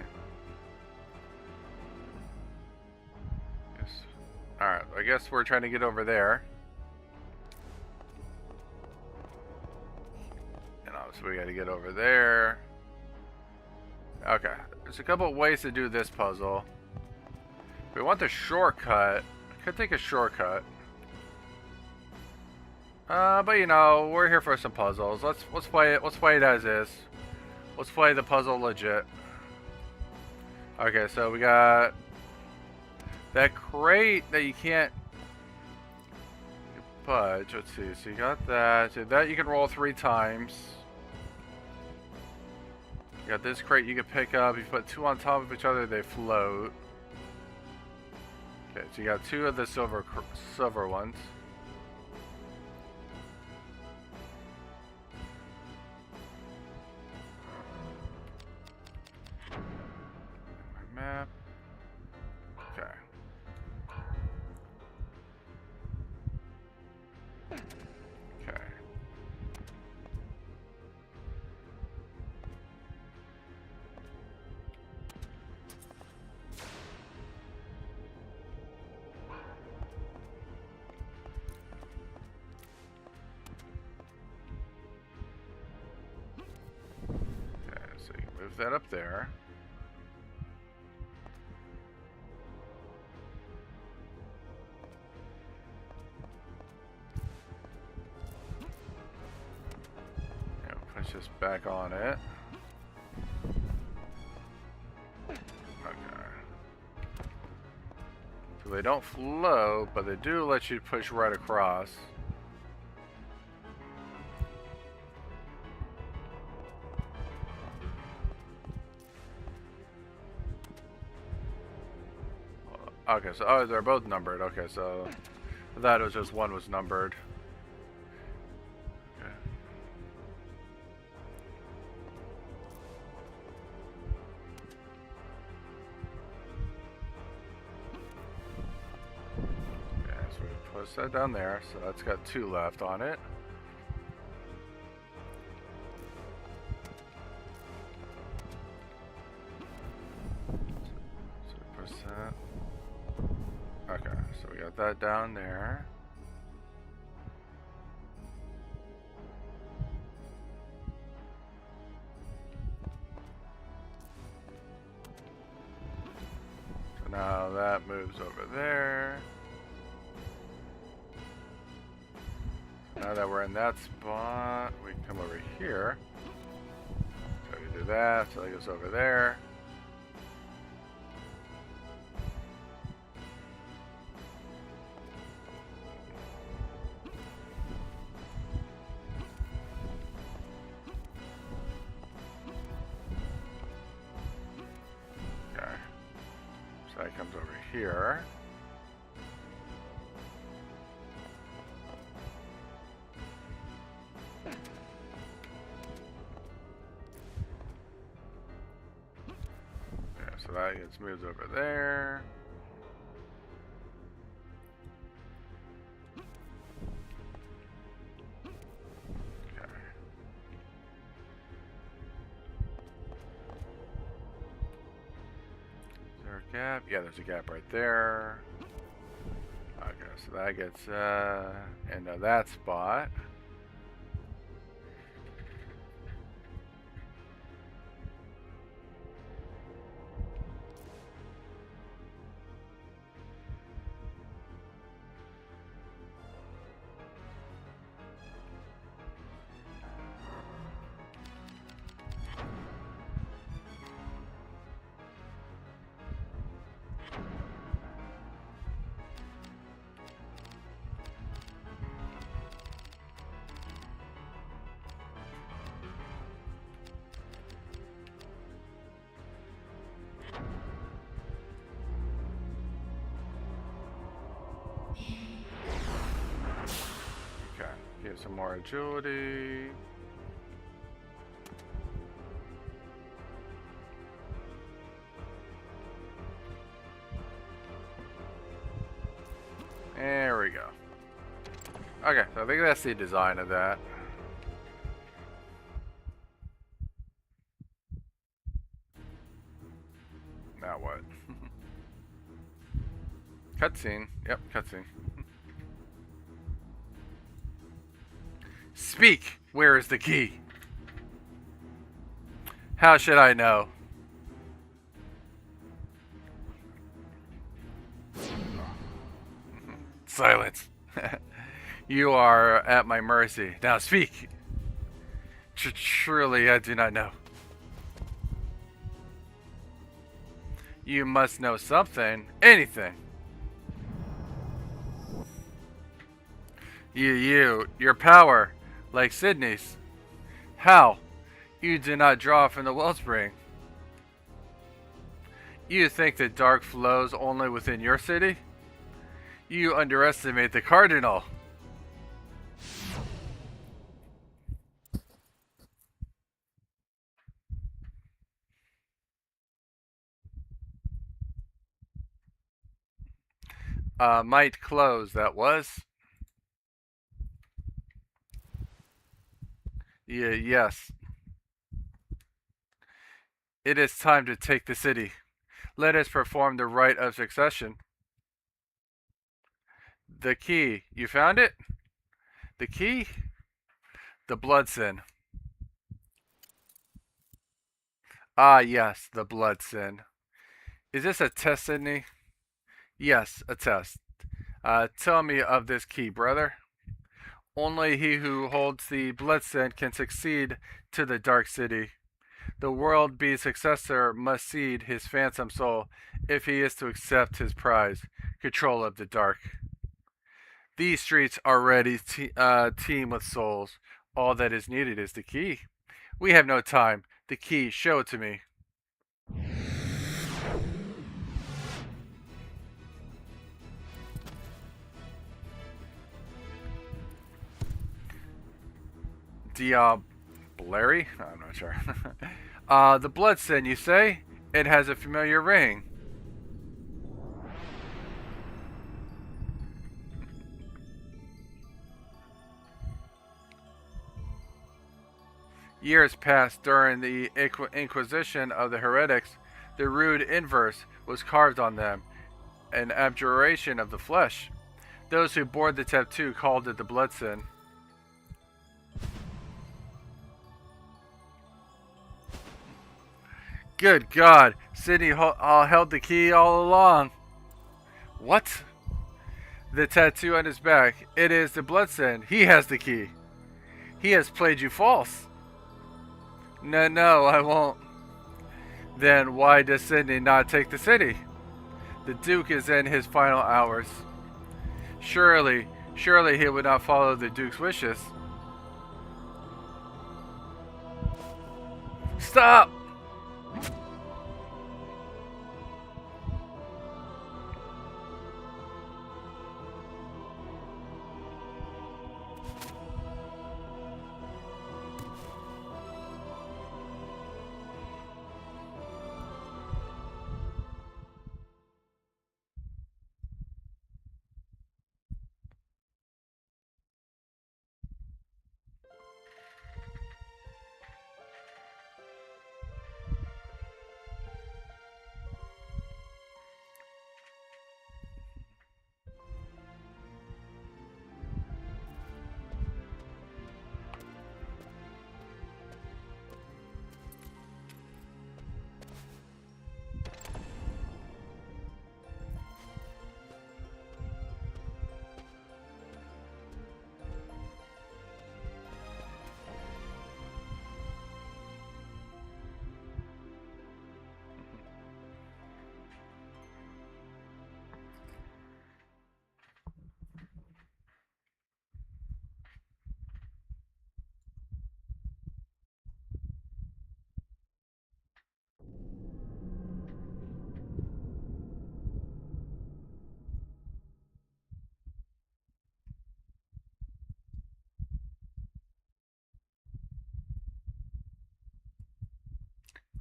Alright, I guess we're trying to get over there. And obviously we gotta get over there. Okay, there's a couple of ways to do this puzzle. If we want the shortcut, I could take a shortcut. But you know, we're here for some puzzles. Let's play it. Let's play it as is. Let's play the puzzle legit. Okay, so we got that crate that you can't budge. Let's see. So you got that. So that you can roll 3 times. You got this crate you can pick up. You put 2 on top of each other, they float. Okay, so you got 2 of the silver ones. My map. Okay. Okay. Okay, so you move that up there. Push this back on it. Okay. So they don't float, but they do let you push right across. Okay, so oh, they're both numbered. Okay, so I thought it was just one was numbered. Push that down there, so that's got 2 left on it. So push that. Okay, so we got that down there. that moves over there. Now that we're in that spot, we can come over here. So we do that, so that goes over there. Okay. So that comes over here. So that gets moved over there. Okay. Is there a gap? Yeah, there's a gap right there. Okay, so that gets into that spot. Get some more agility. There we go. Okay, so I think that's the design of that. Now what? Cutscene. Yep, cutscene. Speak! Where is the key? How should I know? Silence. You are at my mercy. Now speak. Truly, I do not know. You must know something. Anything. Your power. Like Sydney's. How? You do not draw from the wellspring. You think the dark flows only within your city? You underestimate the Cardinal. Might close, that was. Yes. It is time to take the city. Let us perform the rite of succession. The key. You found it? The key? The blood sin. Ah, yes, the blood sin. Is this a test, Sydney? Yes, a test. Tell me of this key, brother. Only he who holds the blood sin can succeed to the dark city. The world beast successor must cede his phantom soul if he is to accept his prize, control of the dark. These streets already teem with souls. All that is needed is the key. We have no time. The key, show it to me. Diablerie? I'm not sure. The blood sin, you say? It has a familiar ring. Years passed during the Inquisition of the heretics. The rude inverse was carved on them, an abjuration of the flesh. Those who bore the tattoo called it the blood sin. Good God, Sydney held the key all along. What? The tattoo on his back. It is the bloodstain. He has the key. He has played you false. No, no, I won't. Then why does Sydney not take the city? The Duke is in his final hours. Surely he would not follow the Duke's wishes. Stop!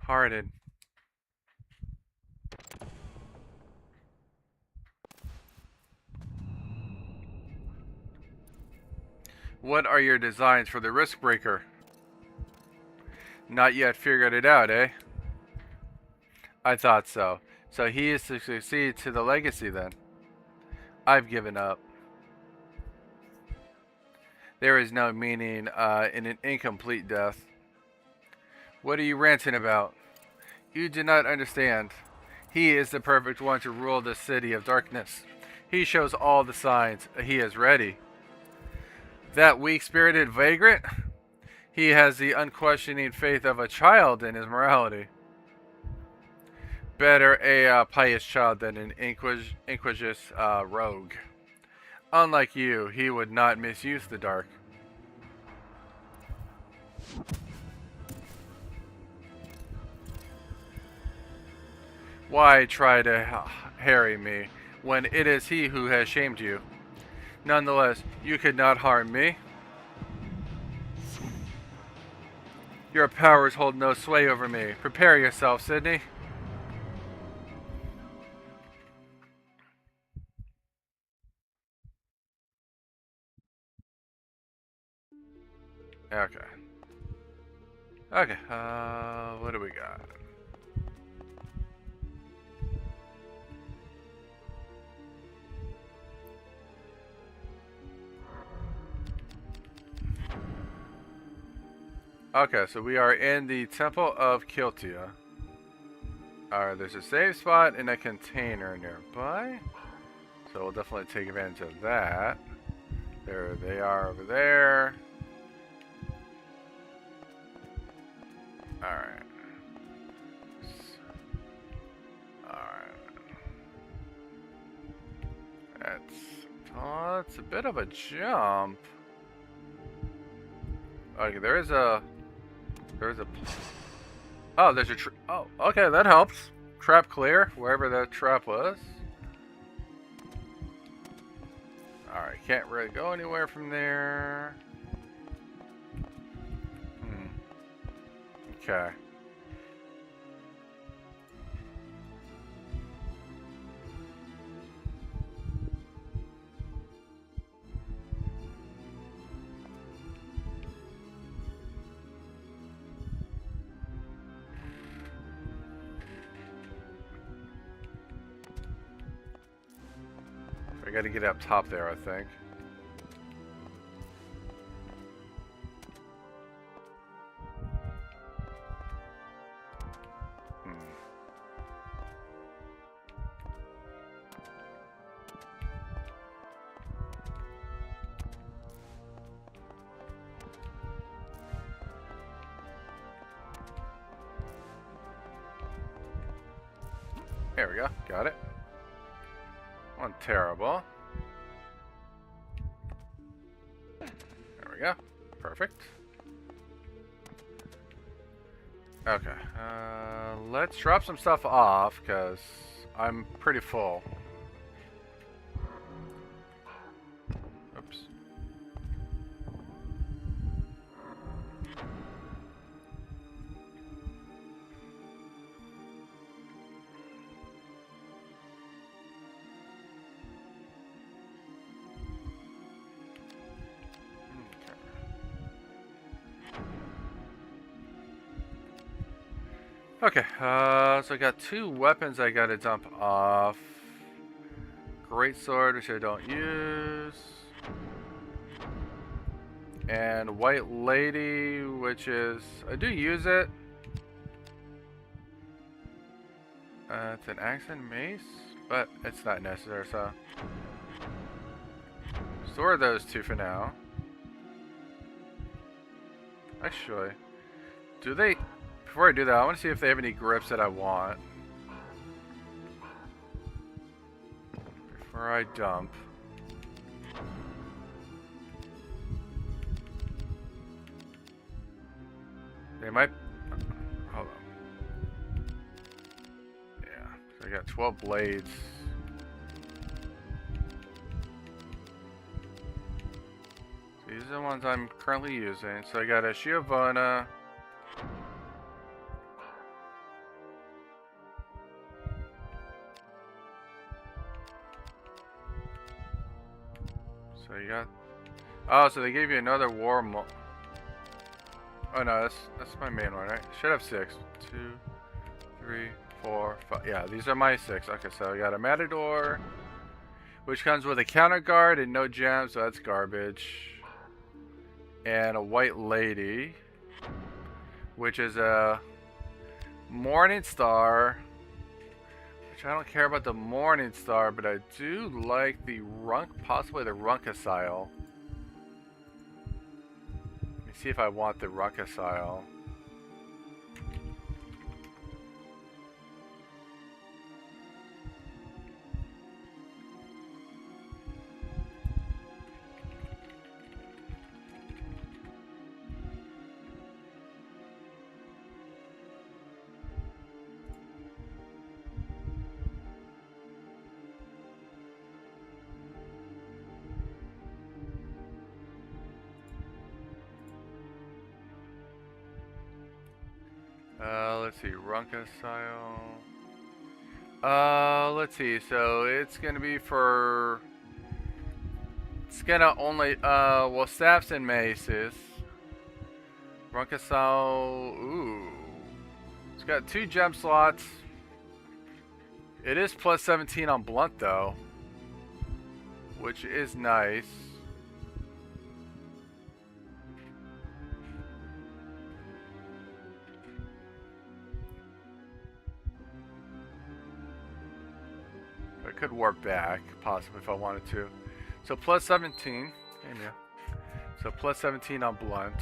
Hearted. What are your designs for the Risk Breaker? Not yet figured it out, eh? I thought so. So he is to succeed to the legacy then. I've given up. There is no meaning in an incomplete death. What are you ranting about? You do not understand. He is the perfect one to rule the city of darkness. He shows all the signs. He is ready. That weak-spirited vagrant? He has the unquestioning faith of a child in his morality. Better a pious child than an inquisious rogue. Unlike you, he would not misuse the dark. Why try to harry me when it is he who has shamed you? Nonetheless, you could not harm me. Your powers hold no sway over me. Prepare yourself, Sydney. Okay. Okay, what do we got? Okay, so we are in the Temple of Kiltia. Alright, there's a save spot and a container nearby. So we'll definitely take advantage of that. There they are over there. Alright. Alright. That's a bit of a jump. Okay, there's a oh, there's a oh, okay, that helps. Trap clear, wherever that trap was. Alright, can't really go anywhere from there. Okay. I gotta get up top there, I think. There we go. Got it. One terrible. There we go. Perfect. Okay. Let's drop some stuff off because I'm pretty full. Oops. Okay, so I got 2 weapons I gotta dump off. Greatsword, which I don't use. And White Lady, which is... I do use it. It's an accent mace, but it's not necessary, so... Store those 2 for now. Actually, do they... Before I do that, I want to see if they have any grips that I want. Before I dump. They might... Hold on. Yeah, so I got 12 blades. So these are the ones I'm currently using. So I got a Giovanna. So you got... Oh, so they gave you another war mo... Oh no, that's my main one, right? Should have 6. 2, 3, 4, 5. Yeah, these are my 6. Okay, so I got a Matador, which comes with a counter guard and no gems, so that's garbage. And a White Lady, which is a Morning Star. I don't care about the Morning Star, but I do like the possibly the Runkasile. Let me see if I want the Runkasile. Let's see, Runkasile. Let's see, so it's gonna be for... It's gonna only, well, staffs and maces. Runkasile, ooh. It's got 2 gem slots. It is plus 17 on blunt, though. Which is nice. I could warp back, possibly, if I wanted to. So plus 17. Yeah. So plus 17 on blunt.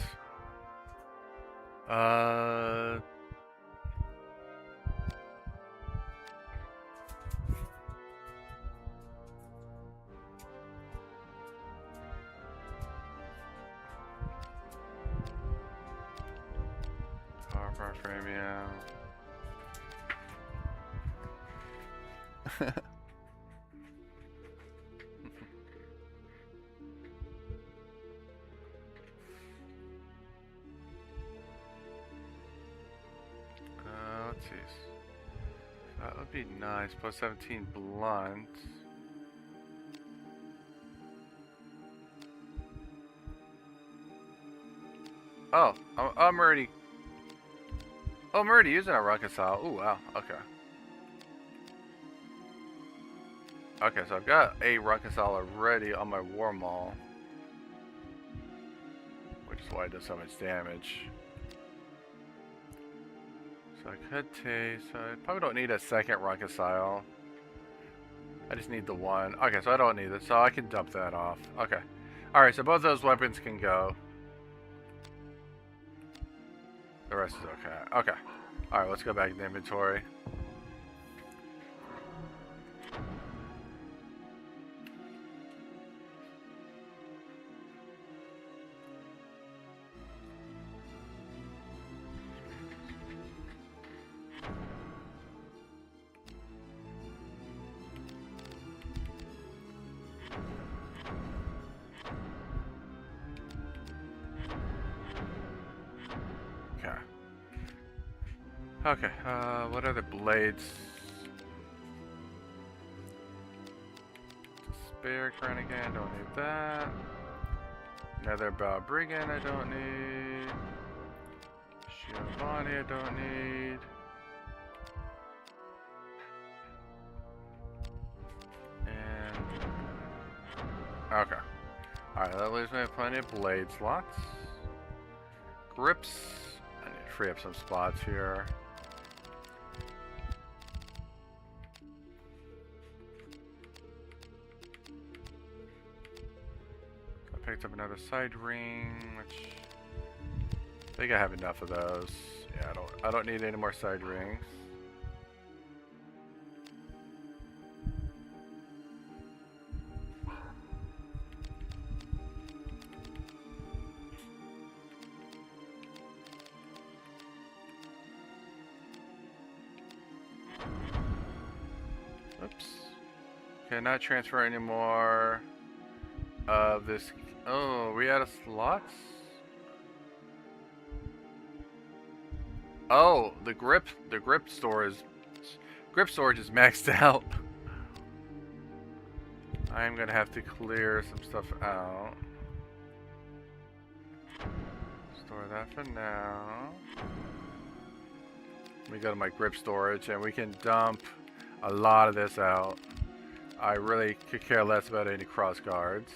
Power premium. Let's see. That would be nice. Plus 17 blunt. Oh, I'm already. Oh, I'm already using a Runkasile. Ooh, wow. Okay. Okay, so I've got a Runkasile already on my War Maul, which is why it does so much damage. So I could take. So I probably don't need a second Runkasile. I just need the one. Okay, so I don't need it, so I can dump that off. Okay. Alright, so both those weapons can go. The rest is okay. Okay. Alright, let's go back to the inventory. Okay, what other blades? Spare Carnigan, don't need that. Another Brigand, I don't need. Giovanni, I don't need. And okay. Alright, that leaves me with plenty of blade slots. Grips. I need to free up some spots here. I picked up another side ring, which I think I have enough of those. Yeah, I don't need any more side rings. Oops. Cannot transfer any more of this. Oh, we out of slots? Oh, the grip storage is maxed out. I'm gonna have to clear some stuff out. Store that for now. Let me go to my grip storage and we can dump a lot of this out. I really could care less about any cross guards.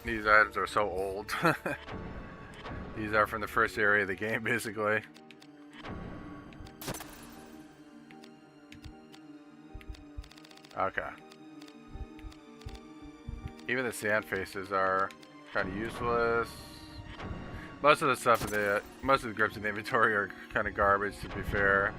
These items are so old. These are from the first area of the game, basically. Okay. Even the sand faces are kind of useless. Most of the stuff in most of the grips in the inventory are kind of garbage, to be fair.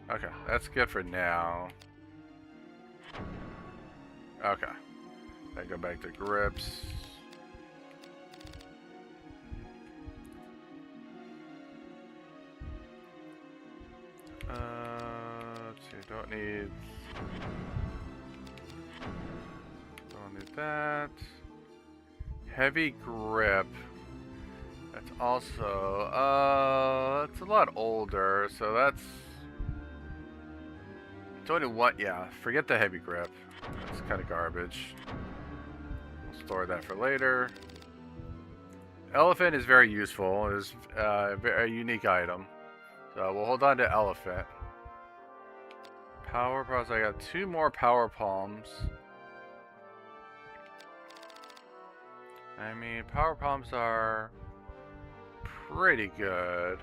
Okay, that's good for now. Okay. Then go back to grips. Let's see, don't need that. Heavy grip. That's also, it's a lot older, so that's only what, yeah, forget the heavy grip. That's kind of garbage. We'll store that for later. Elephant is very useful. It is a unique item. So we'll hold on to elephant. Power palms. I got 2 more power palms. I mean, power palms are pretty good.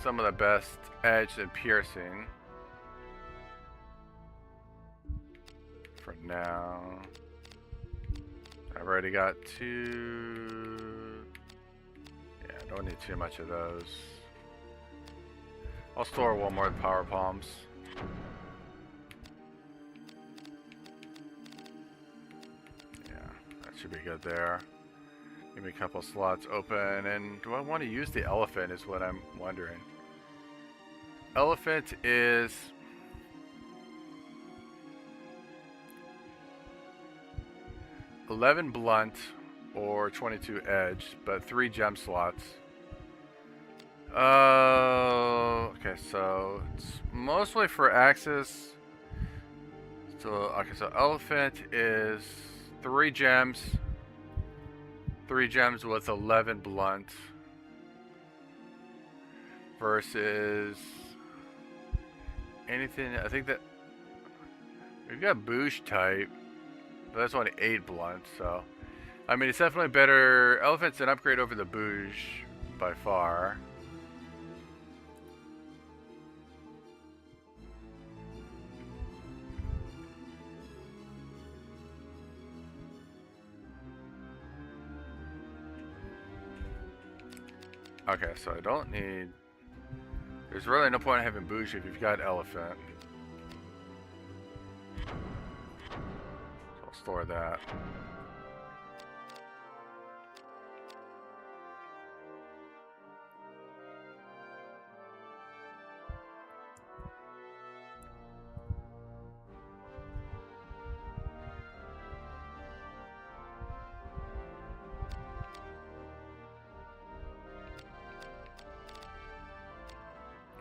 Some of the best edge and piercing for now. I've already got 2. Yeah, don't need too much of those. I'll store 1 more power palms. Yeah, that should be good there. Give me a couple slots open, and do I want to use the elephant is what I'm wondering. Elephant is 11 blunt or 22 edge, but 3 gem slots. Okay, so it's mostly for Axis. So, okay, so Elephant is 3 gems. 3 gems with 11 blunt. Versus anything, I think that we've got Boosh type, but that's only 8 blunt, so I mean it's definitely better. Elephant's an upgrade over the Boosh by far. Okay, so I don't need, there's really no point in having Boosh if you've got Elephant. So I'll store that.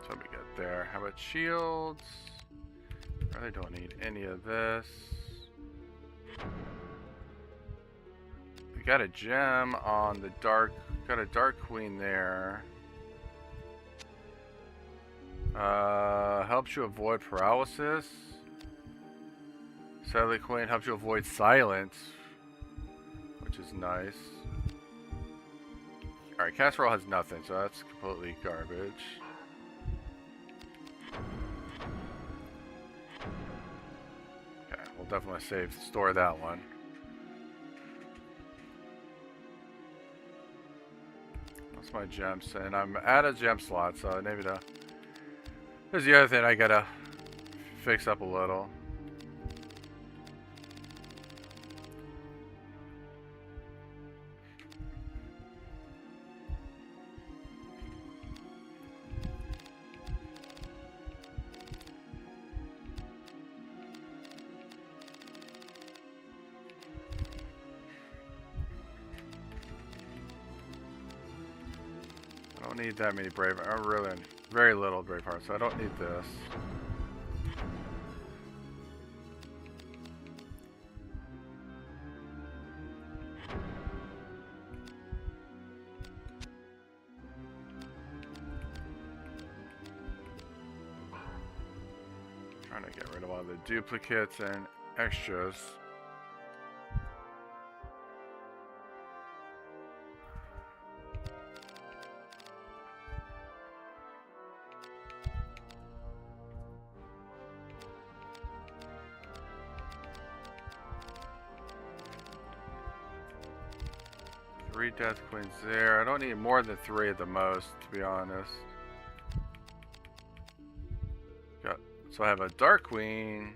So we get there. How about shields? Really don't need any of this. We got a gem on the dark. Got a dark queen there. Helps you avoid paralysis. Satellite queen helps you avoid silence, which is nice. Alright, casserole has nothing, so that's completely garbage. Okay, we'll definitely store that one. That's my gems, and I'm out of gem slots, so maybe there's the other thing I gotta fix up a little. I don't need that many brave. I'm really very little brave hearts, so I don't need this. Trying to get rid of all the duplicates and extras. Three death queens there. I don't need more than 3 at the most, to be honest. So I have a dark queen,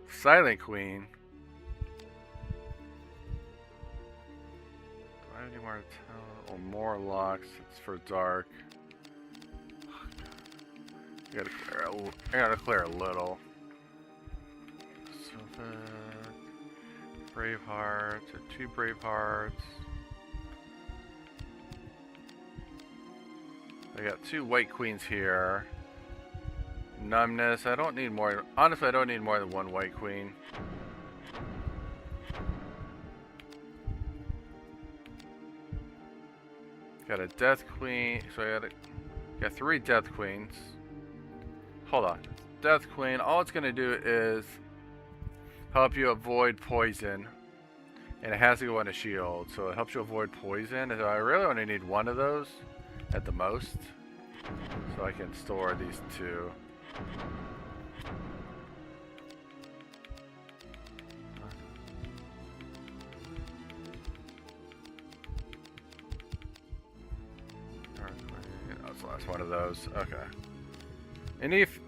silent queen. Do I have any more to tell? Oh, more locks. It's for dark. I gotta clear a little. So brave hearts, or 2 brave hearts. I got 2 white queens here. Numbness. I don't need more. Honestly, I don't need more than 1 white queen. Got a death queen. So I got 3 death queens. Hold on. Death queen. All it's gonna do is help you avoid poison, and it has to go on a shield, so it helps you avoid poison. So I really only need 1 of those at the most, so I can store these 2. That's the last one of those. Okay.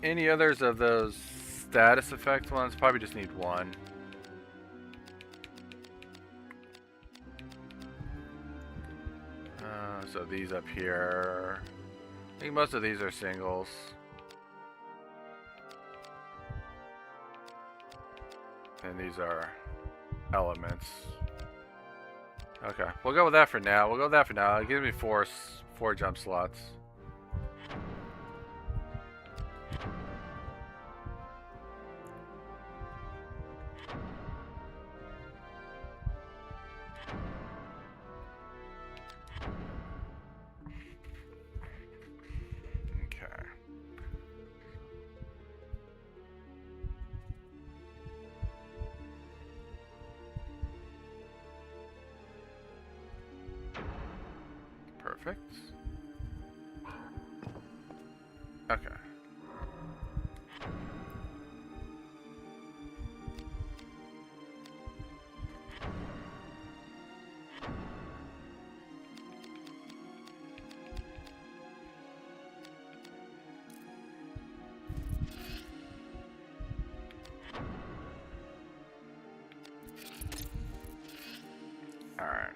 Any others of those status effect ones? Probably just need 1. So these up here, I think most of these are singles. And these are elements. Okay, we'll go with that for now. We'll go with that for now. It gives me four jump slots. Perfect. Okay. All right.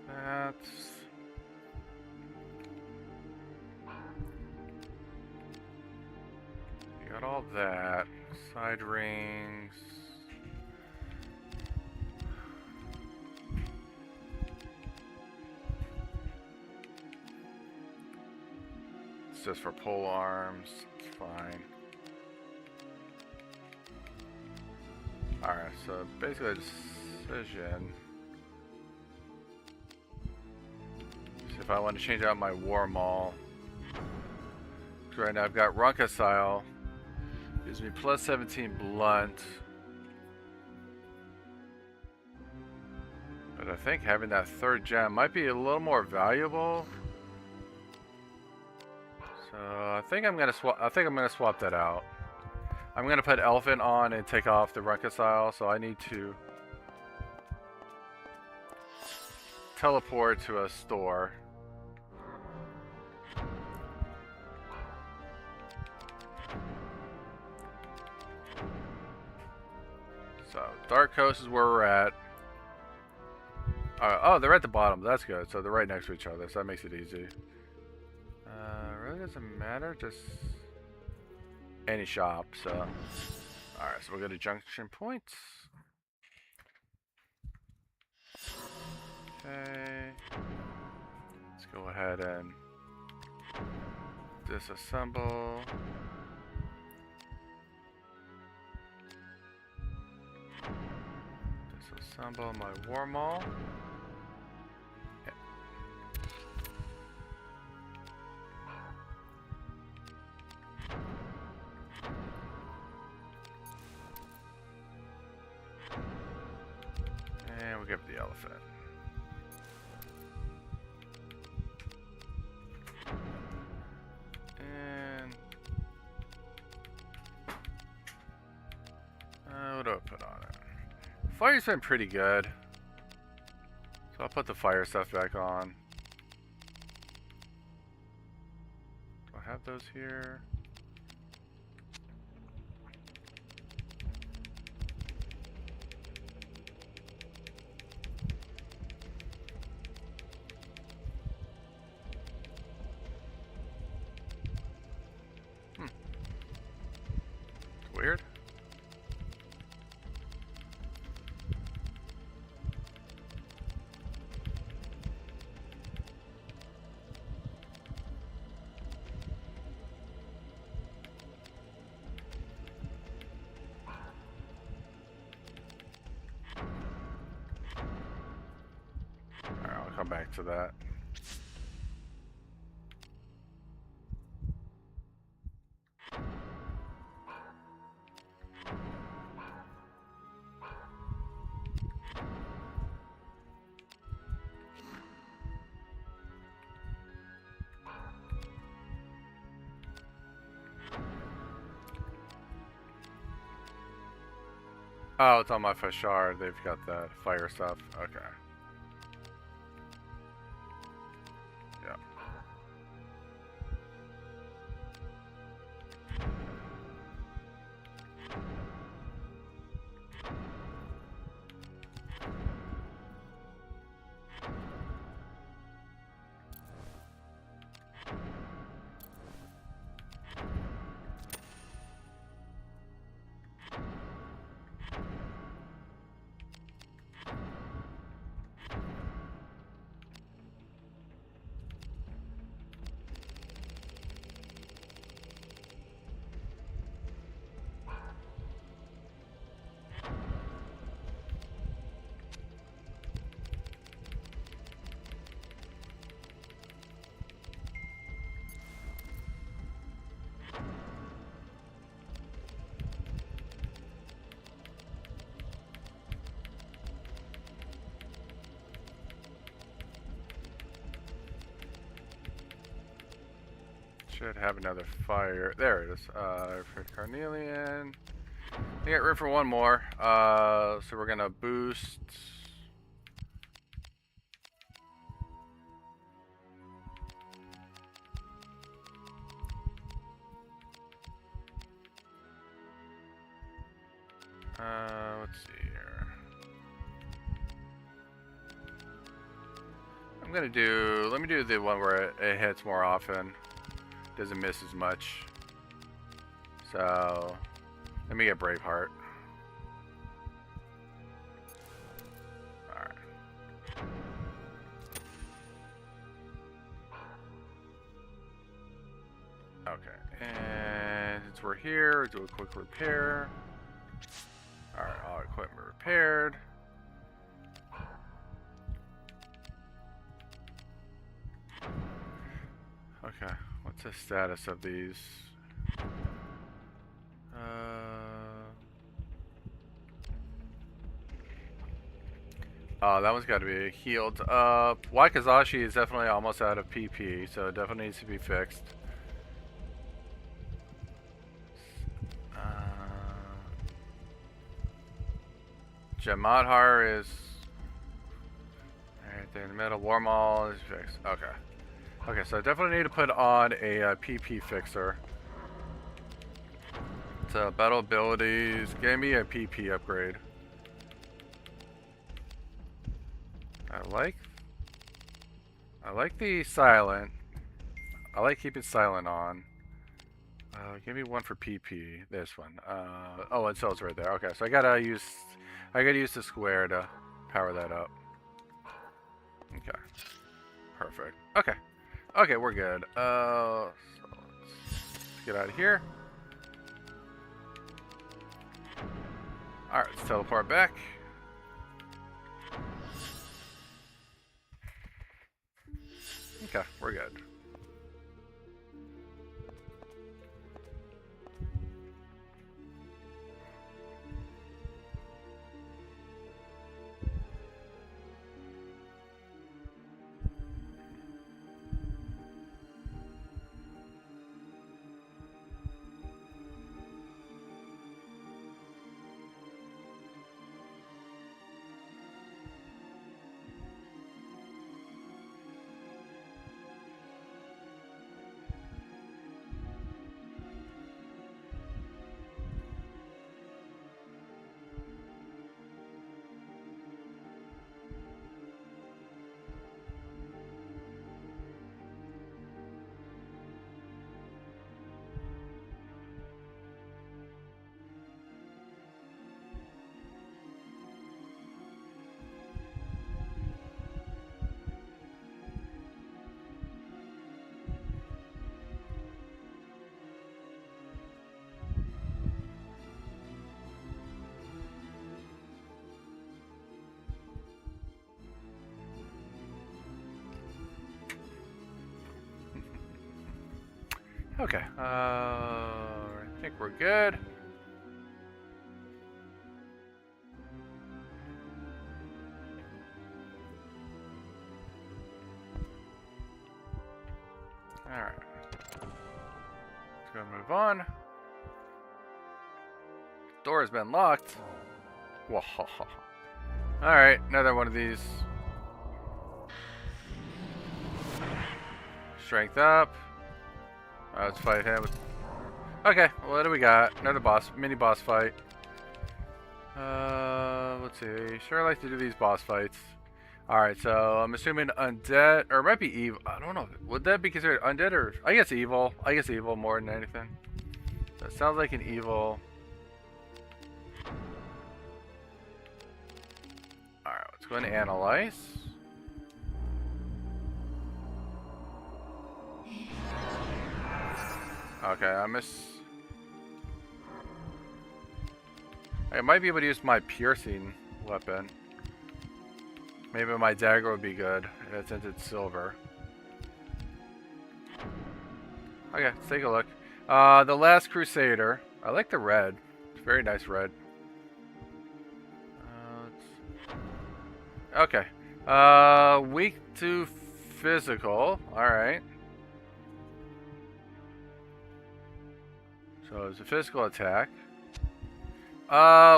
That's got all that. Side rings. It's just for pole arms. It's fine. Alright, so basically a decision. See if I want to change out my war maul. Right now I've got Runka style. Gives me plus 17 blunt. But I think having that third gem might be a little more valuable. So I think I'm gonna swap that out. I'm gonna put elephant on and take off the Runka style, so I need to teleport to a store. So, Dark Coast is where we're at. Oh, they're at the bottom. That's good. So they're right next to each other. So that makes it easy. Really doesn't matter. Just any shop. So, alright. So we'll go to junction points. Okay. Let's go ahead and disassemble. Disassemble my war maul. Yeah. And we'll give it the elephant. And what do I put on it? Fire's been pretty good. So I'll put the fire stuff back on. Do I have those here? It's weird. Come back to that. Oh, it's on my Fashar. They've got that fire stuff. Okay. Yeah. Should have another fire. There it is. For Carnelian. I got room for one more. So we're gonna boost. Let's see here. Let me do the one where it hits more often. Doesn't miss as much. So, let me get Braveheart. Alright. Okay, and since we're here, do a quick repair. Alright, all equipment repaired. Okay, what's the status of these? Oh, that one's got to be healed up. Wakizashi is definitely almost out of PP, so it definitely needs to be fixed. Jamadhar is right there in the middle. Warmal is fixed. Okay. Okay, so I definitely need to put on a PP fixer. So battle abilities, give me a PP upgrade. I like the silent. I like keeping silent on. Give me one for PP. This one. Oh, it sells right there. Okay, so I gotta use the square to power that up. Okay. Perfect. Okay. Okay, we're good. So let's get out of here. Alright, let's teleport back. Okay, we're good. Okay, I think we're good. Alright. Let's go move on. Door has been locked. Whoa. Alright, another one of these. Strength up. Let's fight him. Okay, well, what do we got? Another boss, mini boss fight. Let's see. Sure, I like to do these boss fights. Alright, so I'm assuming undead, or it might be evil. I don't know. Would that be considered undead, or I guess evil? I guess evil more than anything. That sounds like an evil. Alright, let's go ahead and analyze. Okay, I might be able to use my piercing weapon. Maybe my dagger would be good, since it's silver. Okay, let's take a look. The Last Crusader. I like the red. It's very nice red. Okay. Weak to physical. Alright. So it's a physical attack.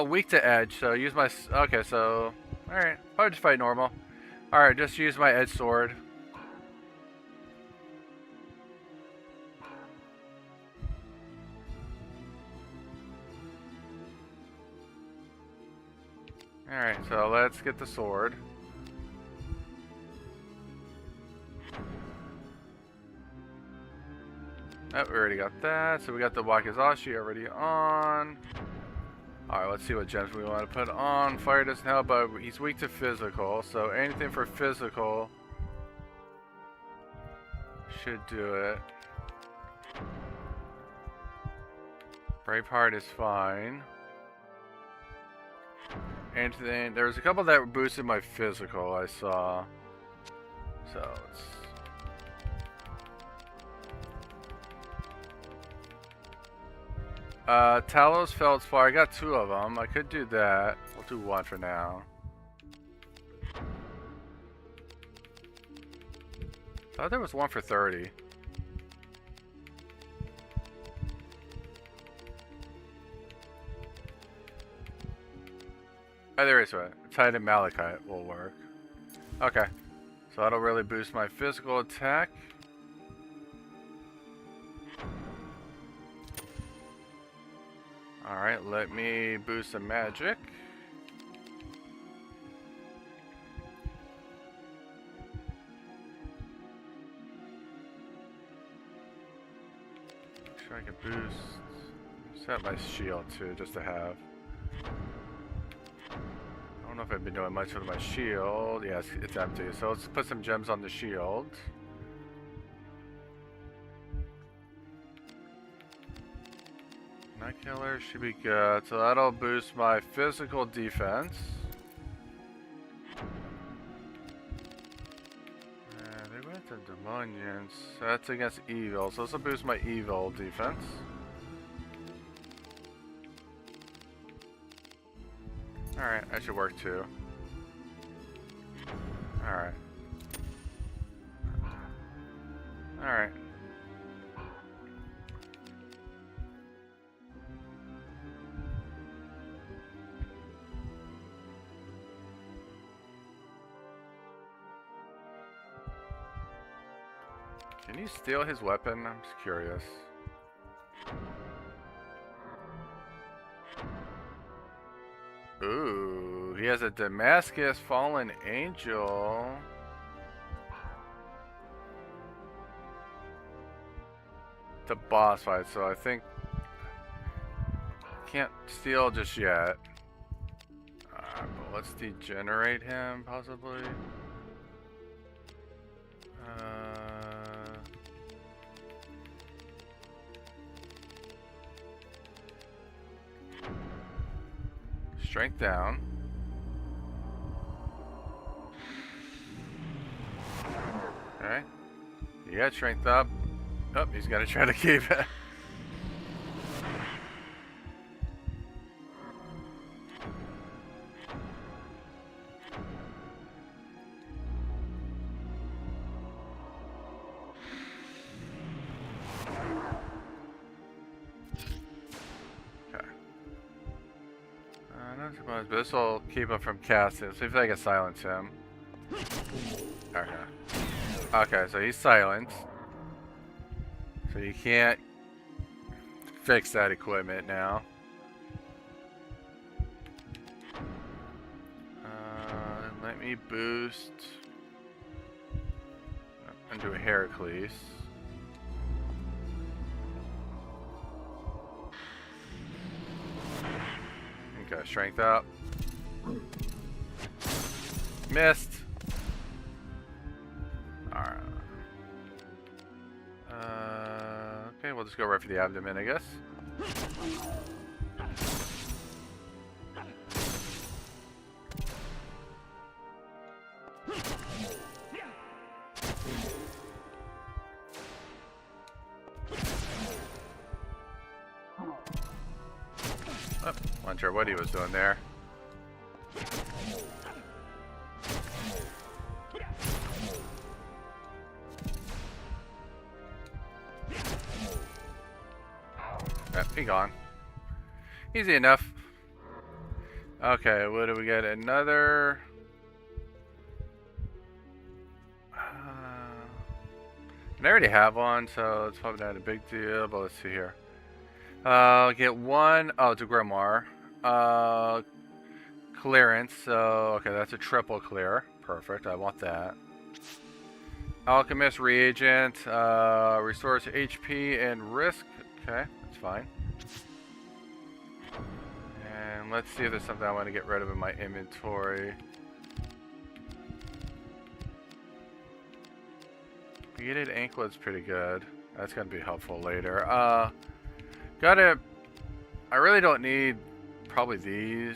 Weak to edge, so use my... Okay, so... Alright, I'll just fight normal. Alright, just use my edge sword. Alright, so let's get the sword. Oh, we already got that. So we got the Wakizashi already on. Alright, let's see what gems we want to put on. Fire doesn't help, but he's weak to physical. So anything for physical should do it. Braveheart is fine. Anything, there's a couple that boosted my physical, I saw. So let's... Talos Feldspar, I got 2 of them. I could do that. We'll do 1 for now. Thought there was 1 for 30. Oh, there is one. Titan Malachite will work. Okay. So that'll really boost my physical attack. Alright, let me boost some magic. Make sure I can boost. Set my shield too, just to have. I don't know if I've been doing much with my shield. Yes, it's empty. So let's put some gems on the shield. Night Killer should be good. So that'll boost my physical defense. They went to Demonians. That's against evil. So this will boost my evil defense. Alright, that should work too. Alright. Alright. Can you steal his weapon? I'm just curious. Ooh, he has a Damascus Fallen Angel. It's a boss fight, so I think can't steal just yet. But let's degenerate him, possibly. Strength down. Okay. You got strength up. Oh, he's gonna try to keep it. But this will keep him from casting. See if I can silence him. Okay. Okay, so he's silenced. So you can't fix that equipment now. Let me boost into a Heracles. Okay, strength up. Missed. Alright. Okay, we'll just go right for the abdomen, I guess. Oh, wasn't sure what he was doing there. Be gone. Easy enough. Okay, what do we get? Another... I already have one, so it's probably not a big deal, but let's see here. Get one... Oh, it's a Grimoire. Clearance, so... Okay, that's a triple clear. Perfect, I want that. Alchemist Reagent. Restores HP and Risk. Okay, that's fine. And let's see if there's something I want to get rid of in my inventory. Beaded anklet's pretty good. That's gonna be helpful later. I really don't need probably these.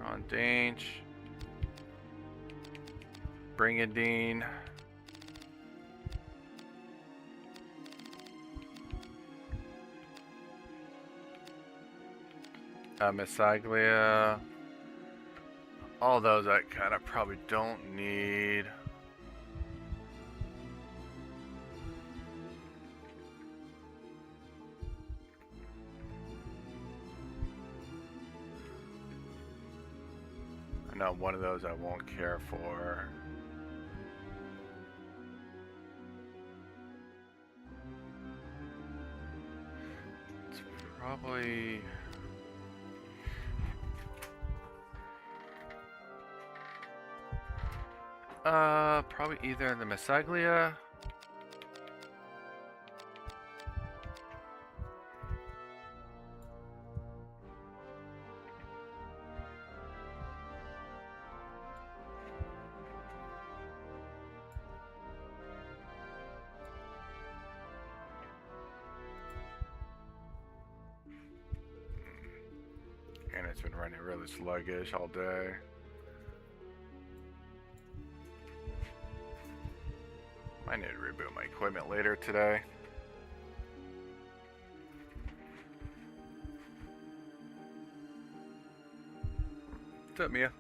Ron Dange. Brigadine. Misaglia. All those I kind of probably don't need. I know one of those I won't care for. It's probably... probably either the Misaglia. And it's been running really sluggish all day. I need to reboot my equipment later today. What's up, Mia?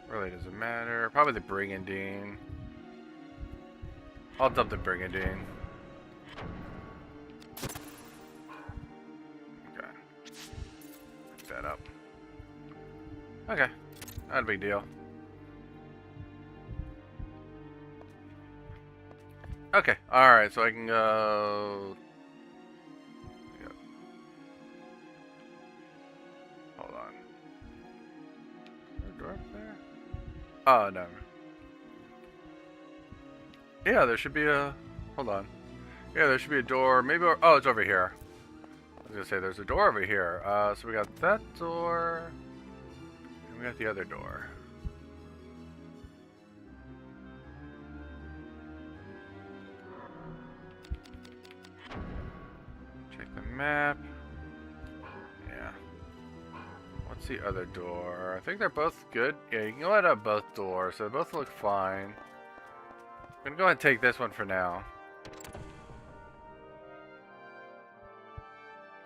Really doesn't matter. Probably the Brigandine. I'll dump the Brigandine. Okay. Pick that up. Okay. Not a big deal. Okay. Alright, so I can go... Hold on. Is there a door up there? Oh, no. Yeah, there should be a... Hold on. Yeah, there should be a door. Maybe... Oh, it's over here. I was gonna say, there's a door over here. So we got that door. And we got the other door. Check the map. Yeah. What's the other door? I think they're both good. Yeah, you can go ahead and have both doors. So they both look fine. I'm gonna go ahead and take this one for now.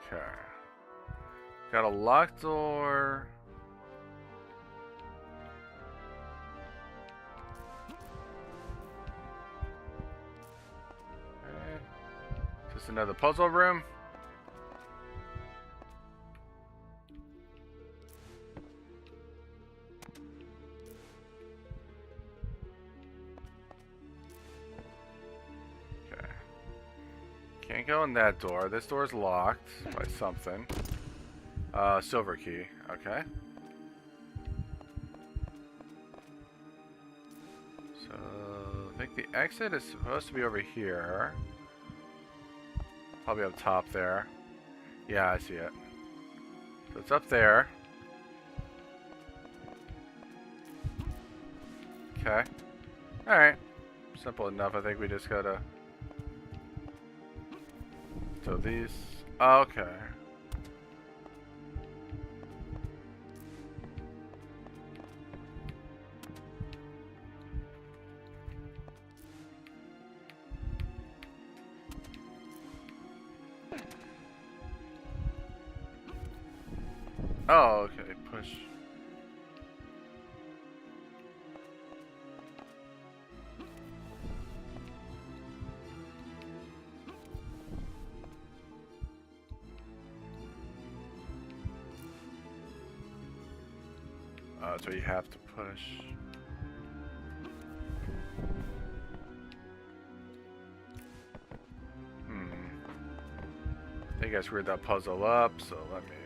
Okay. Got a locked door. Okay. Just another puzzle room. Can't go in that door. This door's locked by something. Silver key. Okay. So, I think the exit is supposed to be over here. Probably up top there. Yeah, I see it. So it's up there. Okay. Alright. Simple enough. I think we just gotta... So these... Okay. Oh, okay. Push. So you have to push. I think I screwed that puzzle up, so let me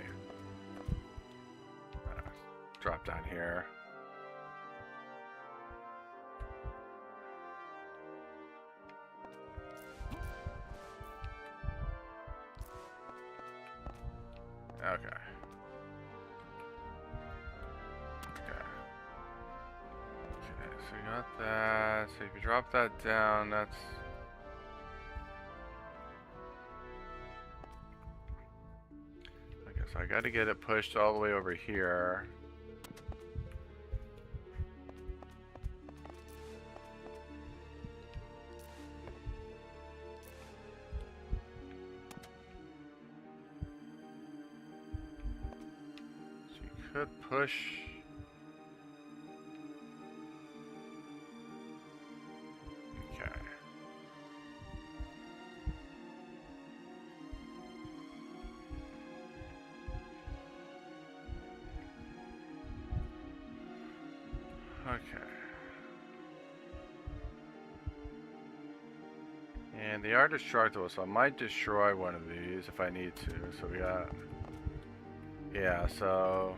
drop down here. Okay. Okay, so you got that. So if you drop that down, that's... Okay, so I gotta get it pushed all the way over here. So you could push... Okay. And they are destructible, so I might destroy one of these if I need to. So we got... Yeah, so...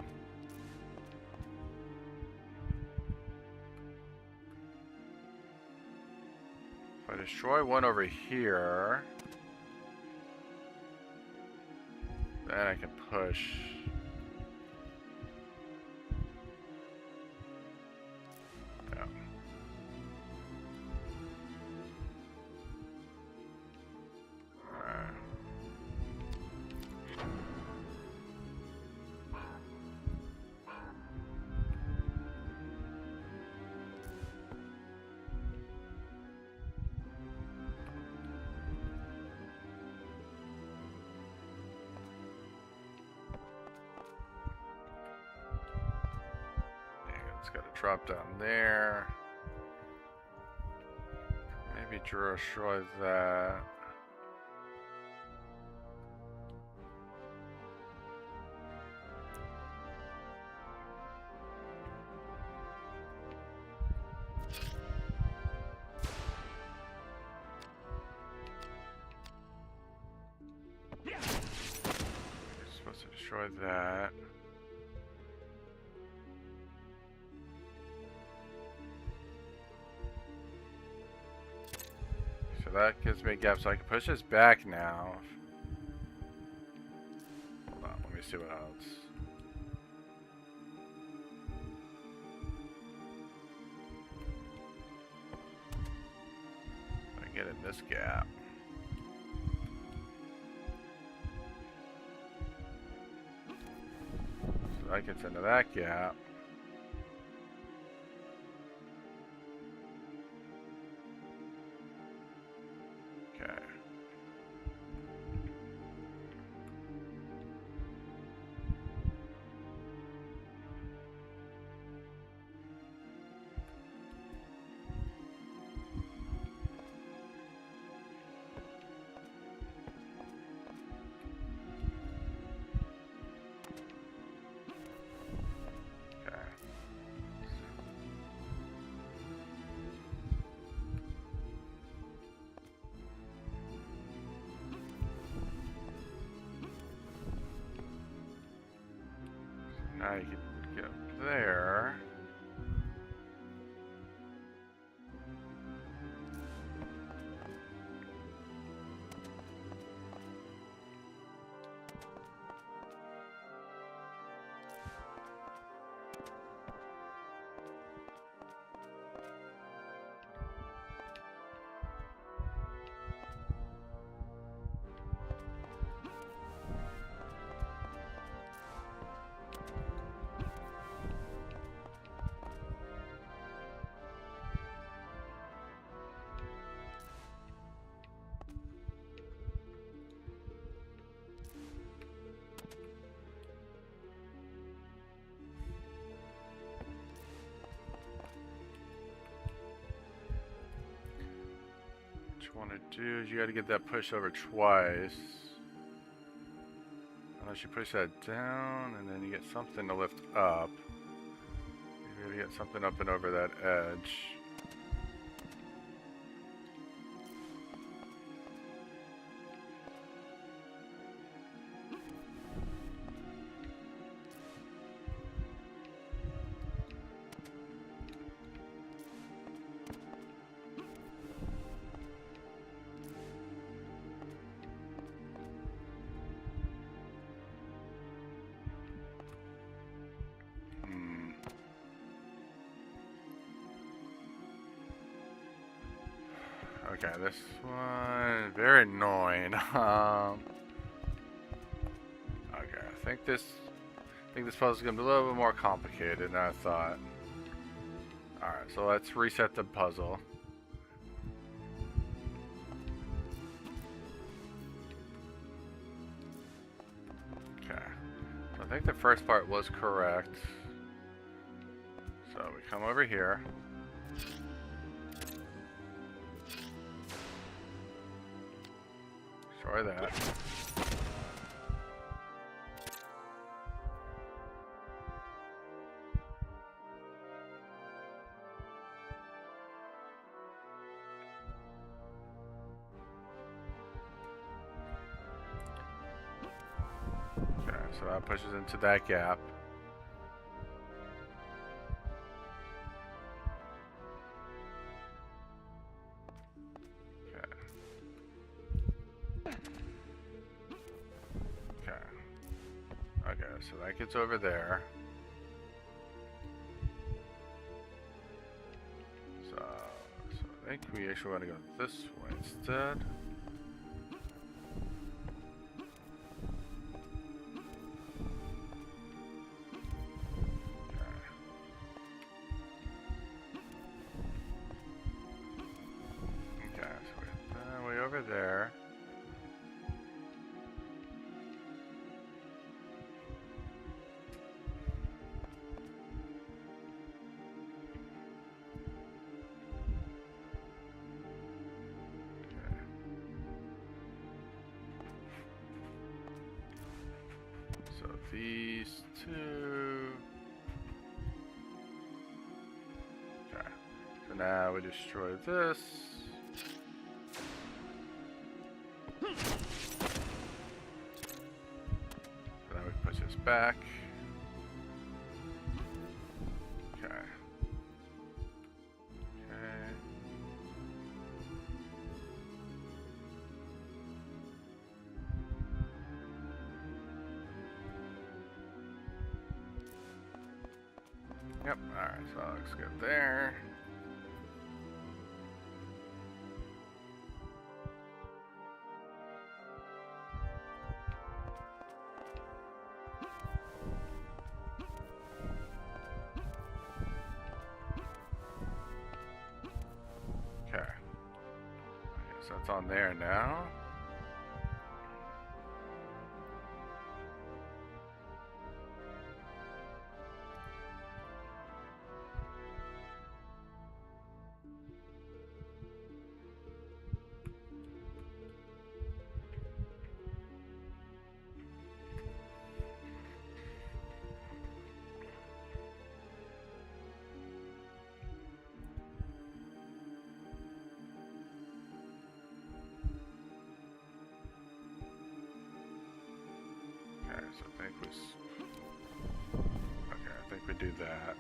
If I destroy one over here... Then I can push... Got to drop down there. Maybe destroy that. You're supposed to destroy that. So that gives me a gap, so I can push this back now. Hold on, let me see what else. I get in this gap. So that gets into that gap. Now you can get up there. Want to do is you got to get that push over twice. Unless you push that down and then you get something to lift up. gotta get something up and over that edge. Okay, this one very annoying. Okay, I think this puzzle is gonna be a little bit more complicated than I thought. All right, so let's reset the puzzle. Okay, so I think the first part was correct. So we come over here. Destroy that. Okay, so that pushes into that gap. So that gets over there. So I think we actually want to go this way instead. Okay, so we get that way over there. These two. Okay. So now we destroy this. So now we push this back. Okay. Okay. Yep, alright, so that looks good there. Okay. I guess that's on there now. So I think I think we do that.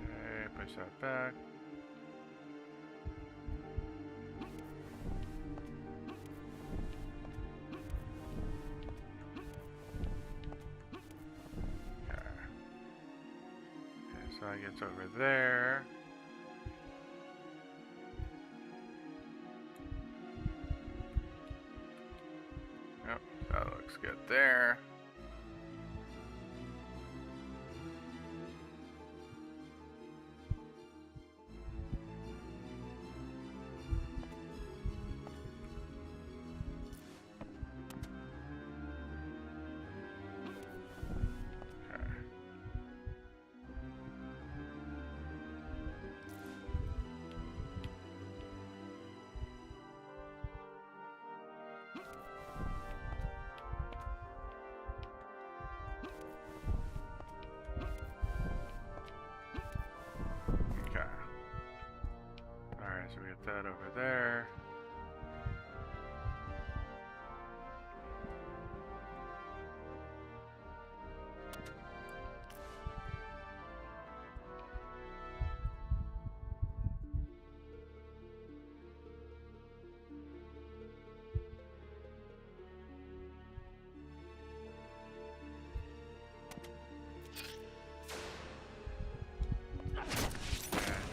Okay, push that back. So it gets over there. Yep, that looks good there. that over there.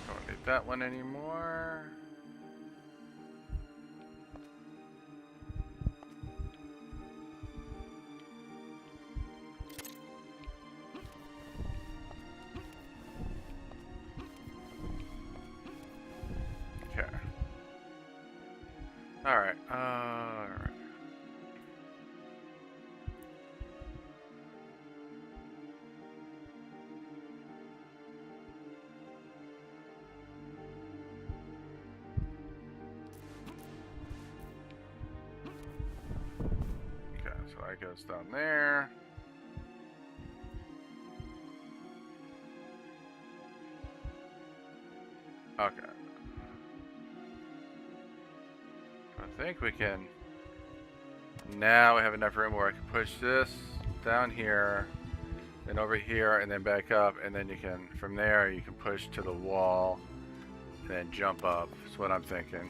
Don't need that one anymore. Alright, alright. Okay, so that goes down there. Okay. I think we can. Now we have enough room where I can push this down here, then over here, and then back up, and then you can, from there, you can push to the wall, and then jump up. That's what I'm thinking.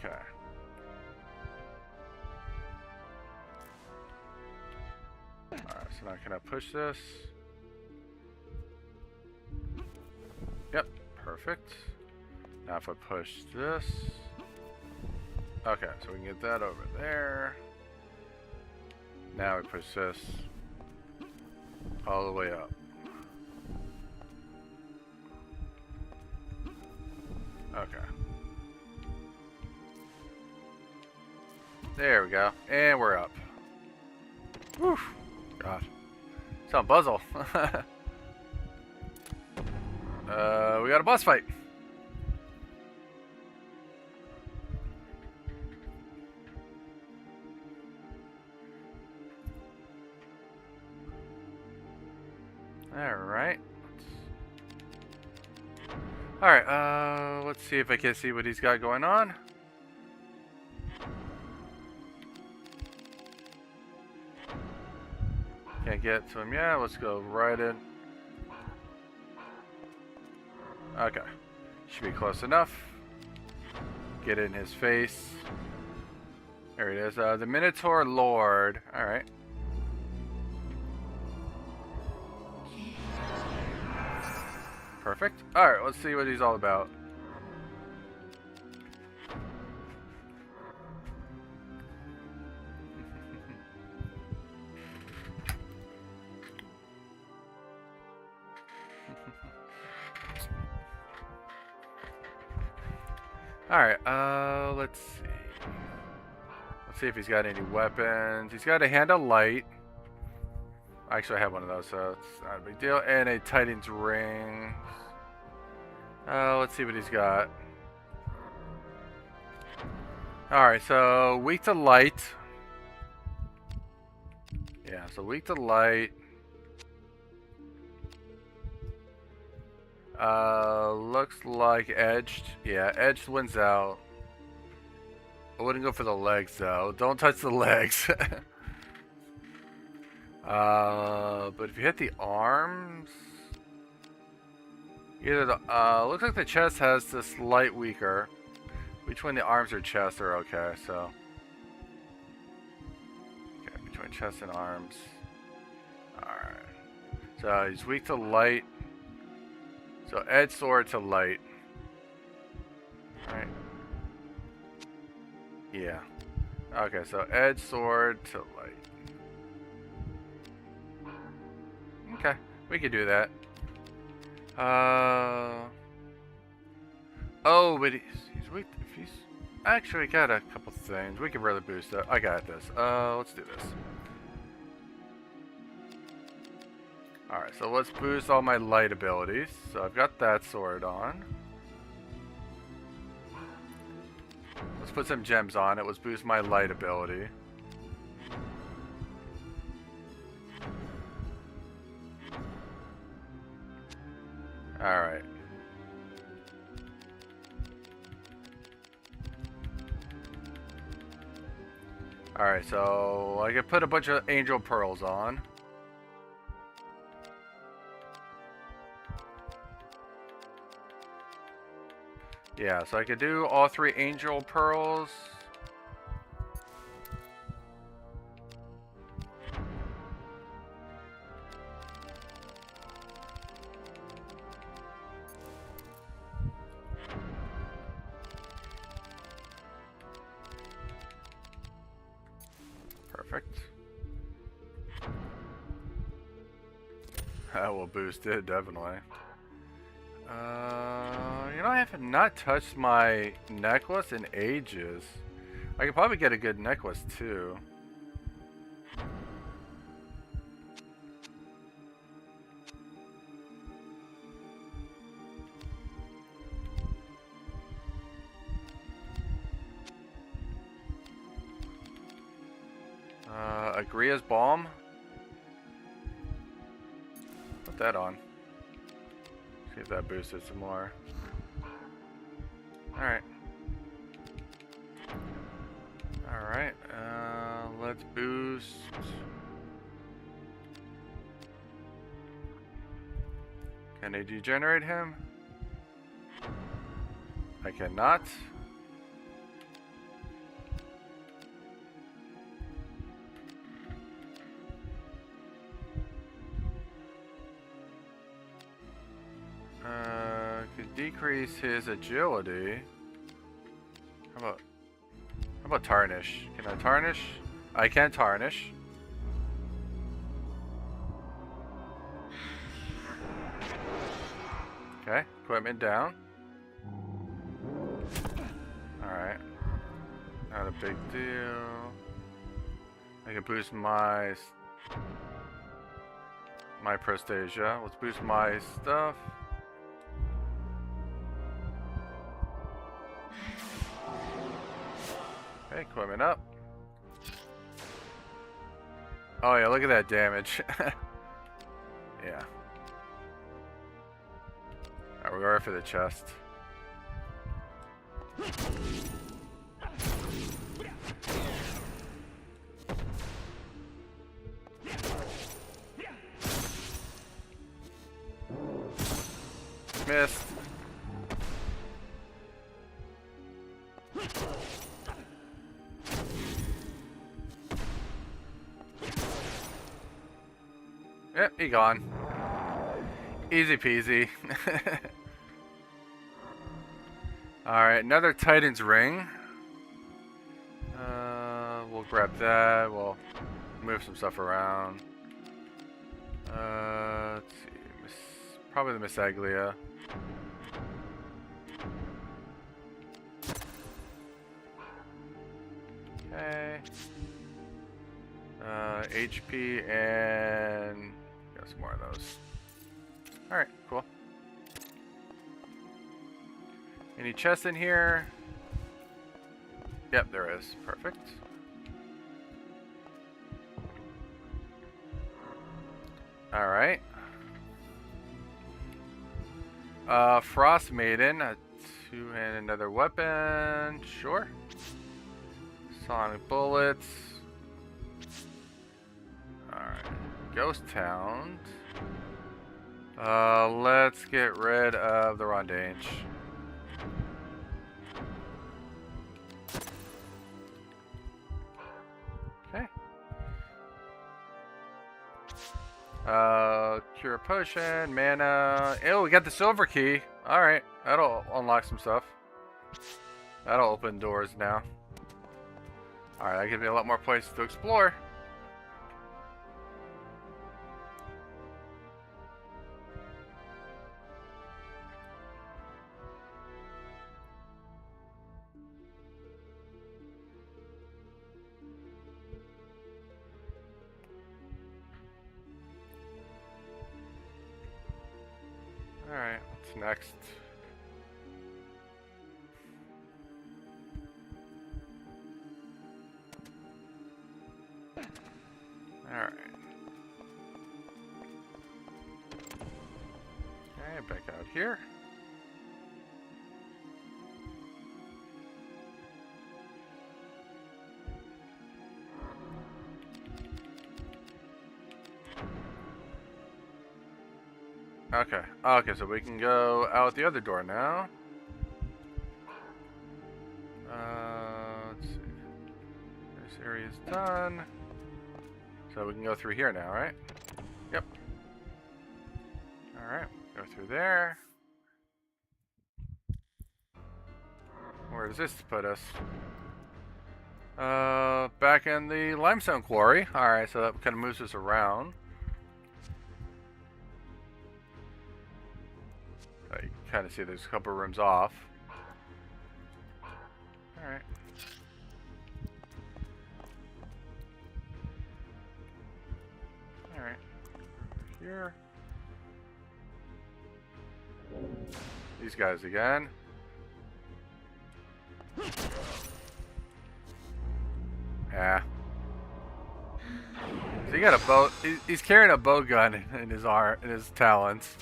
Okay. Alright, so now can I push this? Yep, perfect. Now if I push this. Okay, so we can get that over there. Now we push this all the way up. Okay. There we go. And we're up. Whew. God. Sound puzzle. We got a boss fight. Alright. Alright, let's see if I can see what he's got going on. Can't get to him yet. Let's go right in. Okay. Should be close enough. Get in his face. There it is. The Minotaur Lord. Alright. Perfect. Alright, let's see what he's all about. Alright, let's see. Let's see if he's got any weapons. He's got a hand of light. Actually, I have one of those, so it's not a big deal. And a Titan's ring. Let's see what he's got. Alright, so weak to light. Yeah, so weak to light. Looks like edged. Yeah, edged wins out. I wouldn't go for the legs though. Don't touch the legs. But if you hit the arms, either the looks like the chest has this light weaker. Between the arms or chest are okay. So okay, between chest and arms. All right. So he's weak to light. So edge sword to light. Right. Yeah. Okay, so edge sword to light. Okay, we can do that. Oh, but he's weak. If he's actually got a couple things, we can really boost that. I got this. Let's do this. Alright, so let's boost all my light abilities. So I've got that sword on. Let's put some gems on it. Let's boost my light ability. Alright. Alright, so I can put a bunch of angel pearls on. Yeah, so I could do all 3 angel pearls. Perfect. That will boost it, definitely. You know, I have not touched my necklace in ages. I could probably get a good necklace too. Agria's Balm. Put that on. See if that boosted some more. Alright. Alright. Let's boost. Can I degenerate him? I cannot. Could decrease his agility. How about tarnish? Can I tarnish? I can tarnish. Okay, equipment down. Alright. Not a big deal. I can boost my Prestasia. Let's boost my stuff. Okay, equipment up. Oh yeah, look at that damage. Yeah. Alright, we're going for the chest. Missed. Yep, he gone. Easy peasy. Alright, another Titan's Ring. We'll grab that. We'll move some stuff around. Let's see. Probably the Miss Aglia. Okay. HP and got some more of those. Alright, cool. Any chests in here? Yep, there is. Perfect. Alright. Frost Maiden. A two-handed another weapon. Sure. Sonic bullets. Alright. Ghost Town. Let's get rid of the Rondange. Okay. Cure potion, mana. Oh, we got the silver key. Alright, that'll unlock some stuff. That'll open doors now. Alright, that gives me a lot more places to explore. next? Alright. Okay, back out here. Okay. Okay, so we can go out the other door now. Let's see. This area's done. So we can go through here now, right? Yep. Alright, go through there. Where does this put us? Back in the limestone quarry. Alright, so that kind of moves us around. You kind of see there's a couple rooms off. Alright. Alright. Here. These guys again. Yeah. So he got a bow. He's carrying a bow gun in his arm, in his talons.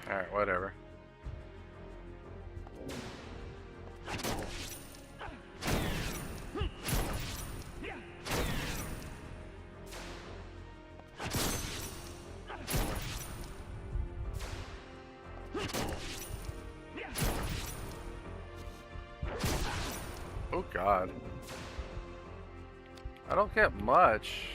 Alright, whatever. Oh God. I don't get much.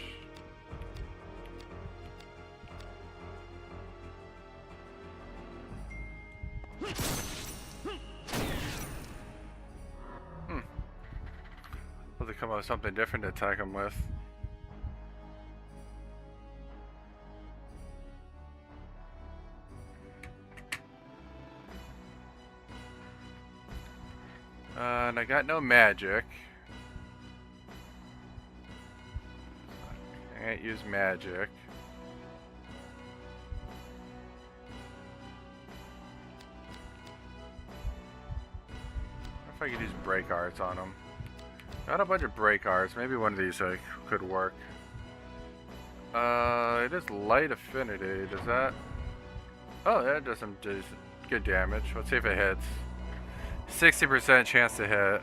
Will they come up with something different to attack him with? And I got no magic. I can't use magic. If I could use break arts on them. Got a bunch of break arts. Maybe one of these could work. It is light affinity. Does that? Oh, yeah, it does some good damage. Let's see if it hits. 60% chance to hit.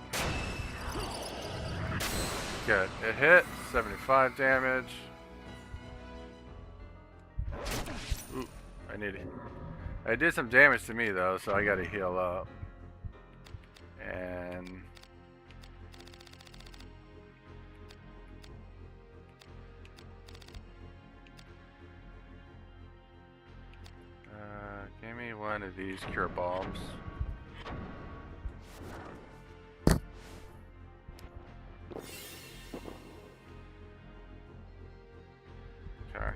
Good. It hit. 75 damage. Ooh, I need it. It did some damage to me though, so I gotta heal up. And give me one of these cure bombs. Okay.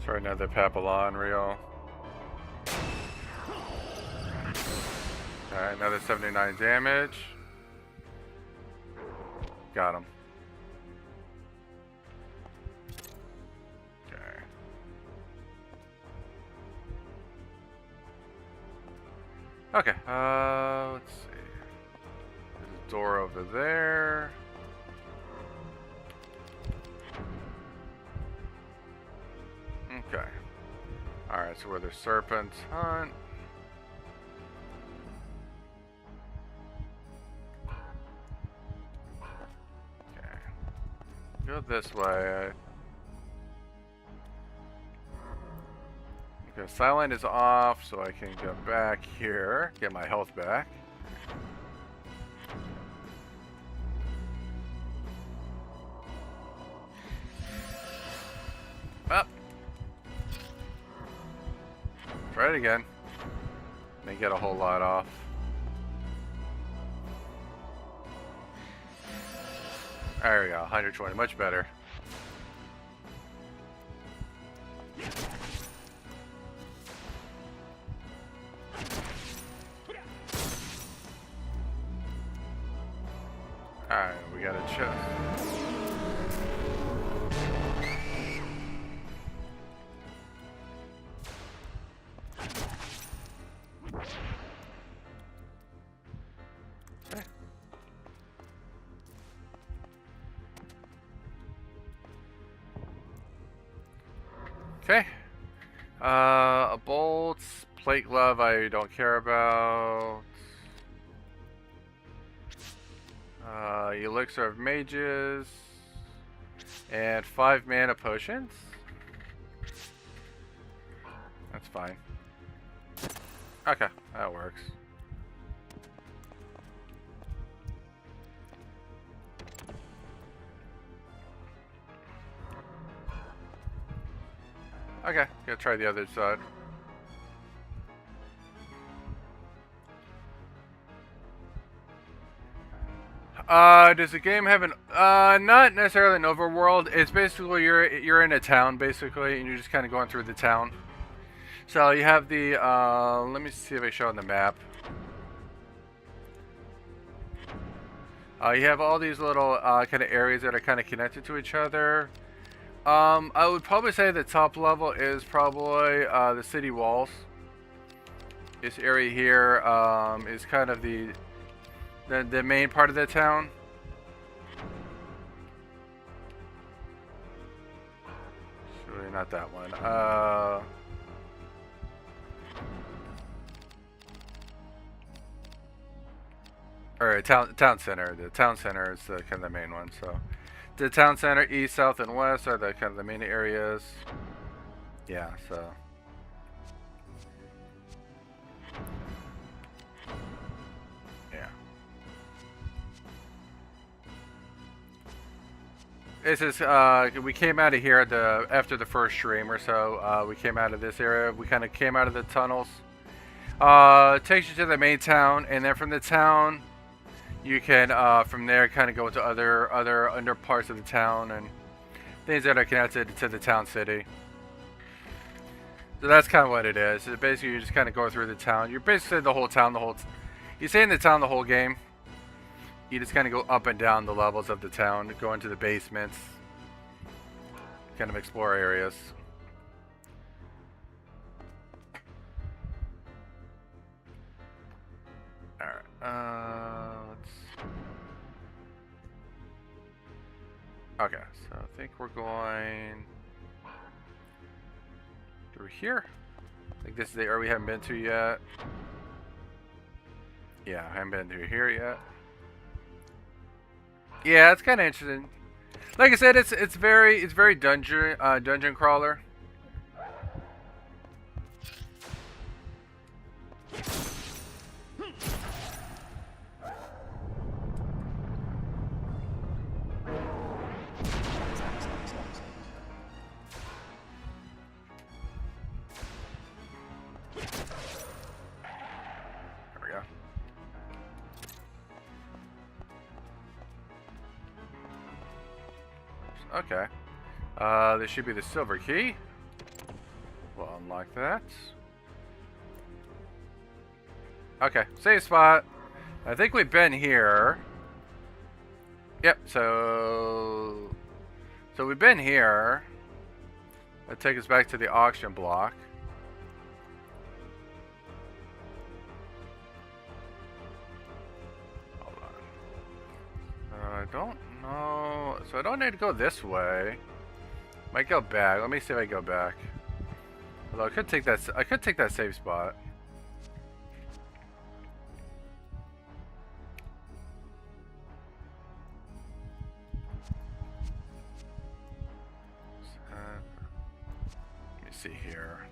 Try another Papillon reel. Alright, another 79 damage. Got him. Okay. Okay, let's see. There's a door over there. Okay. Alright, so where the serpents hunt. Okay. Go this way. Okay, silent is off, so I can go back here, get my health back. Up. Try it again. May get a whole lot off. There we go, 120, much better. Alright, we got a chest. Okay. A bolt, plate glove I don't care about. Elixir of mages. And 5 mana potions. That's fine. Okay, that works. Okay, gonna try the other side. Does the game have an not necessarily an overworld? It's basically you're in a town basically, and you're just kind of going through the town. So you have the let me see if I show on the map. You have all these little kind of areas that are kind of connected to each other. I would probably say the top level is probably the city walls. This area here is kind of the main part of the town. It's really not that one. Or town center. The town center is kind of the main one. So the town center, east, south, and west are the kind of the main areas. Yeah. So. This is we came out of here after the first stream or so. We came out of this area. We kind of came out of the tunnels. It takes you to the main town, and then from the town, you can from there kind of go into other under parts of the town and things that are connected to the town city. So that's kind of what it is. So basically, you just kind of go through the town. You're basically the whole town. You stay in the town the whole game. You just kind of go up and down the levels of the town, go into the basements, kind of explore areas. Alright, okay, so I think we're going through here. I think this is the area we haven't been to yet. Yeah, I haven't been through here yet. Yeah, it's kind of interesting. Like I said, it's very dungeon crawler. Okay. This should be the silver key. We'll unlock that. Okay, save spot. I think we've been here. Yep, so we've been here. That takes us back to the auction block. Hold on. I don't know. So I don't need to go this way. Might go back. Let me see if I go back. Although I could take that save spot. Let me see here.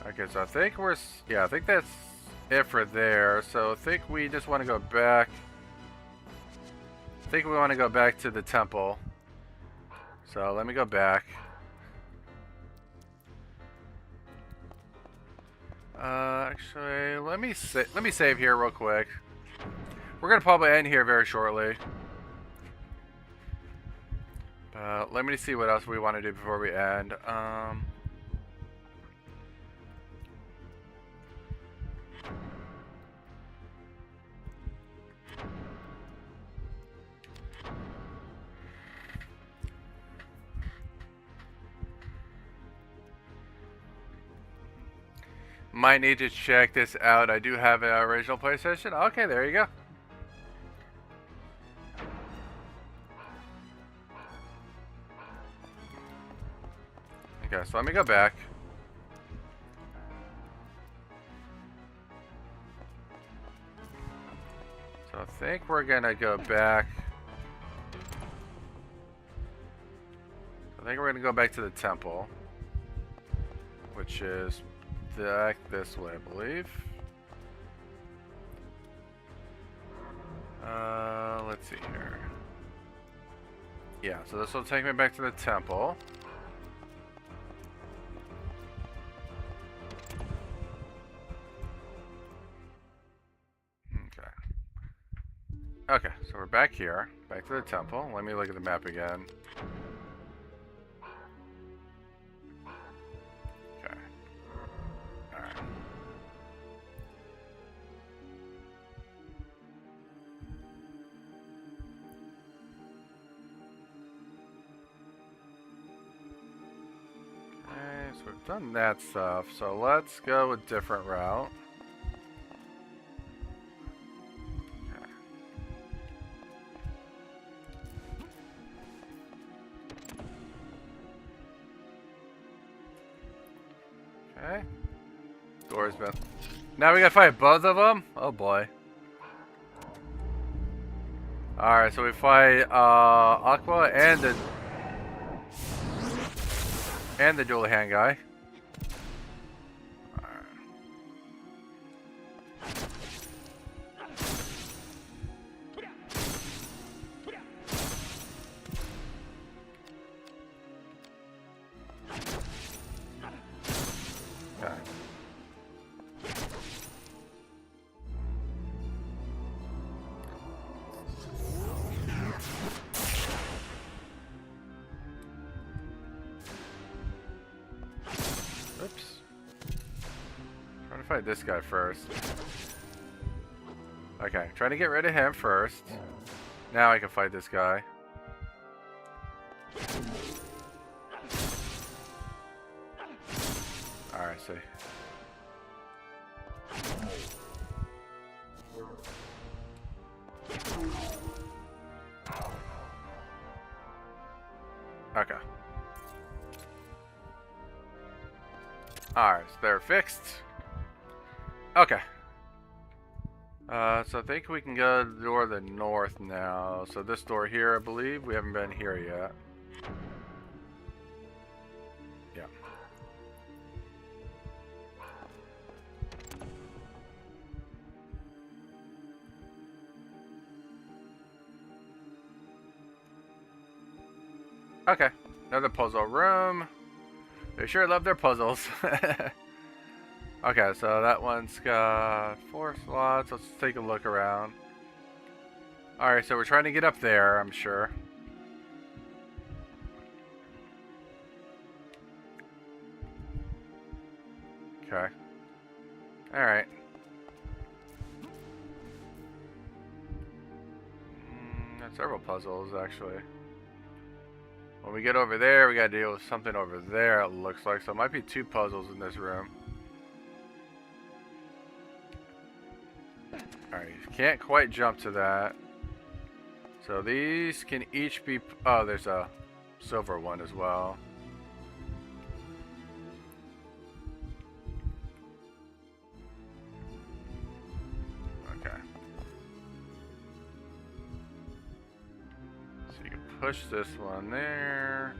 Okay, so I think I think that's it for there. So I think we just want to go back. I think we want to go back to the temple. So let me go back. Actually, let me save here real quick. We're gonna probably end here very shortly. Let me see what else we want to do before we end. Might need to check this out. I do have an original PlayStation. Okay, there you go. Okay, so let me go back. So I think we're gonna go back. I think we're gonna go back to the temple, which is back this way, I believe. Let's see here. Yeah, so this will take me back to the temple. Okay, so we're back here, back to the temple. Let me look at the map again. Okay. Alright. Okay, so we've done that stuff, so let's go a different route. Okay. Door's been. Now we gotta fight both of them? Oh boy. Alright, so we fight Aqua and the dual hand guy. Oops. Trying to fight this guy first. Okay, trying to get rid of him first. Now I can fight this guy. Alright, see. Okay. Alright, so they're fixed. Okay. So I think we can go to the door to the north now. So this door here, I believe. We haven't been here yet. Yeah. Okay. Another puzzle room. They sure love their puzzles. Okay, so that one's got 4 slots. Let's take a look around. Alright, so we're trying to get up there, I'm sure. Okay. Alright. That's several puzzles, actually. When we get over there, we gotta deal with something over there, it looks like. So it might be 2 puzzles in this room. Alright, can't quite jump to that. So these can each be... Oh, there's a silver one as well. Okay. So you can push this one there.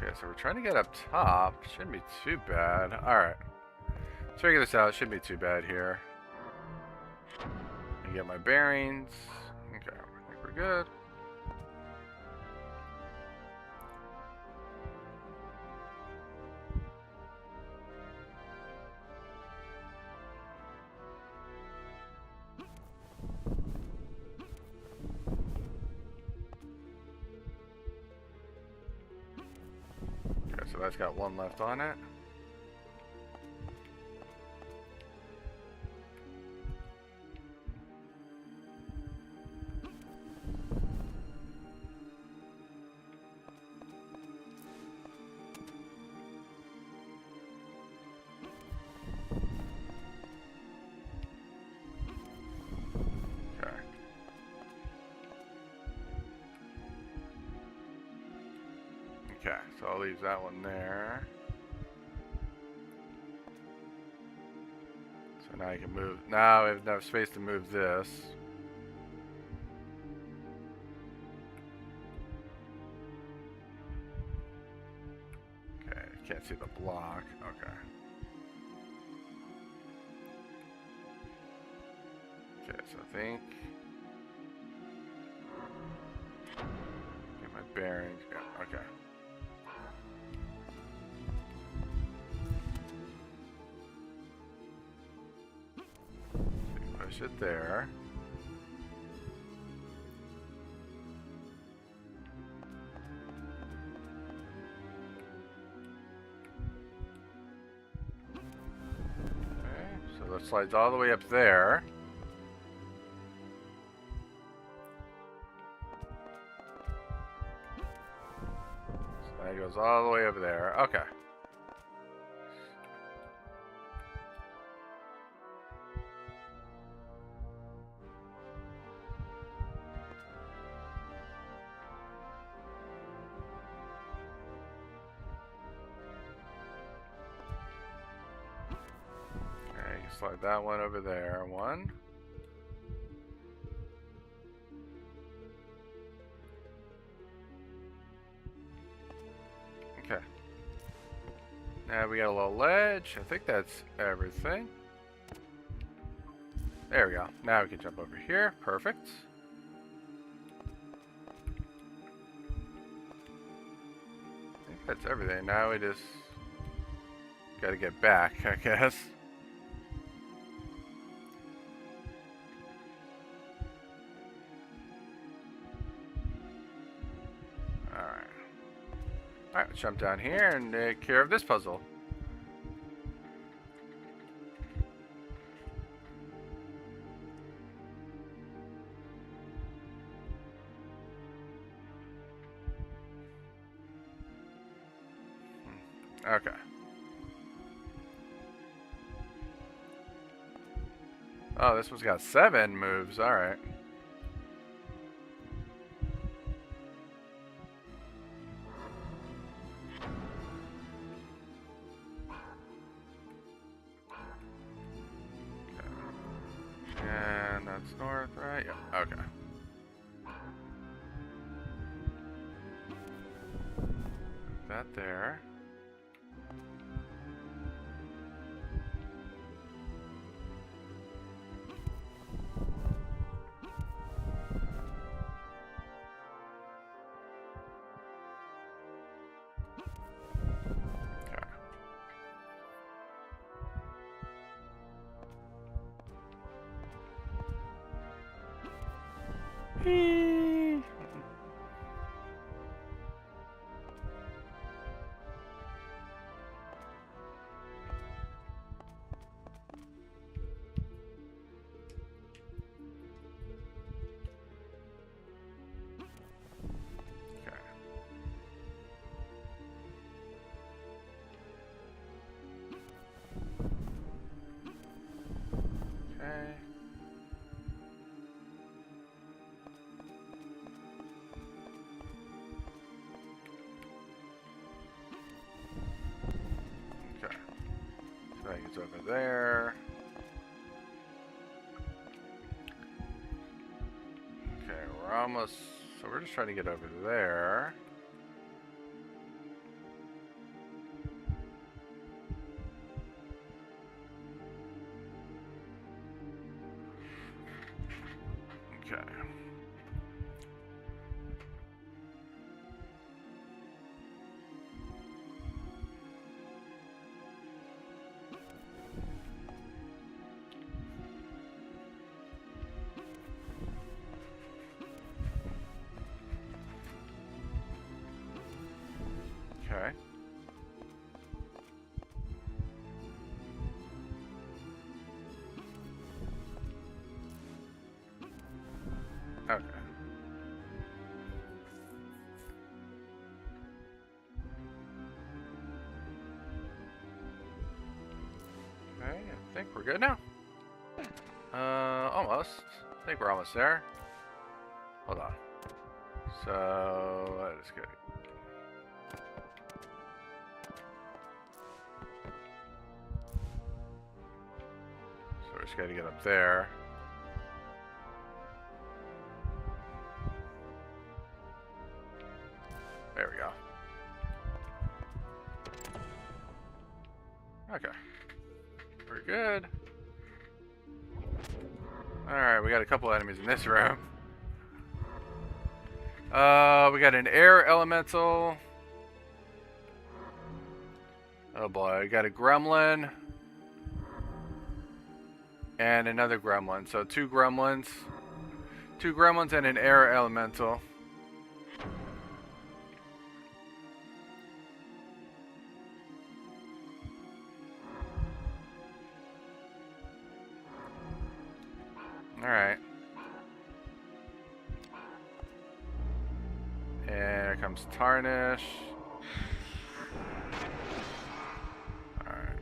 Okay, so we're trying to get up top. Shouldn't be too bad. Alright. Let's figure this out. Shouldn't be too bad here. I get my bearings. Okay, I think we're good. Okay, so that's got one left on it. Okay, so I'll leave that one there. So now I can move. Now I have enough space to move this. Okay, can't see the block. Okay. Okay, so I think. Get my bearings. Yeah, okay. Push it there. Okay, so that slides all the way up there. So that goes all the way over there. Okay. Slide that one over there. One. Okay. Now we got a little ledge. I think that's everything. There we go. Now we can jump over here. Perfect. I think that's everything. Now we just gotta get back, I guess. Alright, let's jump down here and take care of this puzzle. Okay. Oh, this one's got 7 moves. Alright. And that's north, right? Yeah, okay. That there. Okay. It's over there. Okay, we're almost. So we're just trying to get over there. I think we're good now. Almost. I think we're almost there. Hold on. So, that is good. So we just gotta get up there. There we go. Okay. We're good. Alright, we got a couple enemies in this room. We got an air elemental. Oh boy, we got a gremlin. And another gremlin. So two gremlins. Two gremlins and an air elemental. Alright. And here comes Tarnish. Alright.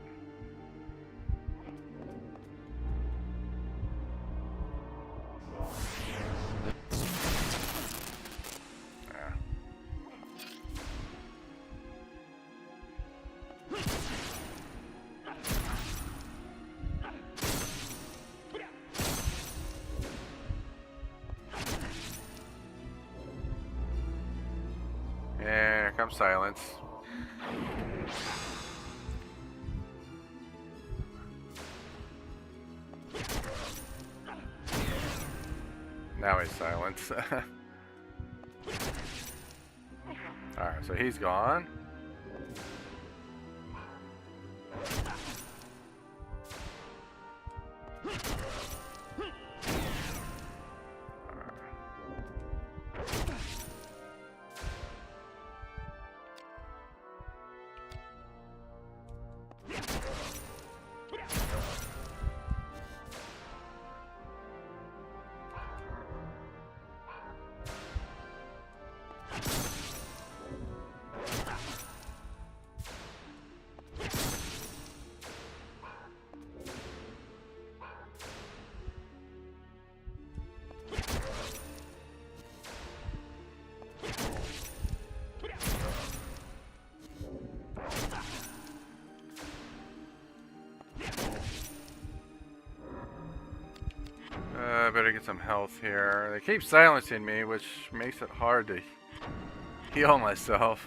Yeah. Here comes silence. Now he's silence. Alright, so he's gone. I better get some health here. They keep silencing me, which makes it hard to heal myself.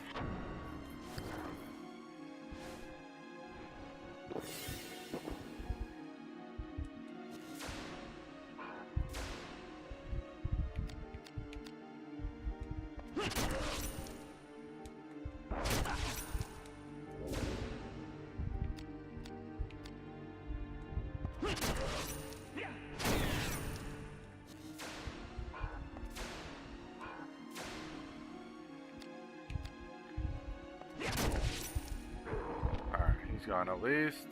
Gone at least.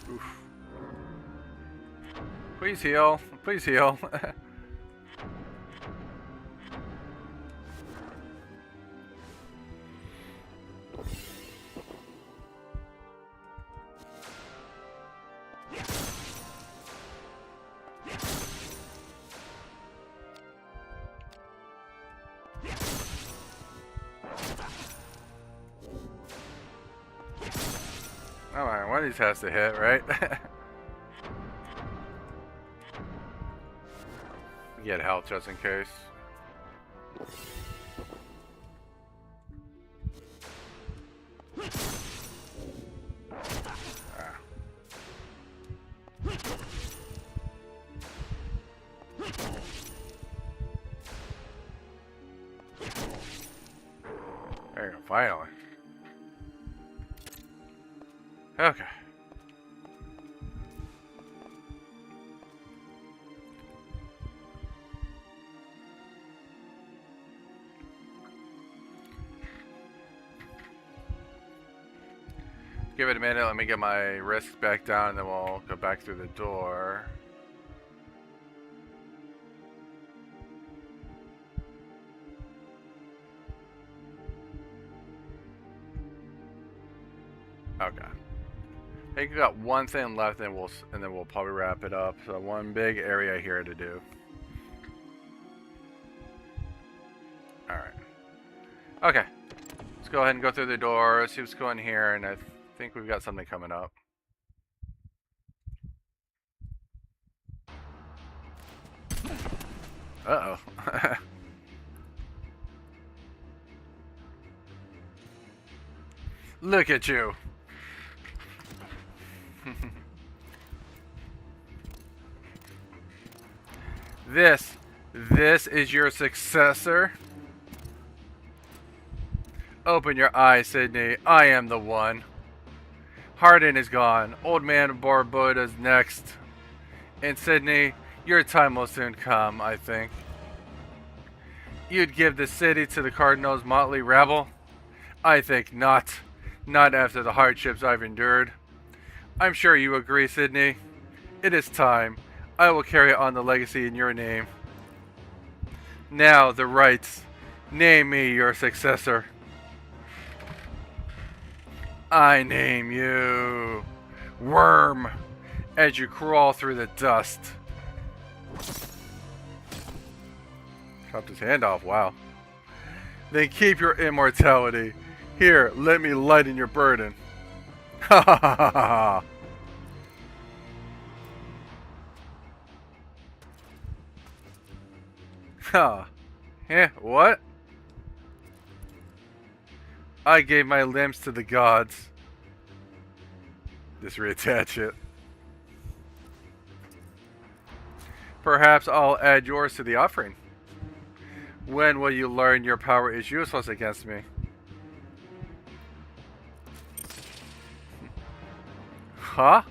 Oof. Please heal. Please heal. Oh man, one of these has to hit, right? Get health just in case. Ah. There you go, finally. Okay. Give it a minute. Let me get my wrist back down, and then we'll go back through the door. Okay. I think we got one thing left, and then we'll probably wrap it up. So one big area here to do. All right. Okay. Let's go ahead and go through the door. See what's going here, and I think we've got something coming up. Uh-oh. Look at you. This is your successor? Open your eyes, Sydney. I am the one. Hardin is gone. Old man Barbuda's next. And Sydney, your time will soon come, I think. You'd give the city to the Cardinals' motley rabble? I think not. Not after the hardships I've endured. I'm sure you agree, Sydney. It is time. I will carry on the legacy in your name. Now, the rights. Name me your successor. I name you Worm as you crawl through the dust. Chopped his hand off, wow. Then keep your immortality. Here, let me lighten your burden. Ha ha ha ha ha. Huh. Eh, what? I gave my limbs to the gods. Just reattach it. Perhaps I'll add yours to the offering. When will you learn your power is useless against me? Huh?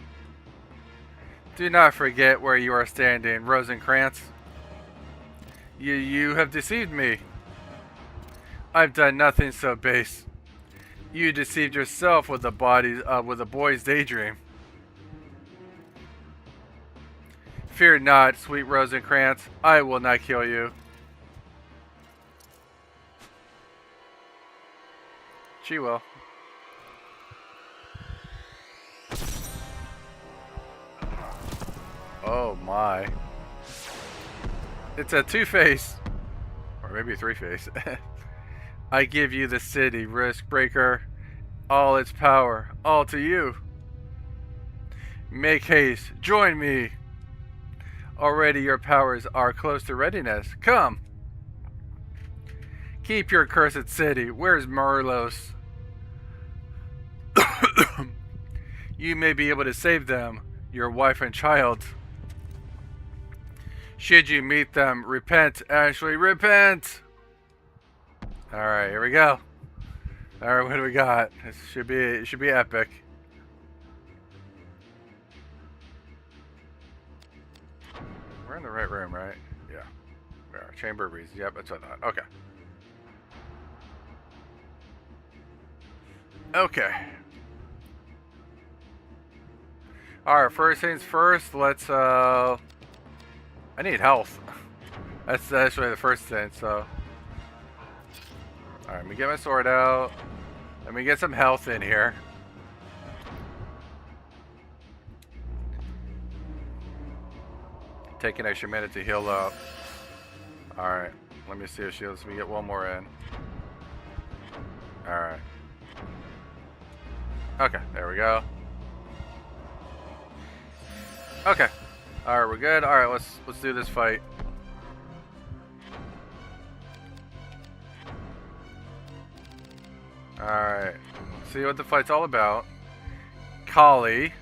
Do not forget where you are standing, Rosencrantz. You have deceived me. I've done nothing so base. You deceived yourself with a boy's daydream. Fear not, sweet Rosencrantz. I will not kill you. She will. Oh my. It's a two-face. Or maybe three-face. I give you the city, Risk Breaker. All its power. All to you. Make haste. Join me. Already your powers are close to readiness. Come. Keep your cursed city. Where's Marlos? You may be able to save them, your wife and child. Should you meet them, repent, Ashley, repent! Alright, here we go. Alright, what do we got? It should be epic. We're in the right room, right? Yeah. We are. Chamber of Reasons. Yep, that's what I thought. Okay. Okay. Alright, first things first, let's I need health. That's really the first thing, so. Alright, let me get my sword out. Let me get some health in here. Take an extra minute to heal up. Alright, let me see if she lets me get one more in. Alright. Okay, there we go. Okay. Alright, we're good. Alright, let's do this fight. Alright. See what the fight's all about. Kali.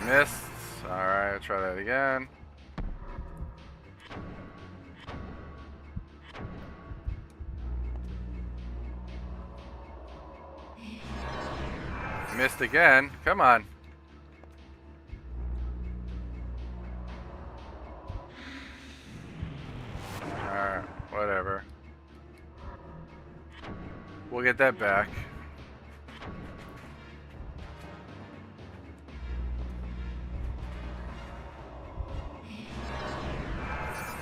Missed. Alright, I'll try that again. Missed again. Come on. Alright, whatever. We'll get that back.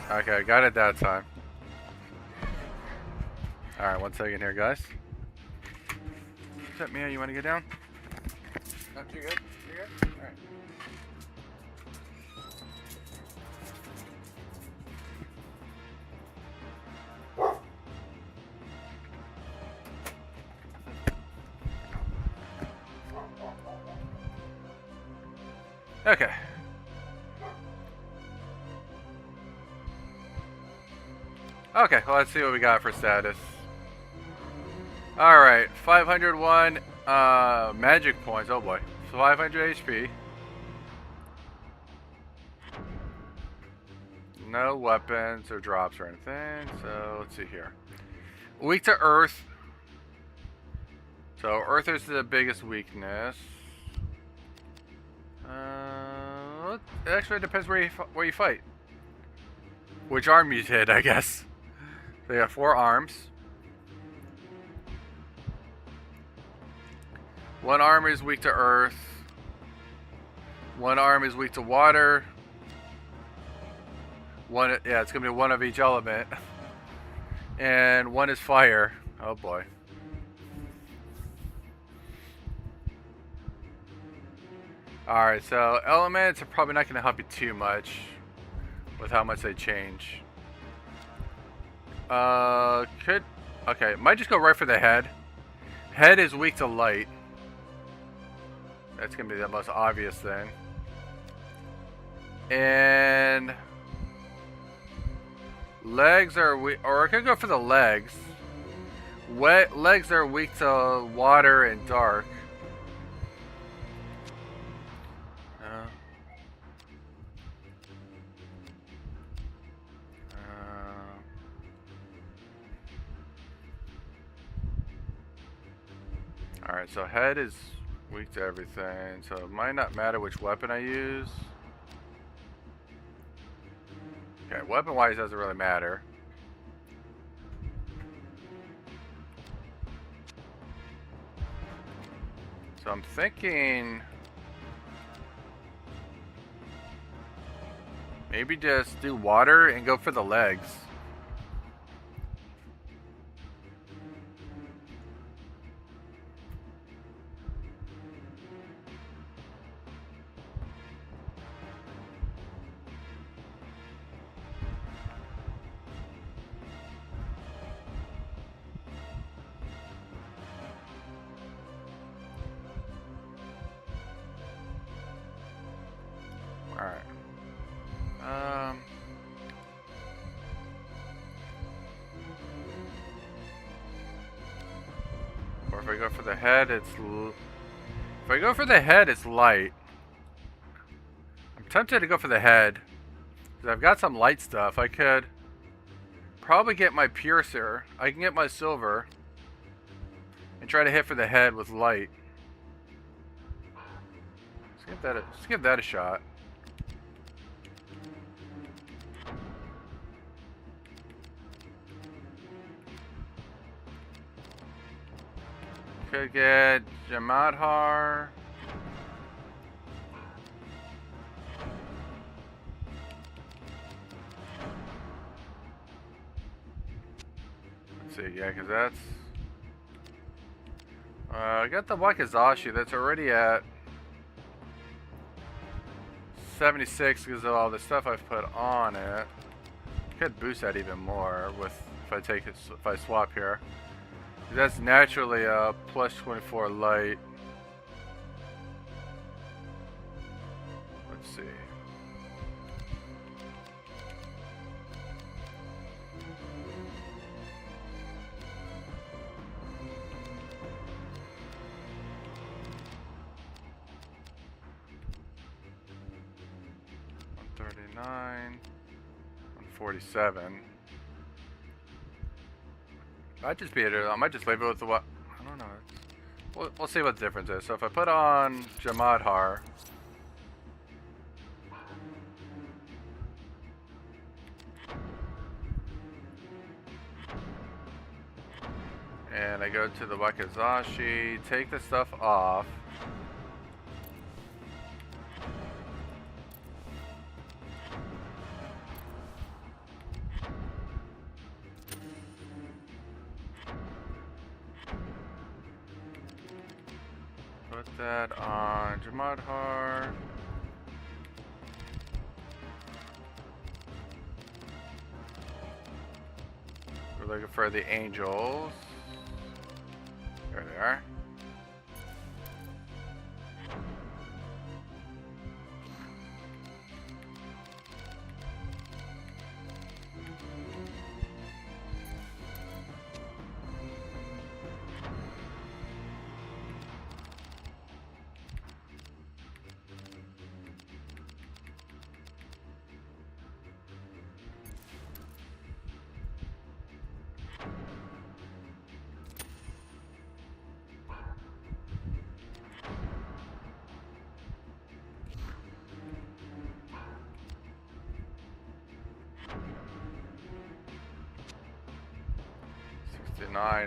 Okay, got it that time. Alright, 1 second here, guys. What's up, Mia? You want to get down? No, you're good? You're good? Alright. Okay. Okay, well, let's see what we got for status. Alright, 501 magic points. Oh boy. 500 HP. No weapons or drops or anything. So let's see here. Weak to earth. So earth is the biggest weakness. It actually depends where you fight. Which arm you hit, I guess. They got 4 arms. One arm is weak to earth. One arm is weak to water. Yeah, it's gonna be one of each element. And one is fire. Oh boy. Alright, so elements are probably not gonna help you too much with how much they change. Okay, might just go right for the head. Head is weak to light. That's gonna be the most obvious thing. And legs are weak, or I could go for the legs. Legs are weak to water and dark. Alright, so head is weak to everything, so it might not matter which weapon I use. Okay, weapon-wise doesn't really matter. So I'm thinking maybe just do water and go for the legs. Alright. Or if I go for the head, it's light. I'm tempted to go for the head because I've got some light stuff. I could probably get my piercer. I can get my silver and try to hit for the head with light. Let's give that a shot. Could get Jamadhar. Let's see, yeah, because that's... I got the Wakizashi that's already at 76 because of all the stuff I've put on it. Could boost that even more with if I swap here. That's naturally a plus 24 light. Let's see. $139, $147. I might just leave it with the what? I don't know. We'll see what the difference is. So if I put on Jamadhar, And I go to the wakizashi, take the stuff off. Put that on Jamadhar. We're looking for the angels. There they are.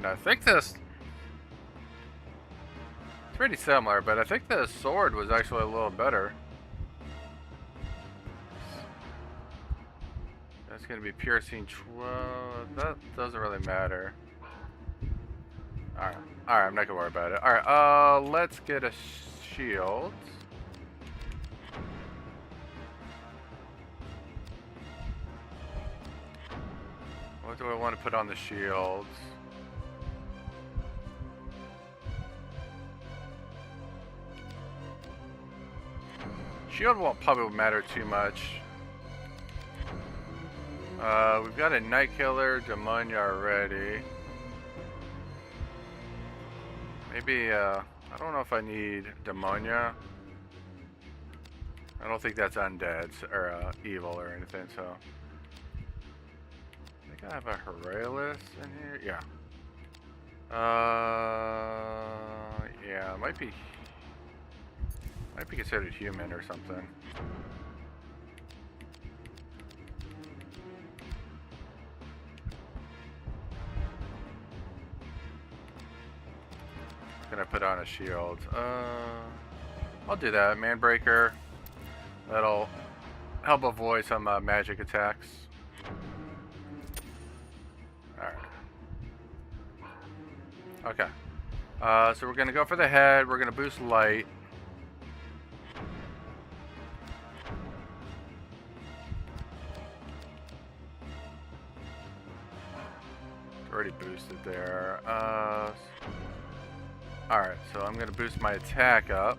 I think this, it's pretty similar, but I think the sword was actually a little better. That's going to be piercing 12. That doesn't really matter. Alright, I'm not going to worry about it. Alright, let's get a shield. What do I want to put on the shields? Shield won't probably matter too much. We've got a Night Killer Demonia already. Maybe, I don't know if I need Demonia. I don't think that's undead or evil or anything, so. I think I have a Horalus in here. Yeah. Yeah, it might be considered human or something. Gonna put on a shield. I'll do that. Manbreaker. That'll help avoid some magic attacks. Alright. Okay. So we're gonna go for the head. We're gonna boost light. Already boosted there. Alright, so I'm gonna boost my attack up.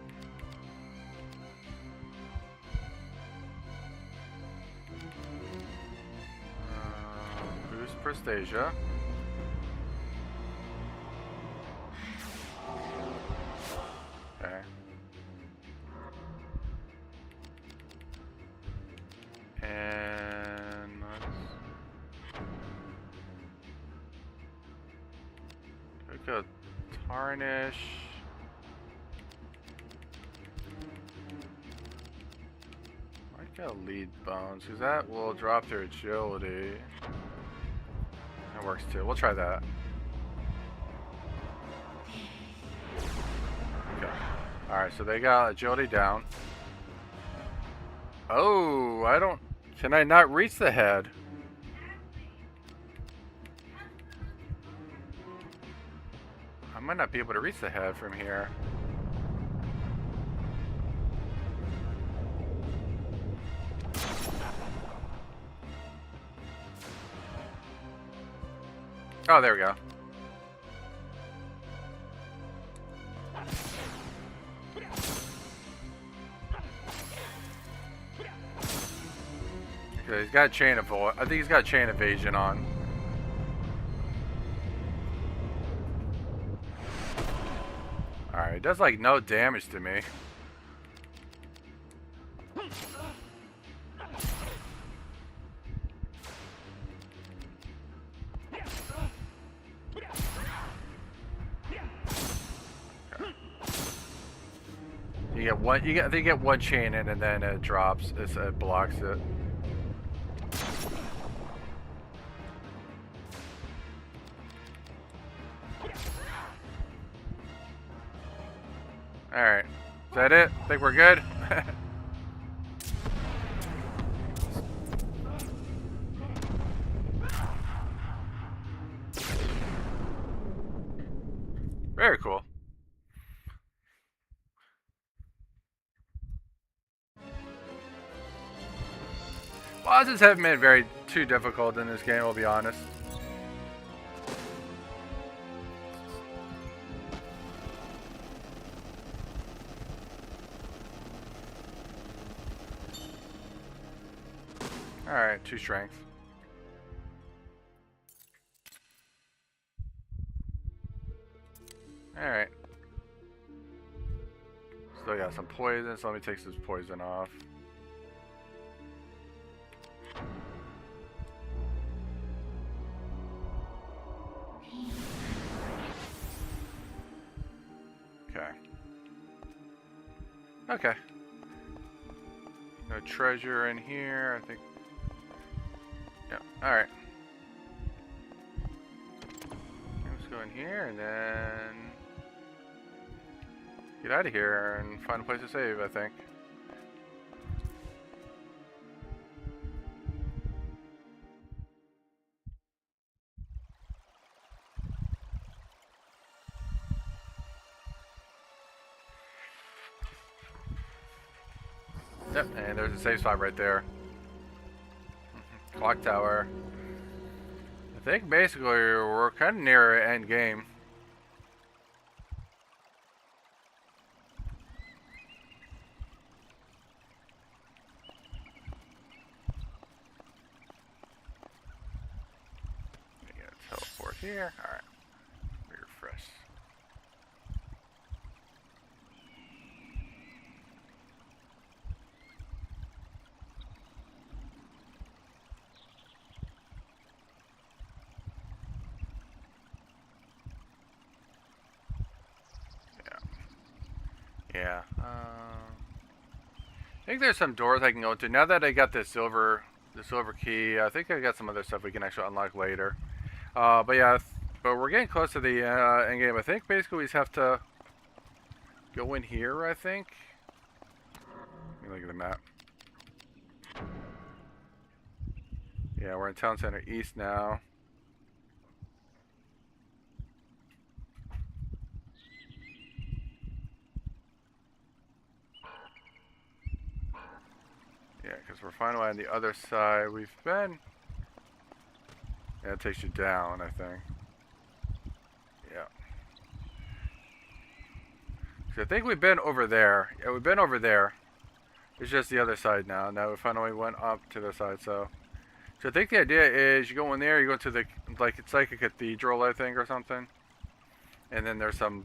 Boost Prestasia. Okay. And let's go Tarnish. I got lead bones because that will drop their agility. That works too. We'll try that. Okay. Alright, so they got agility down. Oh, I don't. Can I not reach the head? I might not be able to reach the head from here. Oh, there we go. Okay, he's got a chain of I think he's got chain evasion on. Alright, it does like no damage to me. You get one. I think you get one chain in, and then it drops. It blocks it. Alright. Is that it? Think we're good? Very cool. Bosses haven't been very too difficult in this game, I'll be honest. Alright, 2 strength. Alright. Still got some poison, so let me take this poison off. Okay. Okay. No treasure in here, I think. Yeah, alright. Let's go in here and then get out of here and find a place to save, I think. Yep, and there's a safe spot right there. Clock tower. I think basically we're kind of near end game. We gotta teleport here. Alright. Refresh. Yeah. I think there's some doors I can go to. Now that I got the silver key, I think I got some other stuff we can actually unlock later. But yeah, but we're getting close to the end game. I think basically we just have to go in here, I think. Let me look at the map. Yeah, we're in Town Center East now. Yeah, because we're finally on the other side. We've been... Yeah, it takes you down, I think. Yeah. So I think we've been over there. Yeah, we've been over there. It's just the other side now. Now we finally went up to the side, so... So I think the idea is you go in there, you go to the... Like, it's like a cathedral, I think, or something. And then there's some...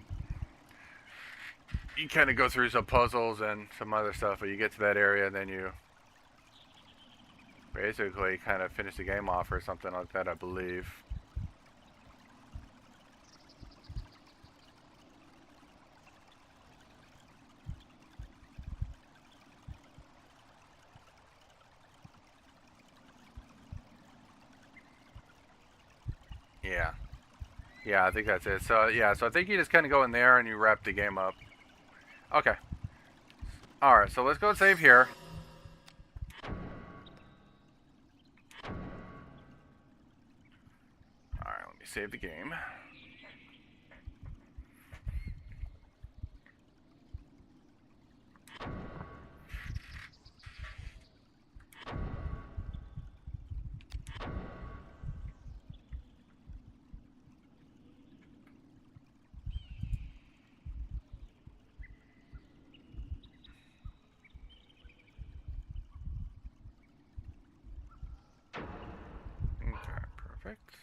You kind of go through some puzzles and some other stuff, but you get to that area and then you... Basically kind of finish the game off or something like that, I believe. Yeah. Yeah, I think that's it. So, yeah, so I think you just kind of go in there and you wrap the game up. Okay. Alright, so let's go and save here. Alright, let me save the game. Okay, perfect.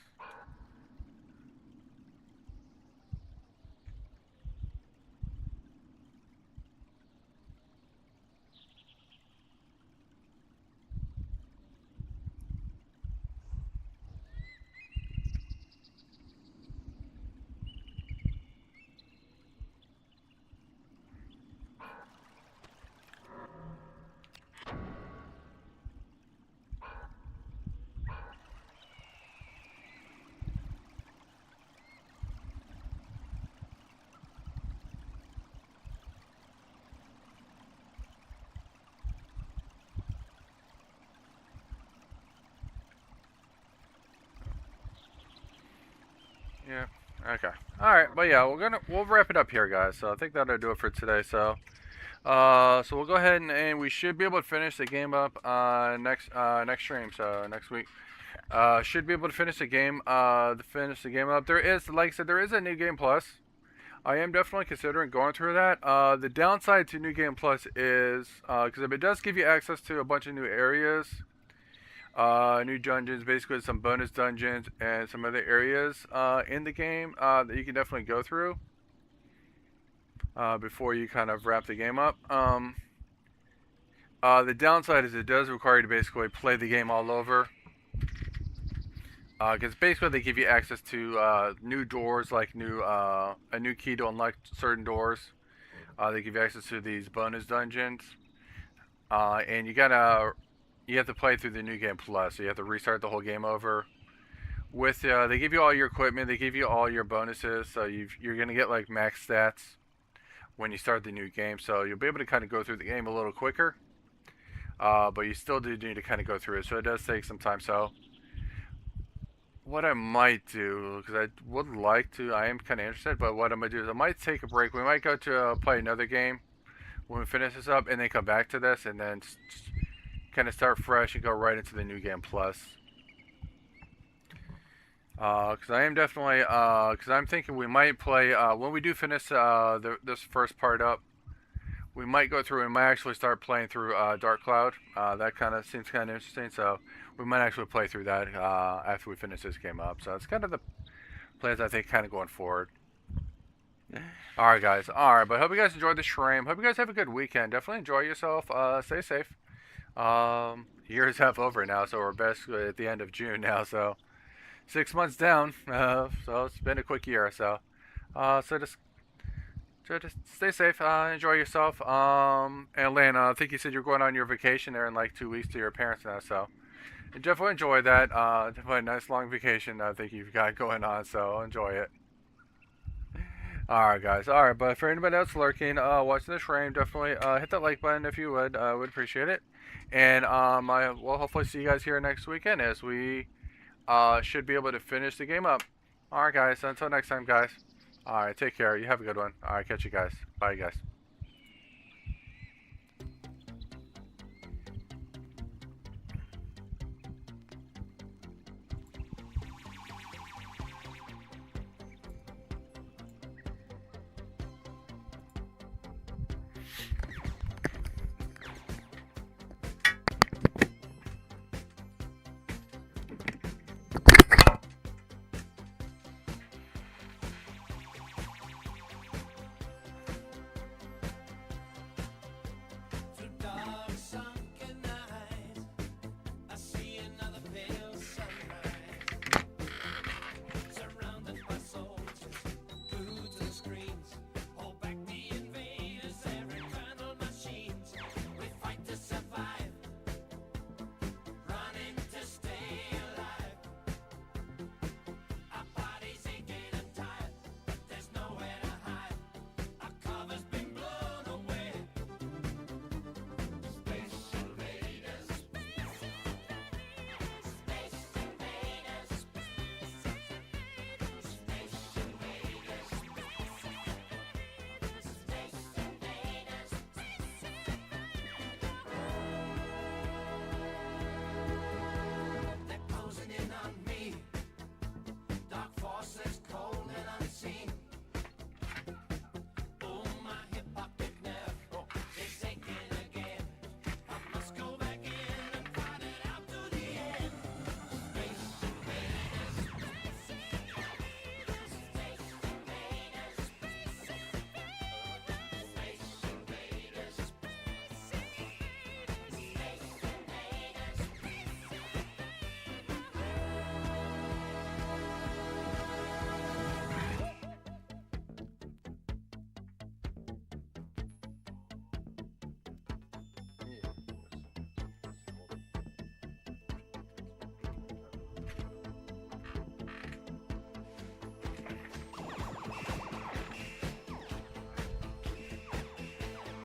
Yeah. Okay. All right. But yeah, we'll wrap it up here, guys. So I think that'll do it for today. So so we'll go ahead and we should be able to finish the game up next stream. So next week. Should be able to finish the game. Finish the game up. There is, like I said, there is a New Game Plus. I am definitely considering going through that. The downside to New Game Plus is because if it does give you access to a bunch of new areas, new dungeons, basically some bonus dungeons and some other areas in the game that you can definitely go through before you kind of wrap the game up. The downside is it does require you to basically play the game all over. Because basically they give you access to new doors, like a new key to unlock certain doors. They give you access to these bonus dungeons, and you have to play through the New Game Plus. So you have to restart the whole game over. With they give you all your equipment, they give you all your bonuses, so you're gonna get like max stats when you start the new game. So you'll be able to kind of go through the game a little quicker, but you still do need to kind of go through it. So it does take some time. So what I might do, because I would like to, I am kind of interested, but what I'm going to do is I might take a break. We might go to play another game when we finish this up, and then come back to this, and then kind of start fresh and go right into the New Game Plus. Because I am definitely, because I'm thinking we might play, when we do finish this first part up, we might go through and might actually start playing through Dark Cloud. That kind of seems kind of interesting, so we might actually play through that after we finish this game up. So it's kind of the plans I think kind of going forward. Alright guys, alright, but hope you guys enjoyed the stream. Hope you guys have a good weekend. Definitely enjoy yourself. Stay safe. Year's half over now, so we're basically at the end of June now, so 6 months down. So it's been a quick year, so just stay safe, enjoy yourself. And Lane, I think you said you're going on your vacation there in like 2 weeks to your parents now, so definitely enjoy that. Definitely a nice long vacation I think you've got going on, so enjoy it. Alright guys, alright, but for anybody else lurking, watching the stream, definitely hit that like button if you would. I would appreciate it. And I will hopefully see you guys here next weekend as we should be able to finish the game up. Alright guys, until next time guys. Alright, take care. You have a good one. Alright, catch you guys. Bye guys.